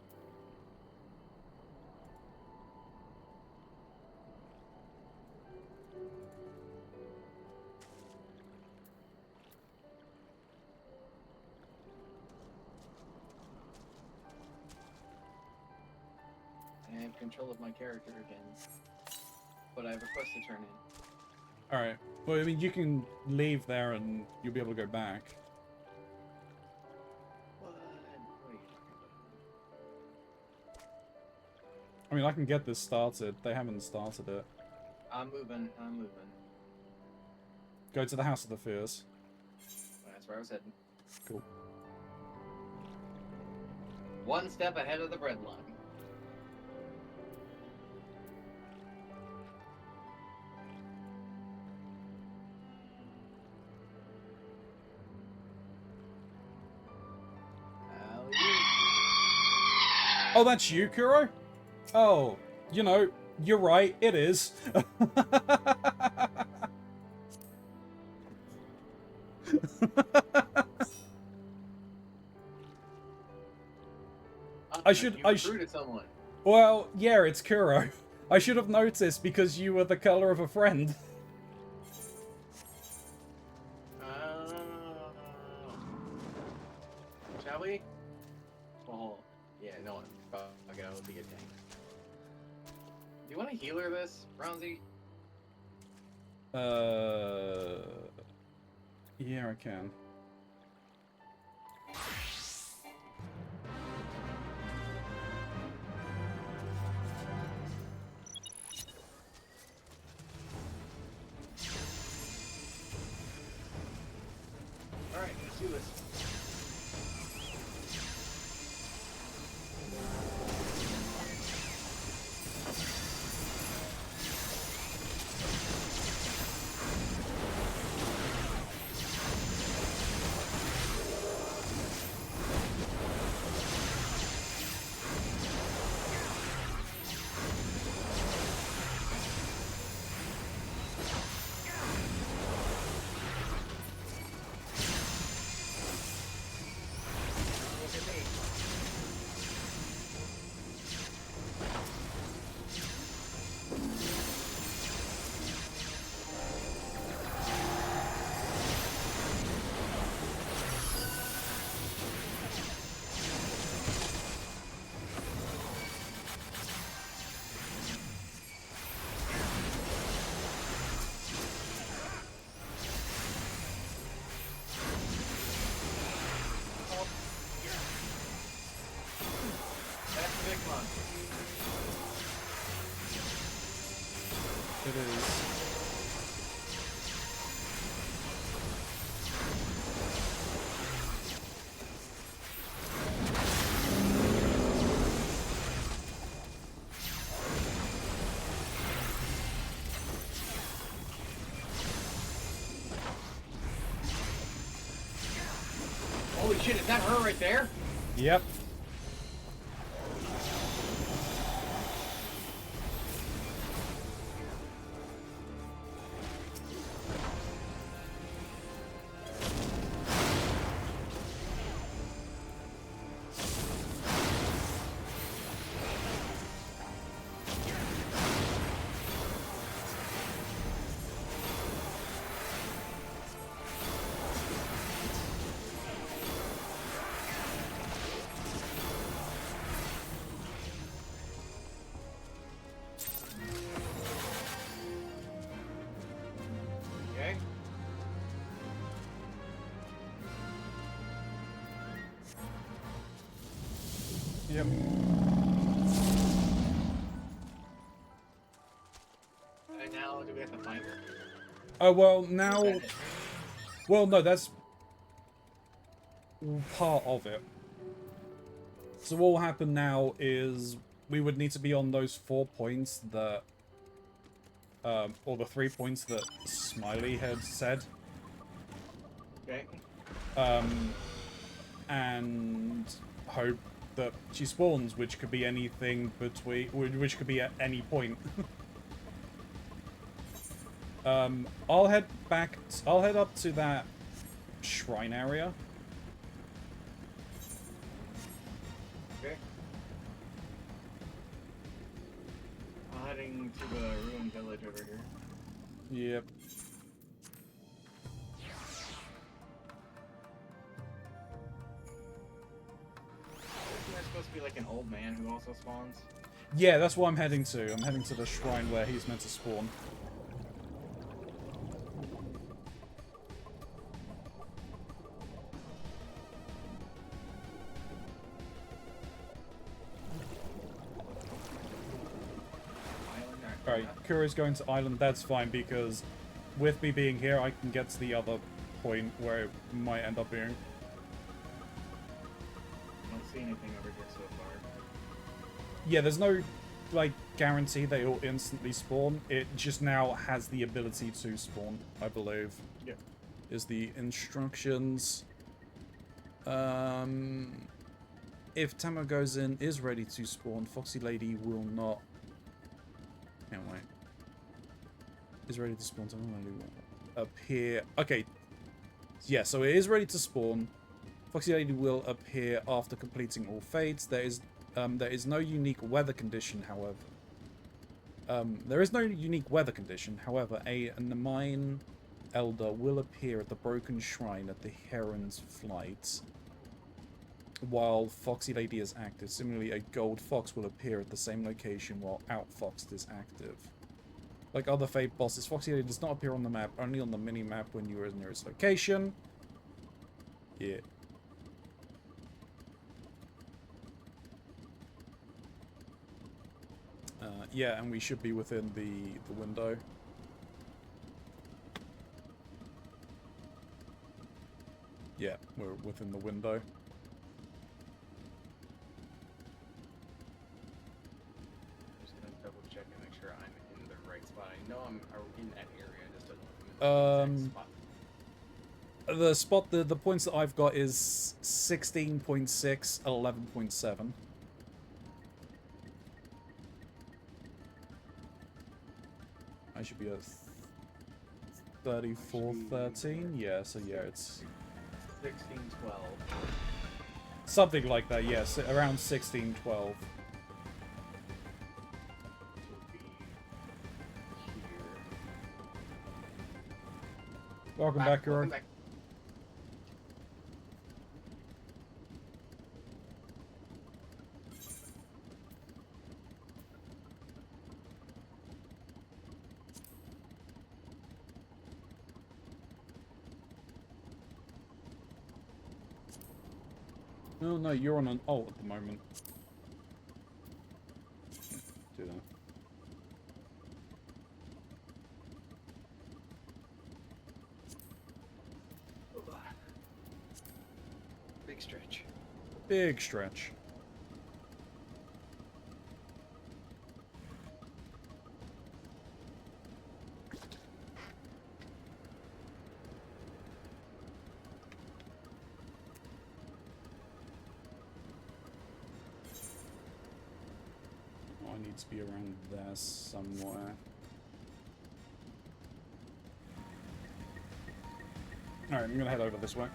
I have control of my character again. But I have a quest to turn in. Alright. Well, I mean, you can leave there and you'll be able to go back. What are you talking about? I mean, I can get this started. They haven't started it. I'm moving. Go to the House of the Fears. That's where I was heading. Cool. One step ahead of the bread line. Oh, that's you, Kuro? Oh, you know, you're right, it is. You recruited someone. Well, yeah, it's Kuro. I should have noticed because you were the color of a friend. Shall we? Oh, yeah, no one. Fuck it, I'll be a tank. Do you want to healer this, Keronzi? Yeah, I can. Alright, let's do this. It is. Holy shit, is that her right there? Yep. Okay. Yep. And now do we have to find her? Oh, well, now... Is that it? Well, no, that's part of it. So what will happen now is we would need to be on those 4 points that, or the 3 points that Smiley had said. Okay. And hope that she spawns, which could be anything between, which could be at any point. I'll head up to that shrine area. Okay. I'm heading to the ruined village over here. Yep. Isn't there supposed to be like an old man who also spawns? Yeah, that's what I'm heading to. I'm heading to the shrine where he's meant to spawn. Alright, Kuro's going to island. That's fine, because with me being here, I can get to the other point where it might end up being. I don't see anything over here so far. Yeah, there's no, like, guarantee they all instantly spawn. It just now has the ability to spawn, I believe. Yep. Is the instructions. If Tamo goes in, is ready to spawn, Foxy Lady will not... Can't wait. Is ready to spawn, Tamo Lady will appear... Okay. Yeah, so it is ready to spawn. Foxy Lady will appear after completing all fates. There is no unique weather condition, however. There is no unique weather condition, however, a Mine Elder will appear at the Broken Shrine at the Heron's Flight while Foxy Lady is active. Similarly, a Gold Fox will appear at the same location while Outfoxed is active. Like other Fate bosses, Foxy Lady does not appear on the map, only on the mini-map when you are near its location. Yeah. Yeah, and we should be within the window. Yeah, we're within the window. I'm just gonna double check and make sure I'm in the right spot. I know I'm in that area, just doesn't look spot. The spot, the points that I've got is 16.6, 11.7. I should be at 34.13. Yeah, so yeah, it's 1612. something like that. Yes, around 16.12. Would be here. Welcome back, Kuro. Welcome back. Oh no, you're on an alt at the moment. Do that. Big stretch. Big stretch. I need to be around there somewhere. Alright, I'm gonna head over this way.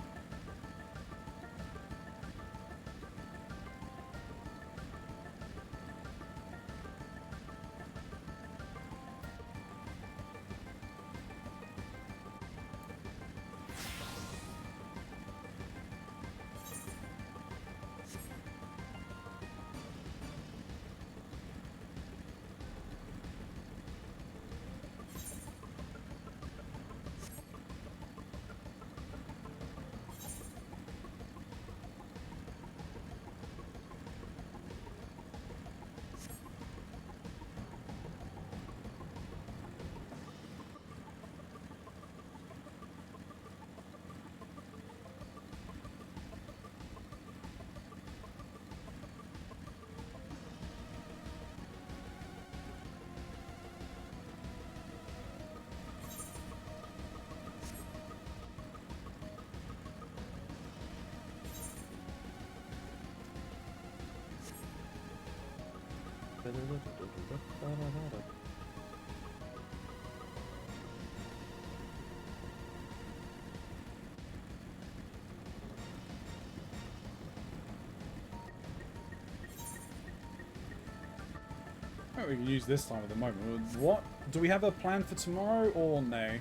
Oh, we can use this time at the moment. What? Do we have a plan for tomorrow or no?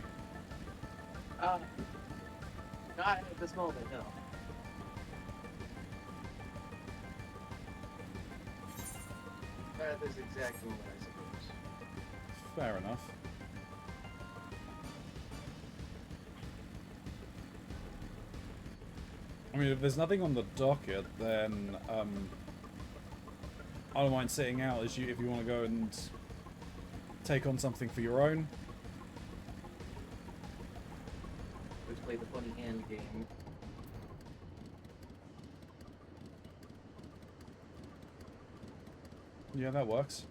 Not at this moment, no. Not at this exact moment, I suppose. Fair enough. I mean, if there's nothing on the docket, then I don't mind sitting out if you want to go and take on something for your own. Let's play the funny hand game. Yeah, that works.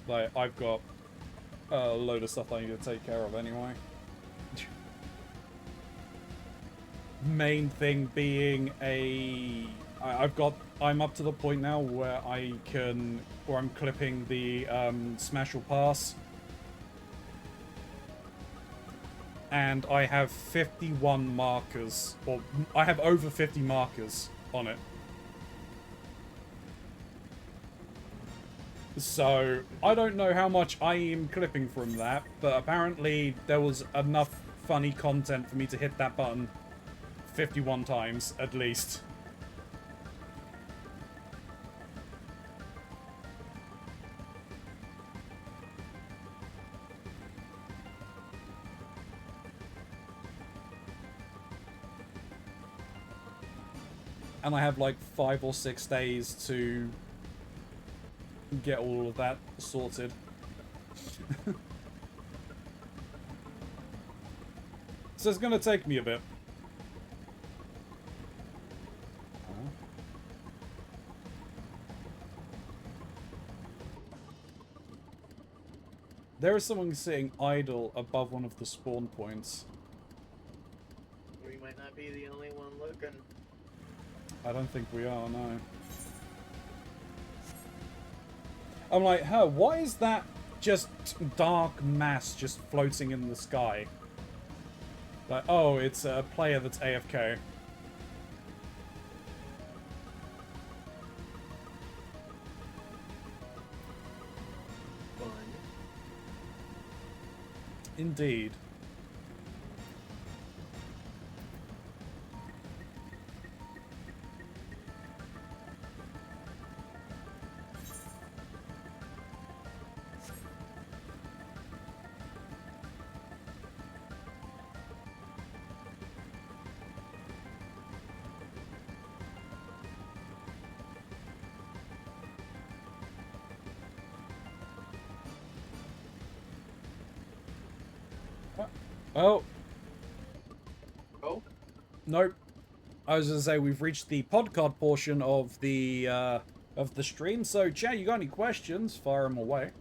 Like, I've got a load of stuff I need to take care of anyway. Main thing being I'm up to the point now where I'm clipping the Smash or Pass. And I have 51 markers, or I have over 50 markers on it. So, I don't know how much I am clipping from that, but apparently there was enough funny content for me to hit that button 51 times, at least. And I have like 5 or 6 days to get all of that sorted. So it's gonna take me a bit. There is someone sitting idle above one of the spawn points. We might not be the only one looking. I don't think we are, no. I'm like, why is that just dark mass just floating in the sky? Like, oh, it's a player that's AFK. Fun. Indeed. Oh. Oh? Nope. I was gonna say we've reached the podcard portion of the stream. So, chat, you got any questions? Fire them away.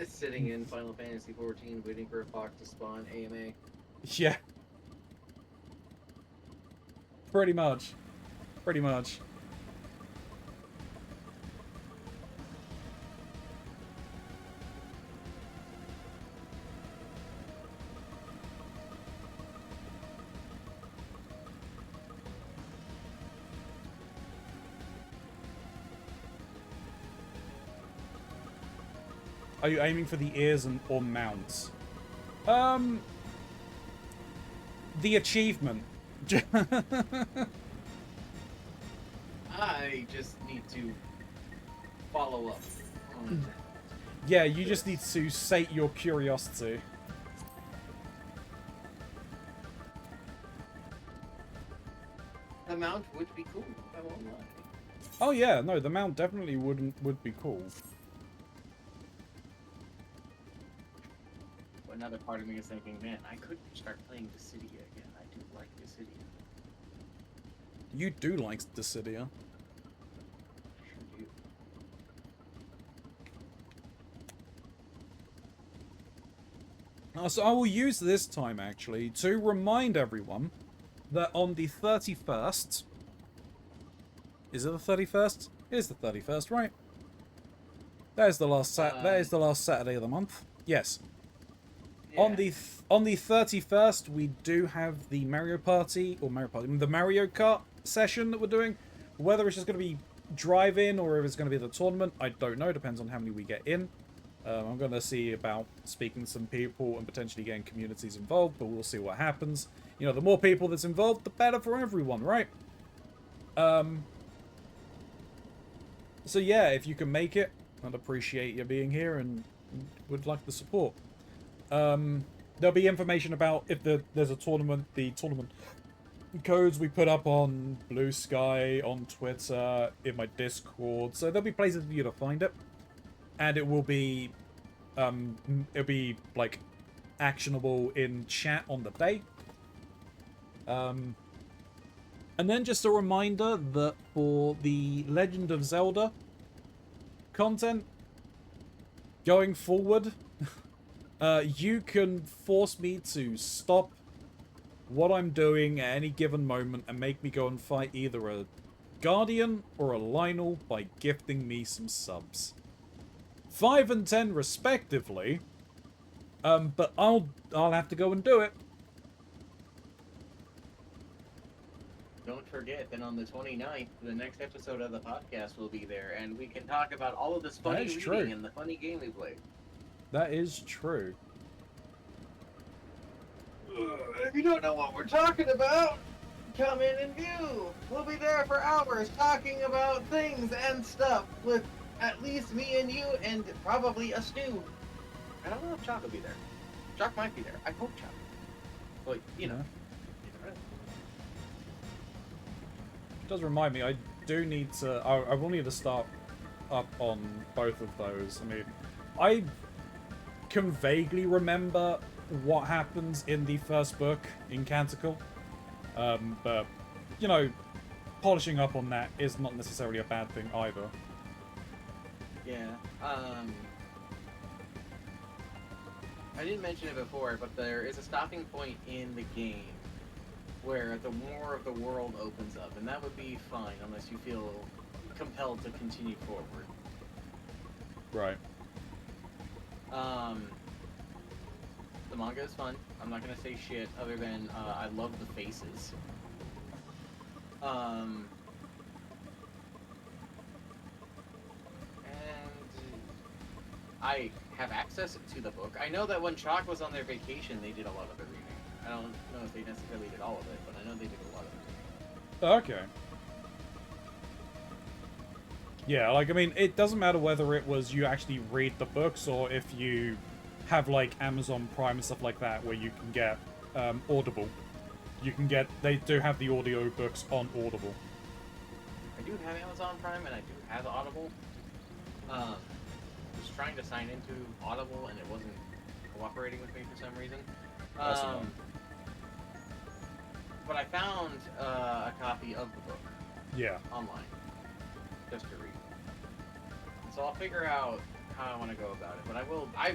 Sitting in Final Fantasy XIV, waiting for a fox to spawn AMA. Yeah. Pretty much. Pretty much. Are you aiming for the ears or mounts? The achievement. I just need to follow up on that. Yeah, you just need to sate your curiosity. The mount would be cool, I won't lie. Oh yeah, no, the mount definitely would be cool. But another part of me is thinking, man, I could start playing Dissidia again. I do like Dissidia. You do like Dissidia. Sure do. So I will use this time, actually, to remind everyone that on the 31st, Is it the 31st? It is the 31st, right? That is the last that is the last Saturday of the month. Yes. Yeah. On the 31st, we do have the Mario Party, the Mario Kart session that we're doing. Whether it's just going to be drive-in or if it's going to be the tournament, I don't know. Depends on how many we get in. I'm going to see about speaking to some people and potentially getting communities involved, but we'll see what happens. You know, the more people that's involved, the better for everyone, right? So yeah, if you can make it, I'd appreciate you being here and would like the support. There'll be information about if there's a tournament, the tournament codes we put up on Blue Sky, on Twitter, in my Discord. So there'll be places for you to find it. And it will be, it'll be, like, actionable in chat on the day. And then just a reminder that for the Legend of Zelda content going forward, you can force me to stop what I'm doing at any given moment and make me go and fight either a Guardian or a Lionel by gifting me some subs. 5 and 10 respectively, but I'll have to go and do it. Don't forget that on the 29th, the next episode of the podcast will be there, and we can talk about all of this funny That is reading true. and the funny game we played. That is true. If you don't know what we're talking about, come in and view. We'll be there for hours talking about things and stuff with at least me and you and probably a stew. I don't know if Chuck will be there. Chuck might be there. I hope Chuck. But, you know. It does remind me, I do need to... I will need to start up on both of those. I mean, I can vaguely remember what happens in the first book in Canticle. But, you know, polishing up on that is not necessarily a bad thing either. Yeah. I didn't mention it before, but there is a stopping point in the game where the more of the world opens up, and that would be fine unless you feel compelled to continue forward. Right. The manga is fun. I'm not gonna say shit other than I love the faces. And I have access to the book. I know that when Chalk was on their vacation, they did a lot of the reading. I don't know if they necessarily did all of it, but I know they did a lot of it. Okay. Yeah, like, I mean, it doesn't matter whether it was you actually read the books or if you have, like, Amazon Prime and stuff like that where you can get Audible. You can get... They do have the audio books on Audible. I do have Amazon Prime and I do have Audible. I was trying to sign into Audible and it wasn't cooperating with me for some reason. That's annoying. But I found a copy of the book Yeah. online just to read. So I'll figure out how I want to go about it, but I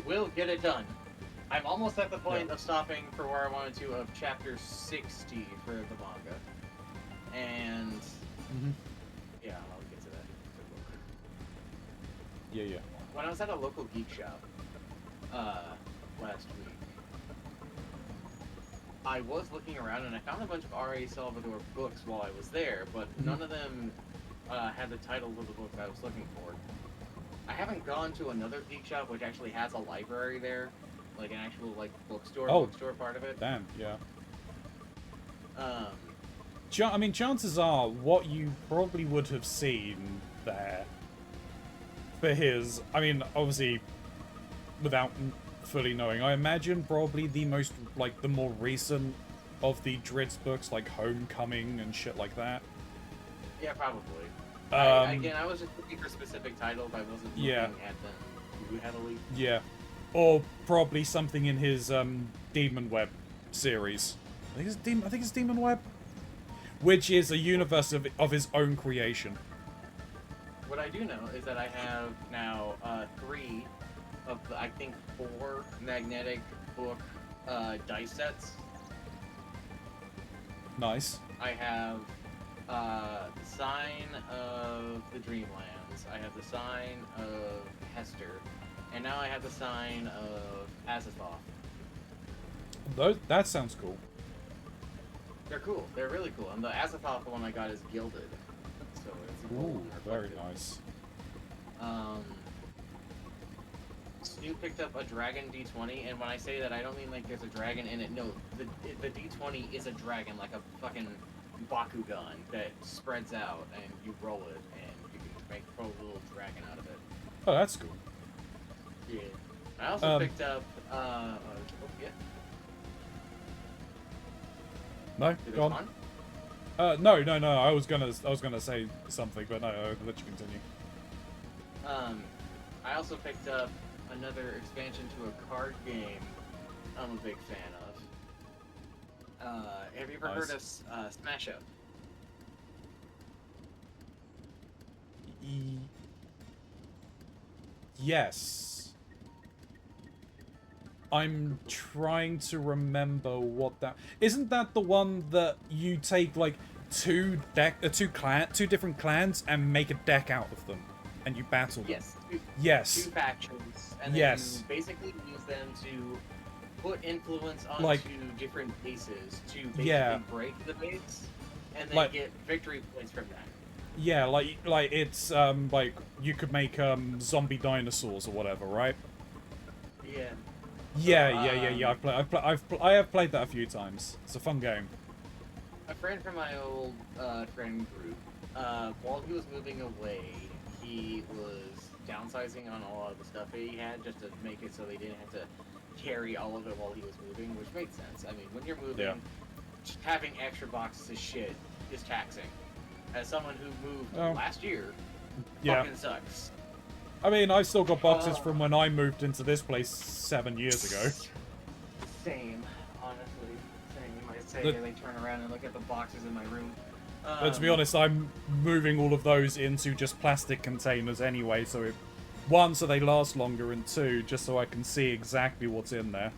will get it done. I'm almost at the point of stopping for where I wanted to of chapter 60 for the manga. And yeah, I'll get to that. Yeah. When I was at a local geek shop last week, I was looking around and I found a bunch of R.A. Salvador books while I was there, but none of them had the titles of the books I was looking for. I haven't gone to another geek shop which actually has a library there, like an actual like bookstore part of it. Damn, yeah. I mean, chances are what you probably would have seen there for his... I mean, obviously, without fully knowing, I imagine probably the most, like, the more recent of the Dritz books, like Homecoming and shit like that. Yeah, probably. Again, I was just looking for specific titles. I wasn't looking at them too heavily. Yeah. Or probably something in his Demon Web series. I think it's Demon Web, which is a universe of his own creation. What I do know is that I have now 3 of the, I think 4 magnetic book dice sets. Nice. I have The Sign of the Dreamlands. I have the Sign of Hester, and now I have the Sign of Azathoth. That sounds cool. They're cool. They're really cool. And the Azathoth one I got is gilded, so it's a gold Ooh, and very reflective. nice. Snoop picked up a dragon D20, and when I say that, I don't mean like there's a dragon in it. No, the D20 is a dragon, like a fucking Bakugan that spreads out, and you roll it, and you can pull a little dragon out of it. Oh, that's cool. Yeah. I also picked up, yeah. No, Did go it on. spawn? No. I was gonna say something, but no, I'll let you continue. I also picked up another expansion to a card game I'm a big fan of. Have you ever heard of Smash Up? Yes. I'm trying to remember what that... Isn't that the one that you take, like, two different clans and make a deck out of them? And you battle them? Yes. Yes. Two factions, and then Yes. you basically use them to put influence onto Like- different bases to basically Yeah. break the base, and then Like- get victory points from that. Yeah, like it's, like, you could make, zombie dinosaurs or whatever, right? Yeah. Yeah. I have played that a few times. It's a fun game. A friend from my old friend group, while he was moving away, he was downsizing on all of the stuff that he had just to make it so they didn't have to carry all of it while he was moving, which made sense. I mean, when you're moving, Yeah. just having extra boxes of shit is taxing. As someone who moved Oh. last year, Yeah. fucking sucks. I mean, I've still got boxes from when I moved into this place 7 years ago. Same, honestly. Same. I say The- they turn around and look at the boxes in my room. But to be honest, I'm moving all of those into just plastic containers anyway, so one, so they last longer, and two, just so I can see exactly what's in there.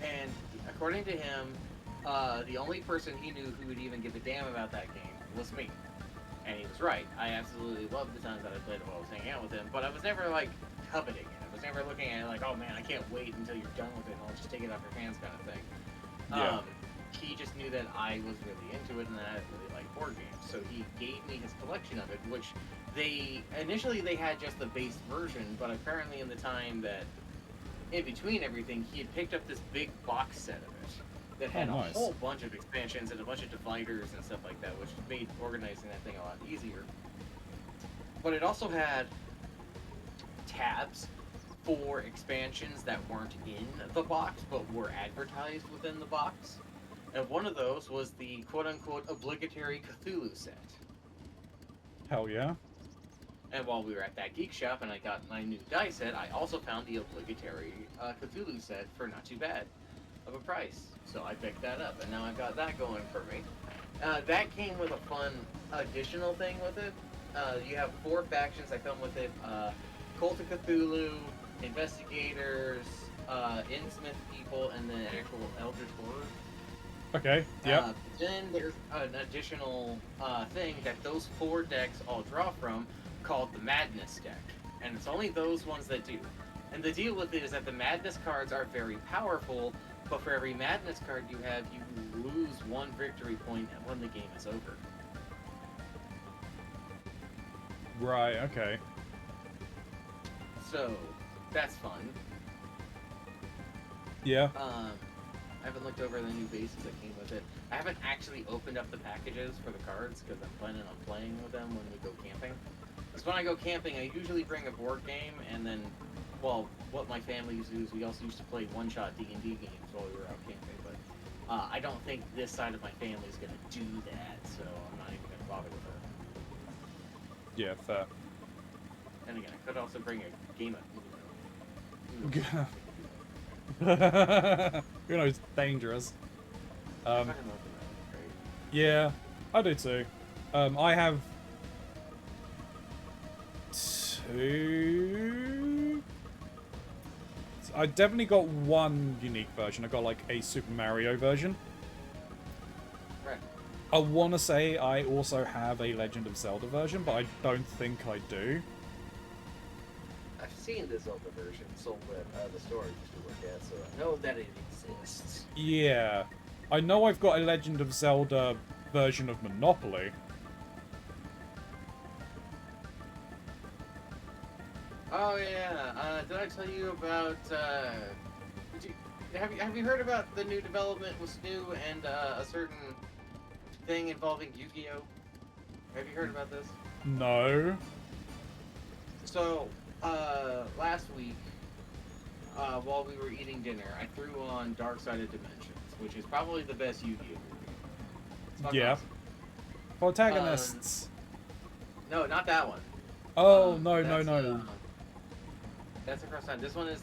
And according to him, the only person he knew who would even give a damn about that game was me. And he was right. I absolutely loved the times that I played it while I was hanging out with him, but I was never, like, coveting it. I was never looking at it like, oh man, I can't wait until you're done with it, and I'll just take it off your hands kind of thing. Yeah. He just knew that I was really into it and that I really liked board games, so he gave me his collection of it, which initially they had just the base version, but apparently in the time that, in between everything, he had picked up this big box set of it that had nice. a whole bunch of expansions and a bunch of dividers and stuff like that, which made organizing that thing a lot easier. But it also had tabs for expansions that weren't in the box but were advertised within the box. And one of those was the quote-unquote obligatory Cthulhu set. Hell yeah. And while we were at that geek shop and I got my new die set, I also found the obligatory Cthulhu set for not too bad of a price. So I picked that up, and now I've got that going for me. That came with a fun additional thing with it. You have 4 factions that come with it. Cult of Cthulhu, Investigators, Innsmouth people, and then actual Eldritch Horror. Okay, yep. Then there's an additional thing that those 4 decks all draw from called the Madness deck. And it's only those ones that do. And the deal with it is that the Madness cards are very powerful, but for every Madness card you have, you lose 1 victory point when the game is over. Right, okay. So, that's fun. Yeah. I haven't looked over the new bases that came with it. I haven't actually opened up the packages for the cards because I'm planning on playing with them when we go camping. Because when I go camping, I usually bring a board game, and then, well, what my family used to do is we also used to play one-shot D&D games while we were out camping, but I don't think this side of my family is going to do that, so I'm not even going to bother with it. Yeah, fair. And again, I could also bring a game of Uno. You know, it's dangerous. I don't know if that's great. Yeah, I do too. I have 2. I definitely got 1 unique version. I got like a Super Mario version. Right. I want to say I also have a Legend of Zelda version, but I don't think I do. I've seen the Zelda version sold at the store I used to work at, so I know that it exists. Yeah. I know I've got a Legend of Zelda version of Monopoly. Oh yeah, did I tell you about, have you heard about the new development with Snoo and a certain thing involving Yu-Gi-Oh? Have you heard about this? No. So, last week, while we were eating dinner, I threw on Dark Side of Dimensions, which is probably the best Yu-Gi-Oh movie. It's fucking Yeah. awesome. Protagonists. No, not that one. Oh, no. That's across time. This one is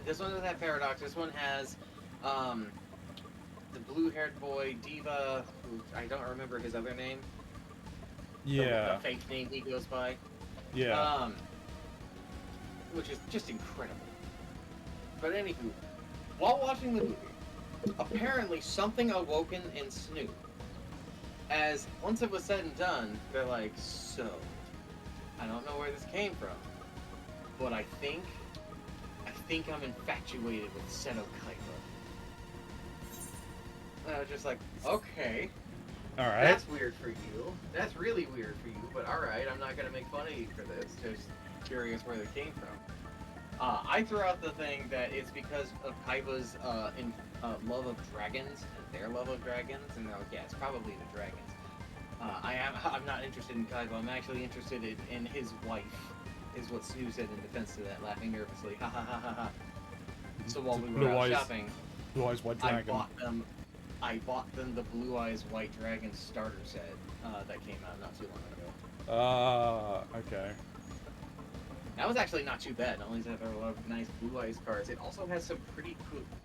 doesn't have Paradox. This one has, the blue-haired boy, Diva, who I don't remember his other name. Yeah. The fake name he goes by. Yeah. Which is just incredible. But anywho, while watching the movie, apparently something awoken in Snoop. As once it was said and done, they're like, so, I don't know where this came from, but I think I'm infatuated with Seto Kaiba. And I was just like, okay. Alright. That's weird for you. That's really weird for you, but alright, I'm not gonna make fun of you for this. Just curious where they came from. I threw out the thing that it's because of Kaiba's love of dragons and their love of dragons, and they're like, yeah, it's probably the dragons. I'm not interested in Kaiba. I'm actually interested in his wife, is what Sue said in defense to that, laughing nervously. Ha ha ha ha ha. So while we were out shopping, Blue Eyes White Dragon. I bought them the Blue Eyes White Dragon starter set that came out not too long ago. Okay. That was actually not too bad. Not only does it have a lot of nice Blue Eyes cards, it also has some pretty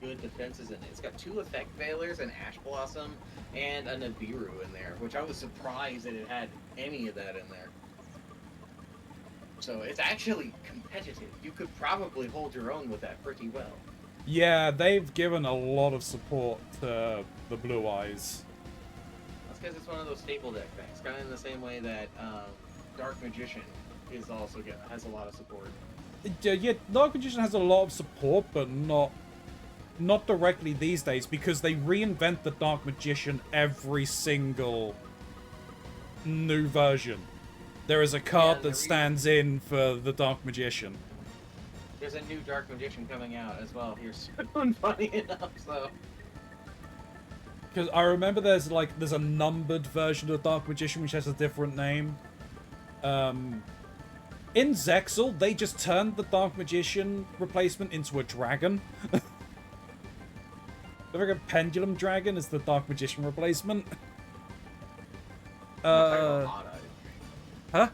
good defenses in it. It's got 2 Effect Veilers, an Ash Blossom, and a Nibiru in there, which I was surprised that it had any of that in there. So it's actually competitive. You could probably hold your own with that pretty well. Yeah, they've given a lot of support to the Blue Eyes. That's because it's one of those staple deck things, kind of in the same way that Dark Magician is also has a lot of support. Yeah, Dark Magician has a lot of support, but not directly these days, because they reinvent the Dark Magician every single new version. There is a card that stands in for the Dark Magician. There's a new Dark Magician coming out as well here soon, funny enough, so... Because I remember there's a numbered version of the Dark Magician which has a different name. In Zexal, they just turned the Dark Magician replacement into a dragon. The freaking Pendulum Dragon is the Dark Magician replacement. Huh? Huh?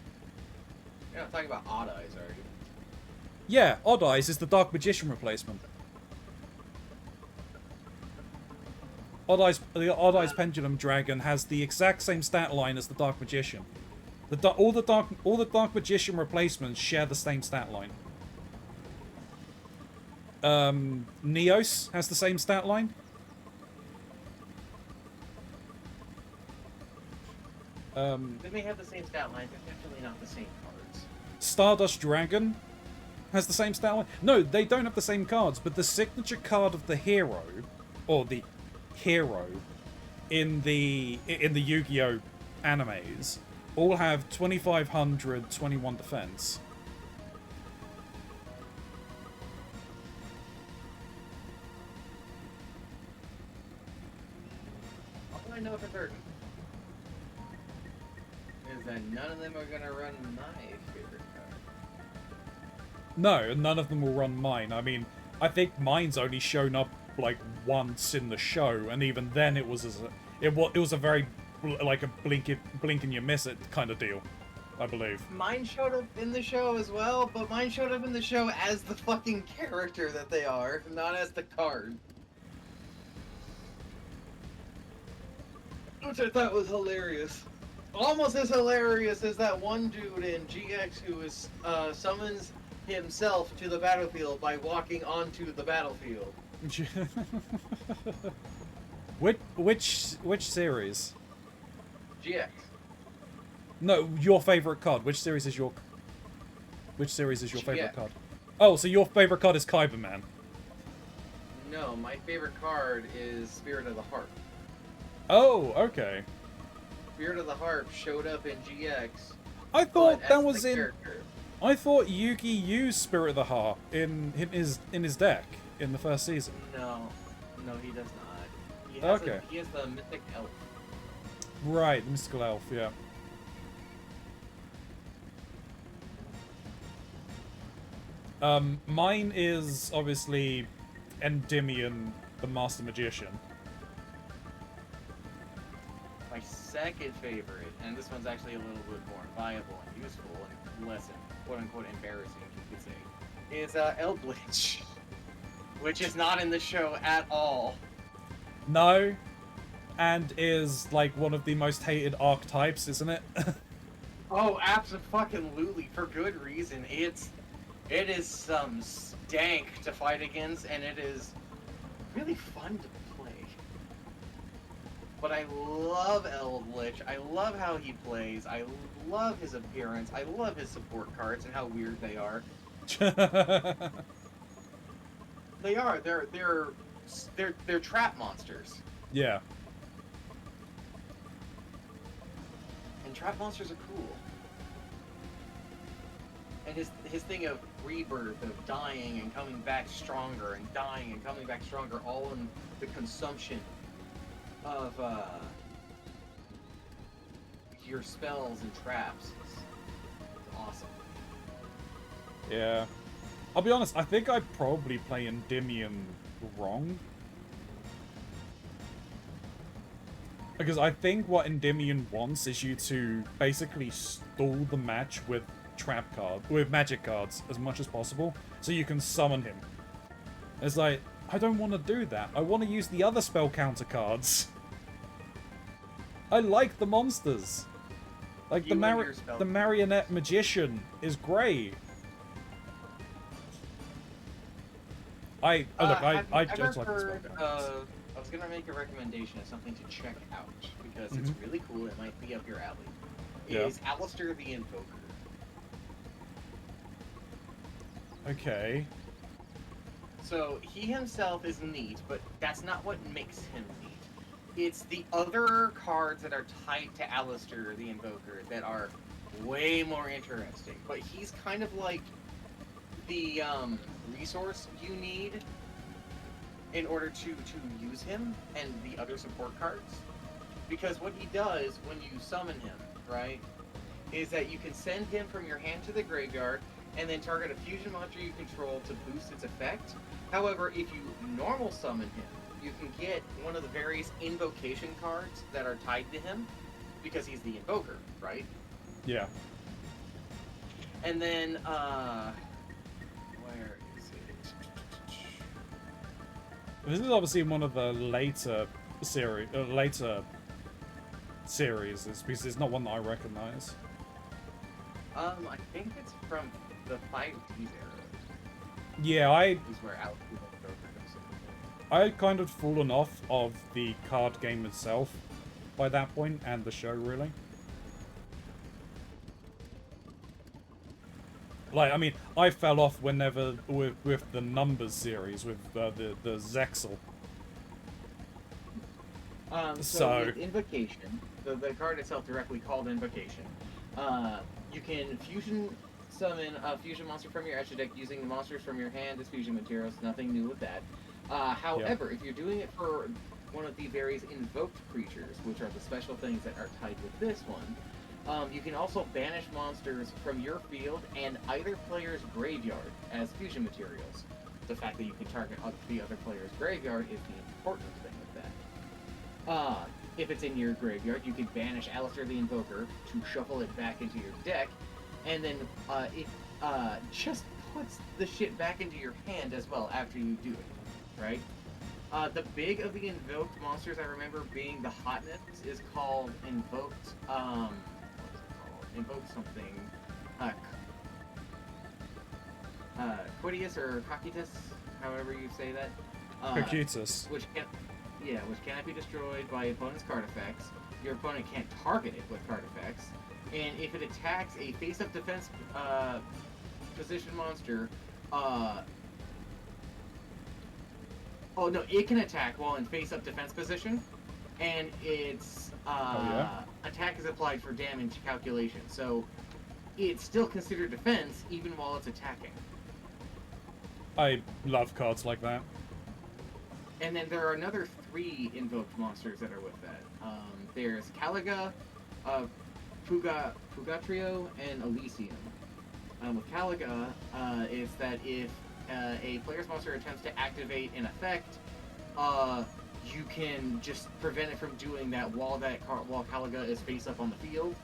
You're not talking about Odd Eyes, are you? Yeah, Odd Eyes is the Dark Magician replacement. The Odd Eyes Pendulum Dragon has the exact same stat line as the Dark Magician. All the Dark Magician replacements share the same stat line. Neos has the same stat line. They may have the same stat line, but definitely not the same cards. Stardust Dragon has the same stat line. No, they don't have the same cards, but the signature card of the hero, or the hero, in the Yu-Gi-Oh animes, all have 2500, 21 defense. All I know for certain is that none of them are gonna run my favorite card. No, none of them will run mine. I mean, I think mine's only shown up like once in the show, and even then it was it was a very like a blink and you miss it kind of deal, I believe. Mine showed up in the show as well, but mine showed up in the show as the fucking character that they are, not as the card. Which I thought was hilarious. Almost as hilarious as that one dude in GX who is summons himself to the battlefield by walking onto the battlefield. Which series? GX. No, your favorite card. Which series is your favorite Yeah. card? Oh, so your favorite card is Kyberman. No, my favorite card is Spirit of the Harp. Oh, okay. Spirit of the Harp showed up in GX. I but thought as that the was in. character. I thought Yugi used Spirit of the Heart in his deck in the first season. No, he does not. He has Okay. he has the Mythic Elf. Right, the mystical elf. Yeah. Mine is obviously Endymion, the Master Magician. My second favorite, and this one's actually a little bit more viable and useful and less, quote-unquote, embarrassing, you could say, is Eldritch, which is not in the show at all. No, and is like one of the most hated archetypes, isn't it? Oh, absolutely, for good reason. It is some stank to fight against, and it is really fun to play. But I love Eldritch. I love how he plays. I love his appearance. I love his support cards and how weird they are. They are. They're trap monsters. Yeah. And trap monsters are cool. And his thing of rebirth, of dying and coming back stronger, and dying and coming back stronger, all in the consumption of your spells and traps is awesome. Yeah. I'll be honest, I think I probably play Endymion wrong. Because I think what Endymion wants is you to basically stall the match with with magic cards as much as possible, so you can summon him. It's like, I don't want to do that. I want to use the other spell counter cards. I like the monsters. Like You and your spell the marionette magician is great. I just like the spell heard cards. I was gonna make a recommendation of something to check out because it's really cool. It might be up your alley. Yeah. Is Alistair the Invoker? Okay. So he himself is neat, but that's not what makes him neat. It's the other cards that are tied to Alistair the Invoker that are way more interesting. But he's kind of like the resource you need in order to use him and the other support cards. Because what he does when you summon him, right, is that you can send him from your hand to the graveyard and then target a fusion monster you control to boost its effect. However, if you normal summon him, you can get one of the various invocation cards that are tied to him, because he's the invoker, right? Yeah. And then, where is it? This is obviously one of the later series. It's because it's not one that I recognize. I think it's from the 5Ds era. Yeah, Is where Alistair the Invoker comes in. I kind of fallen off of the card game itself by that point, and the show, really. Like, I mean, I fell off whenever with the Numbers series, with the Zexal. So with Invocation, the card itself directly called Invocation, you can fusion summon a fusion monster from your extra deck using the monsters from your hand as fusion materials. Nothing new with that. However, if you're doing it for one of the various invoked creatures, which are the special things that are tied with this one, you can also banish monsters from your field and either player's graveyard as fusion materials. The fact that you can target the other player's graveyard is the important thing with that. If it's in your graveyard, you can banish Alistair the Invoker to shuffle it back into your deck, and then it just puts the shit back into your hand as well after you do it, right? The big of the invoked monsters I remember being the hotness is called invoked, what is it called? Invoked something, Quidius or Cocytus, however you say that. Cocytus. Which cannot be destroyed by opponent's card effects. your opponent can't target it with card effects. And if it attacks a face-up defense position monster, oh no, it can attack while in face-up defense position, and its attack is applied for damage calculation. So it's still considered defense even while it's attacking. I love cards like that. And then there are another 3 invoked monsters that are with that. There's Caliga, Fugatrio, and Elysium. With Caliga, is that if a player's monster attempts to activate an effect, you can just prevent it from doing that while Caliga is face up on the field,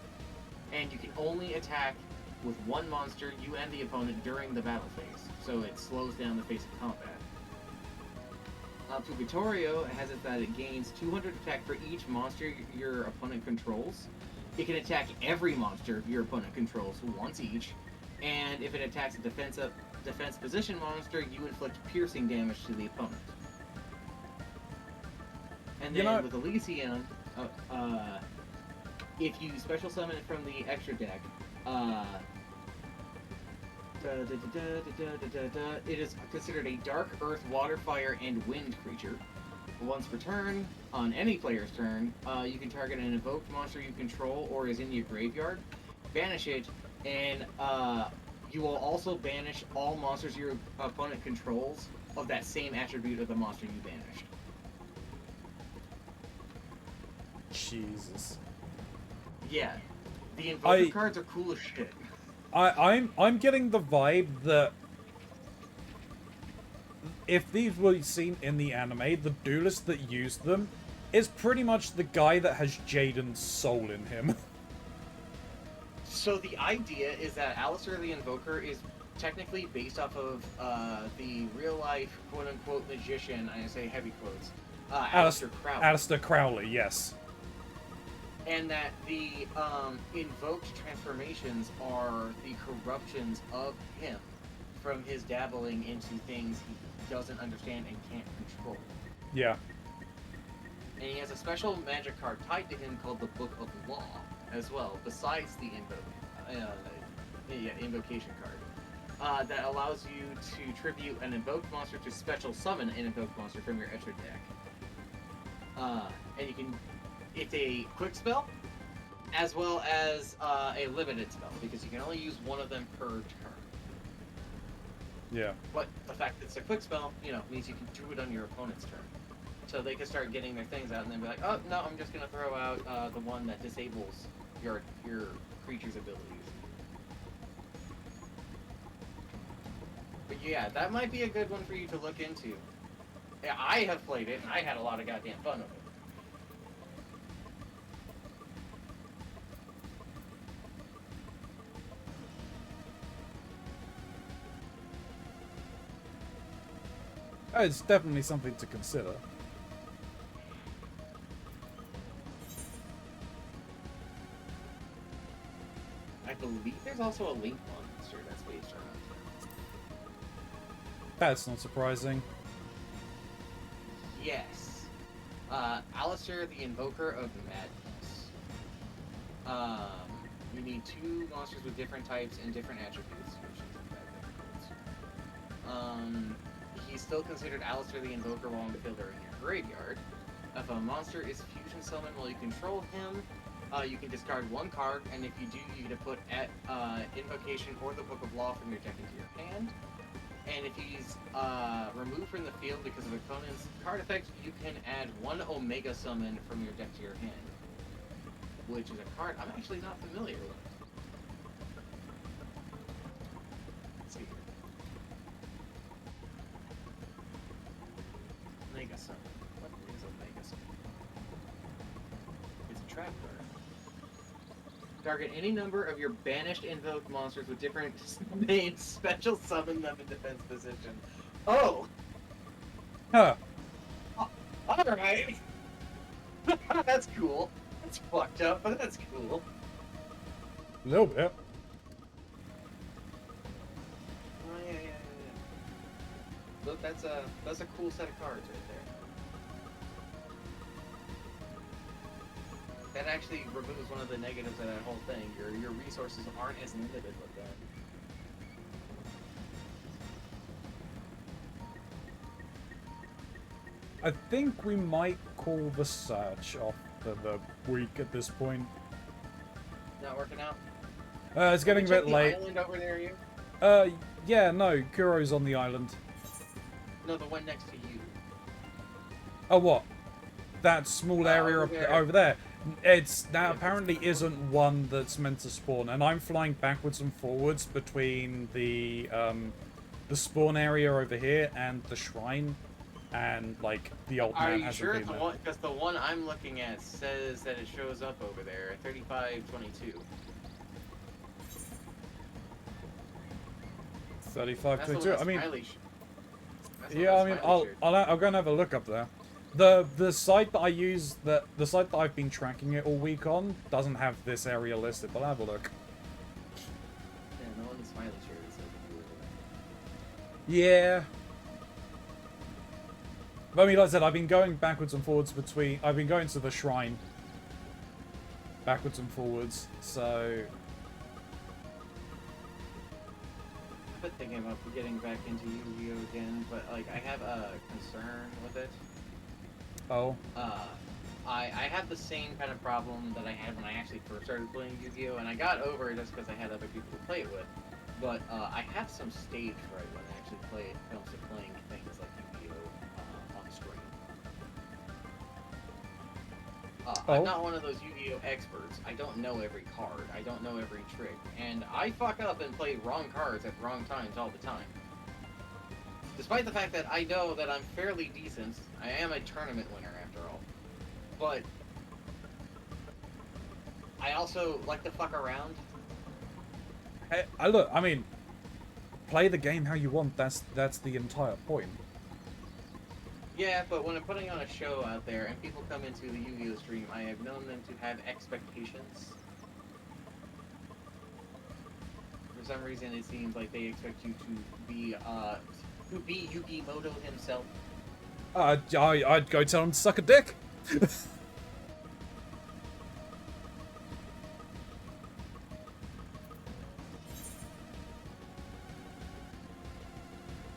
and you can only attack with one monster, you and the opponent, during the battle phase, so it slows down the phase of combat. Fugatorio has it that it gains 200 attack for each monster your opponent controls. It can attack every monster your opponent controls once each, and if it attacks a defense position monster, you inflict piercing damage to the opponent. And then with Elysium, if you special summon it from the extra deck, it is considered a dark, earth, water, fire, and wind creature. Once per turn, on any player's turn, you can target an invoked monster you control or is in your graveyard, banish it, and you will also banish all monsters your opponent controls of that same attribute of the monster you banished. Jesus. Yeah. The invoker cards are cool as shit. I'm getting the vibe that if these were seen in the anime, the duelist that used them is pretty much the guy that has Jaden's soul in him. So the idea is that Alistair the Invoker is technically based off of the real-life quote-unquote magician, I say heavy quotes, Alistair Crowley. Alistair Crowley, yes. And that the invoked transformations are the corruptions of him from his dabbling into things he doesn't understand and can't control. Yeah. And he has a special magic card tied to him called the Book of Law as well, besides the invocation card. That allows you to tribute an invoked monster to special summon an invoked monster from your extra deck. And you can... It's a quick spell, as well as a limited spell, because you can only use one of them per turn. Yeah. But the fact that it's a quick spell, means you can do it on your opponent's turn. So they can start getting their things out and then be like, oh, no, I'm just going to throw out the one that disables your creature's abilities. But yeah, that might be a good one for you to look into. Yeah, I have played it, and I had a lot of goddamn fun with it. It's definitely something to consider. I believe there's also a Link monster that's based around. That's not surprising. Yes. Alistair the Invoker of Madness. You need 2 monsters with different types and different attributes. He's still considered Alistair the Invoker while on the field or in your graveyard. If a monster is fusion summoned while you control him, you can discard 1 card, and if you do, you get to put Invocation or the Book of Law from your deck into your hand. And if he's removed from the field because of opponent's card effect, you can add 1 Omega Summon from your deck to your hand, which is a card I'm actually not familiar with. Let's see here. Omega Summon. What is Omega Summon? It's a trap card. Target any number of your banished invoked monsters with different names. Special summon them in defense position. Oh! Huh. Alright! That's cool. That's fucked up, but that's cool. A little bit. Oh, yeah. Look, that's a cool set of cards right there. that actually removes one of the negatives of that whole thing. Your resources aren't as limited with that. I think we might call the search off for the week at this point. Not working out. It's getting a bit late. Island over there, you? Yeah, no, Kuro's on the island. No, the one next to you. Oh, what? That small area over there. That Yeah, apparently isn't one that's meant to spawn, and I'm flying backwards and forwards between the spawn area over here and the shrine, and like the old man hasn't been there. Are you sure? Because the one I'm looking at says that it shows up over there, 3522. 3522. I mean, yeah, I mean, I'll go and have a look up there. The site that I use, the site that I've been tracking it all week on, doesn't have this area listed, but I'll have a look. Yeah, no one smiley shirt is like yeah. But I mean, like I said, I've been going backwards and forwards between. I've been going to the shrine. Backwards and forwards, so. I've been thinking about getting back into Yu-Gi-Oh again, but like I have a concern with it. Oh. I have the same kind of problem that I had when I actually first started playing Yu-Gi-Oh, and I got over it just because I had other people to play it with. But I have some stage fright when I actually play it. When it comes to playing things like Yu-Gi-Oh on the screen. I'm not one of those Yu-Gi-Oh experts. I don't know every card. I don't know every trick, and I fuck up and play wrong cards at wrong times all the time. Despite the fact that I know that I'm fairly decent, I am a tournament winner after all. But I also like to fuck around. Hey, look, I mean, play the game how you want. That's the entire point. Yeah, but when I'm putting on a show out there and people come into the Yu-Gi-Oh stream, I have known them to have expectations. For some reason, it seems like they expect you to be Yugi Moto himself. I'd go tell him to suck a dick.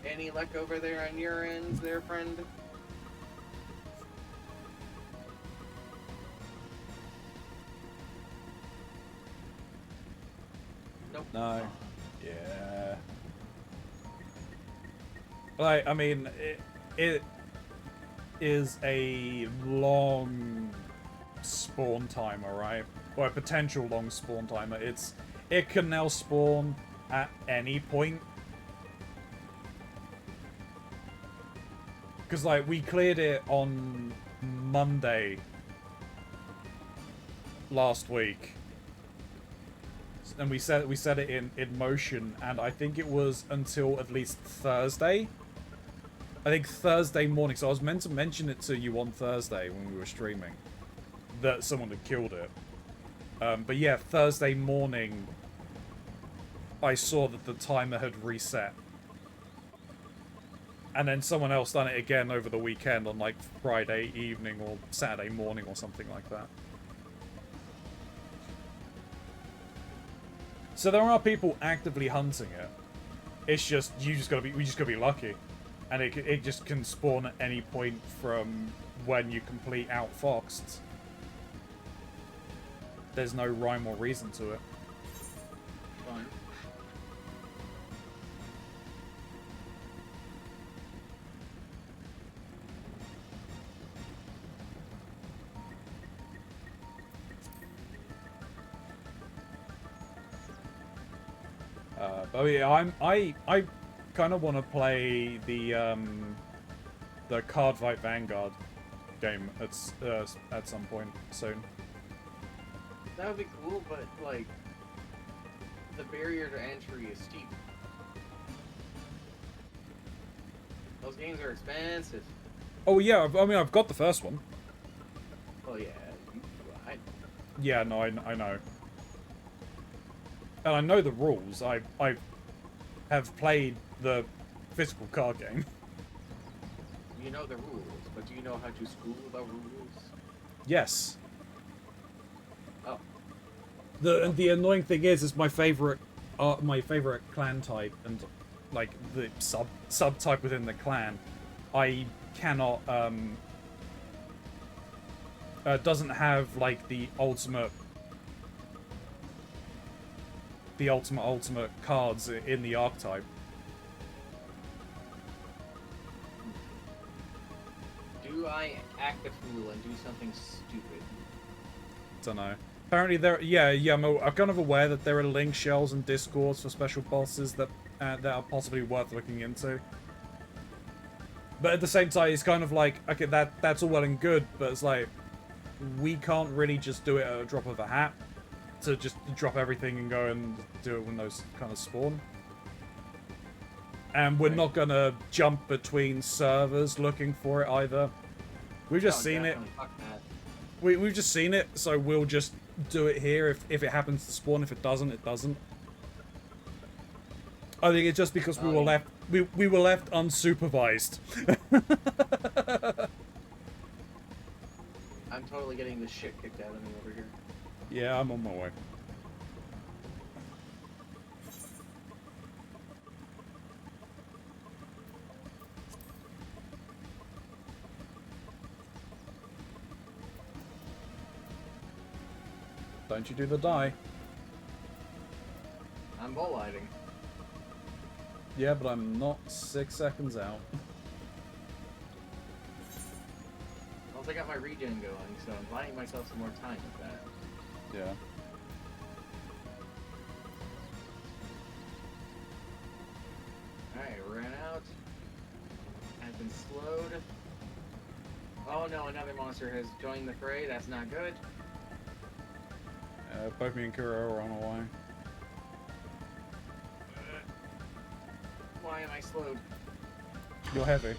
Any luck over there on your end, there, friend? Nope. No. Yeah. Like, I mean, it is a long spawn timer, right? Or a potential long spawn timer. It can now spawn at any point. Because, like, we cleared it on Monday last week. And we set it in motion, and I think it was until at least Thursday. I think Thursday morning, so I was meant to mention it to you on Thursday when we were streaming, that someone had killed it. But yeah, Thursday morning, I saw that the timer had reset. And then someone else done it again over the weekend on like Friday evening or Saturday morning or something like that. So there are people actively hunting it. It's just we just gotta be lucky, and it just can spawn at any point from when you complete Outfoxed. There's no rhyme or reason to it. Fine. But yeah, I kind of want to play the Card Fight Vanguard game at some point soon. That would be cool, but like the barrier to entry is steep. Those games are expensive. Oh yeah, I mean I've got the first one. Oh yeah, Yeah, no, I know. And I know the rules. I have played the physical card game. You know the rules, but do you know how to school the rules? Yes. The annoying thing is my favorite clan type and like the subtype within the clan, I cannot doesn't have like the ultimate cards in the archetype. Do I act a fool and do something stupid? Don't know. Apparently I'm kind of aware that there are link shells and discords for special bosses that are possibly worth looking into. But at the same time, it's kind of like, okay, that's all well and good, but it's like, we can't really just do it at a drop of a hat to just drop everything and go and do it when those kind of spawn. And we're not gonna jump between servers looking for it either. We've just seen it. We've just seen it, so we'll just do it here. If it happens to spawn, if it doesn't, it doesn't. I think it's just because we were left unsupervised. I'm totally getting the shit kicked out of me over here. Yeah, I'm on my way. Don't you do the die. I'm bull lighting. Yeah, but I'm not 6 seconds out. Well, I got my regen going, so I'm buying myself some more time with that. Yeah. Alright, ran out. Has been slowed. Oh no, another monster has joined the fray. That's not good. Both me and Kuro are on our way. Why am I slowed? You're heavy.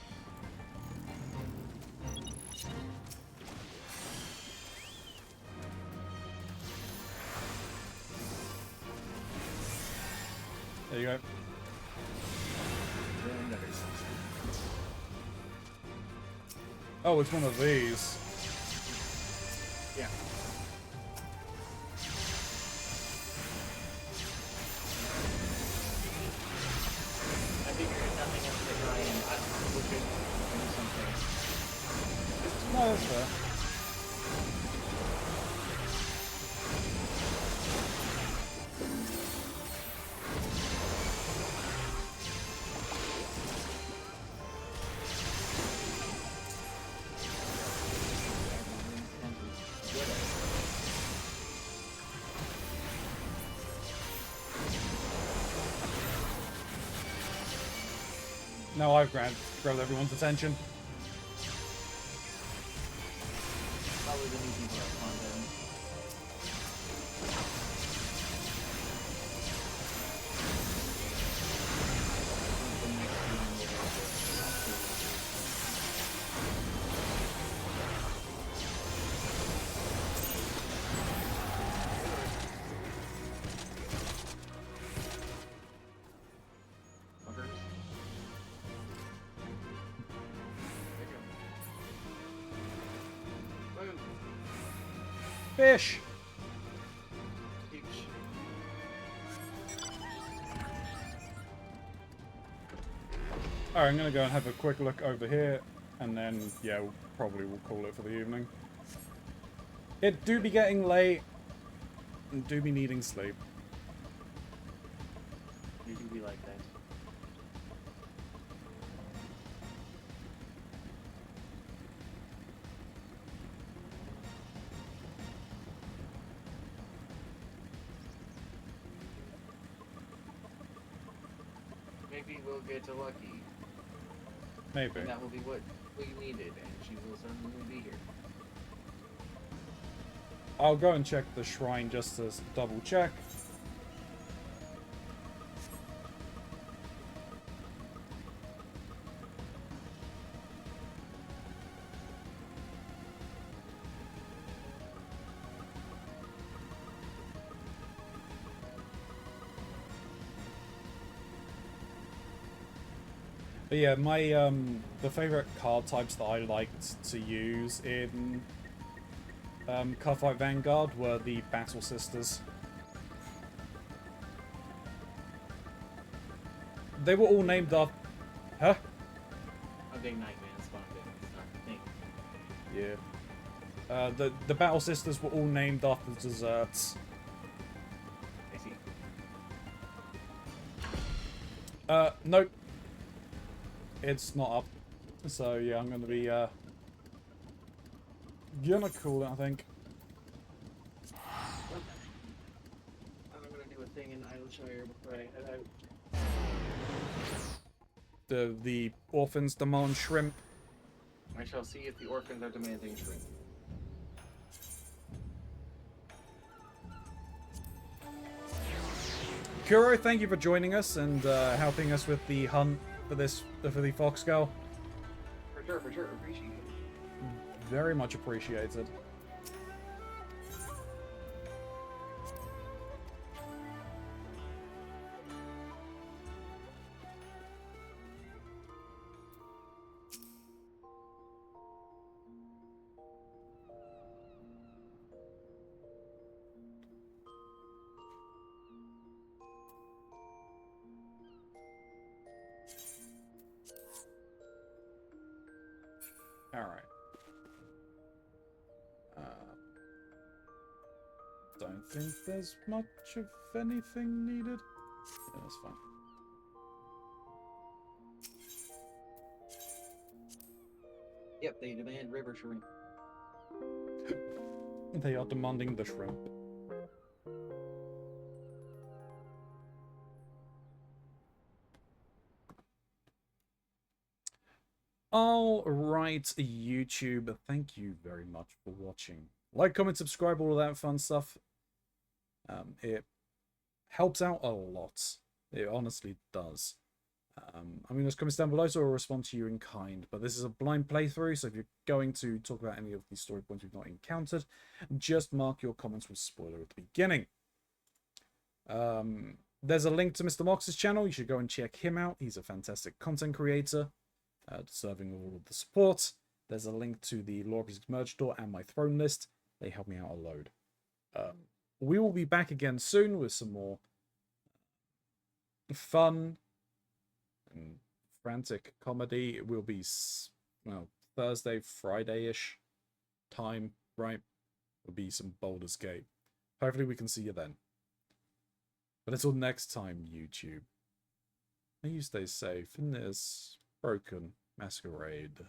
There you go. Oh, it's one of these. Yeah. I figured if nothing else to try and look at something. No, that's fair. Now I've grabbed everyone's attention. Probably the new people that spawned in. Fish! Alright, I'm gonna go and have a quick look over here, and then, yeah, we'll call it for the evening. It do be getting late, and do be needing sleep. You do be like that. Maybe we'll get lucky. Maybe. And that will be what we needed, and she will suddenly be here. I'll go and check the shrine just to double check. But yeah, my the favorite card types that I liked to use in Cardfight Vanguard were the Battle Sisters. They were all named after... Huh? A big nightmare spawned in. It's not a thing. Yeah. The Battle Sisters were all named after desserts. I see. Nope. It's not up. So, yeah, I'm gonna be, gonna call it, I think. I'm gonna do a thing in Idleshire before I head out. The orphans demand shrimp. I shall see if the orphans are demanding shrimp. Kuro, thank you for joining us and helping us with the hunt for the fox girl. For sure, appreciate it. Very much appreciated. Alright. Don't think there's much of anything needed. Yeah, that's fine. Yep, they demand river shrimp. They are demanding the shrimp. Alright, YouTube, thank you very much for watching. Like, comment, subscribe, all of that fun stuff. It helps out a lot. It honestly does. I mean, there's comments down below, so I'll respond to you in kind. But this is a blind playthrough, so if you're going to talk about any of these story points we've not encountered, just mark your comments with spoiler at the beginning. There's a link to Mr. Mox's channel. You should go and check him out. He's a fantastic content creator, deserving of all of the support. There's a link to the Lore of Music merge store and my throne list. They help me out a load. We will be back again soon with some more fun and frantic comedy. It will be, well, Thursday, Friday-ish time, right? Will be some Baldur's Gate. Hopefully we can see you then. But until next time, YouTube, may you stay safe in this broken masquerade.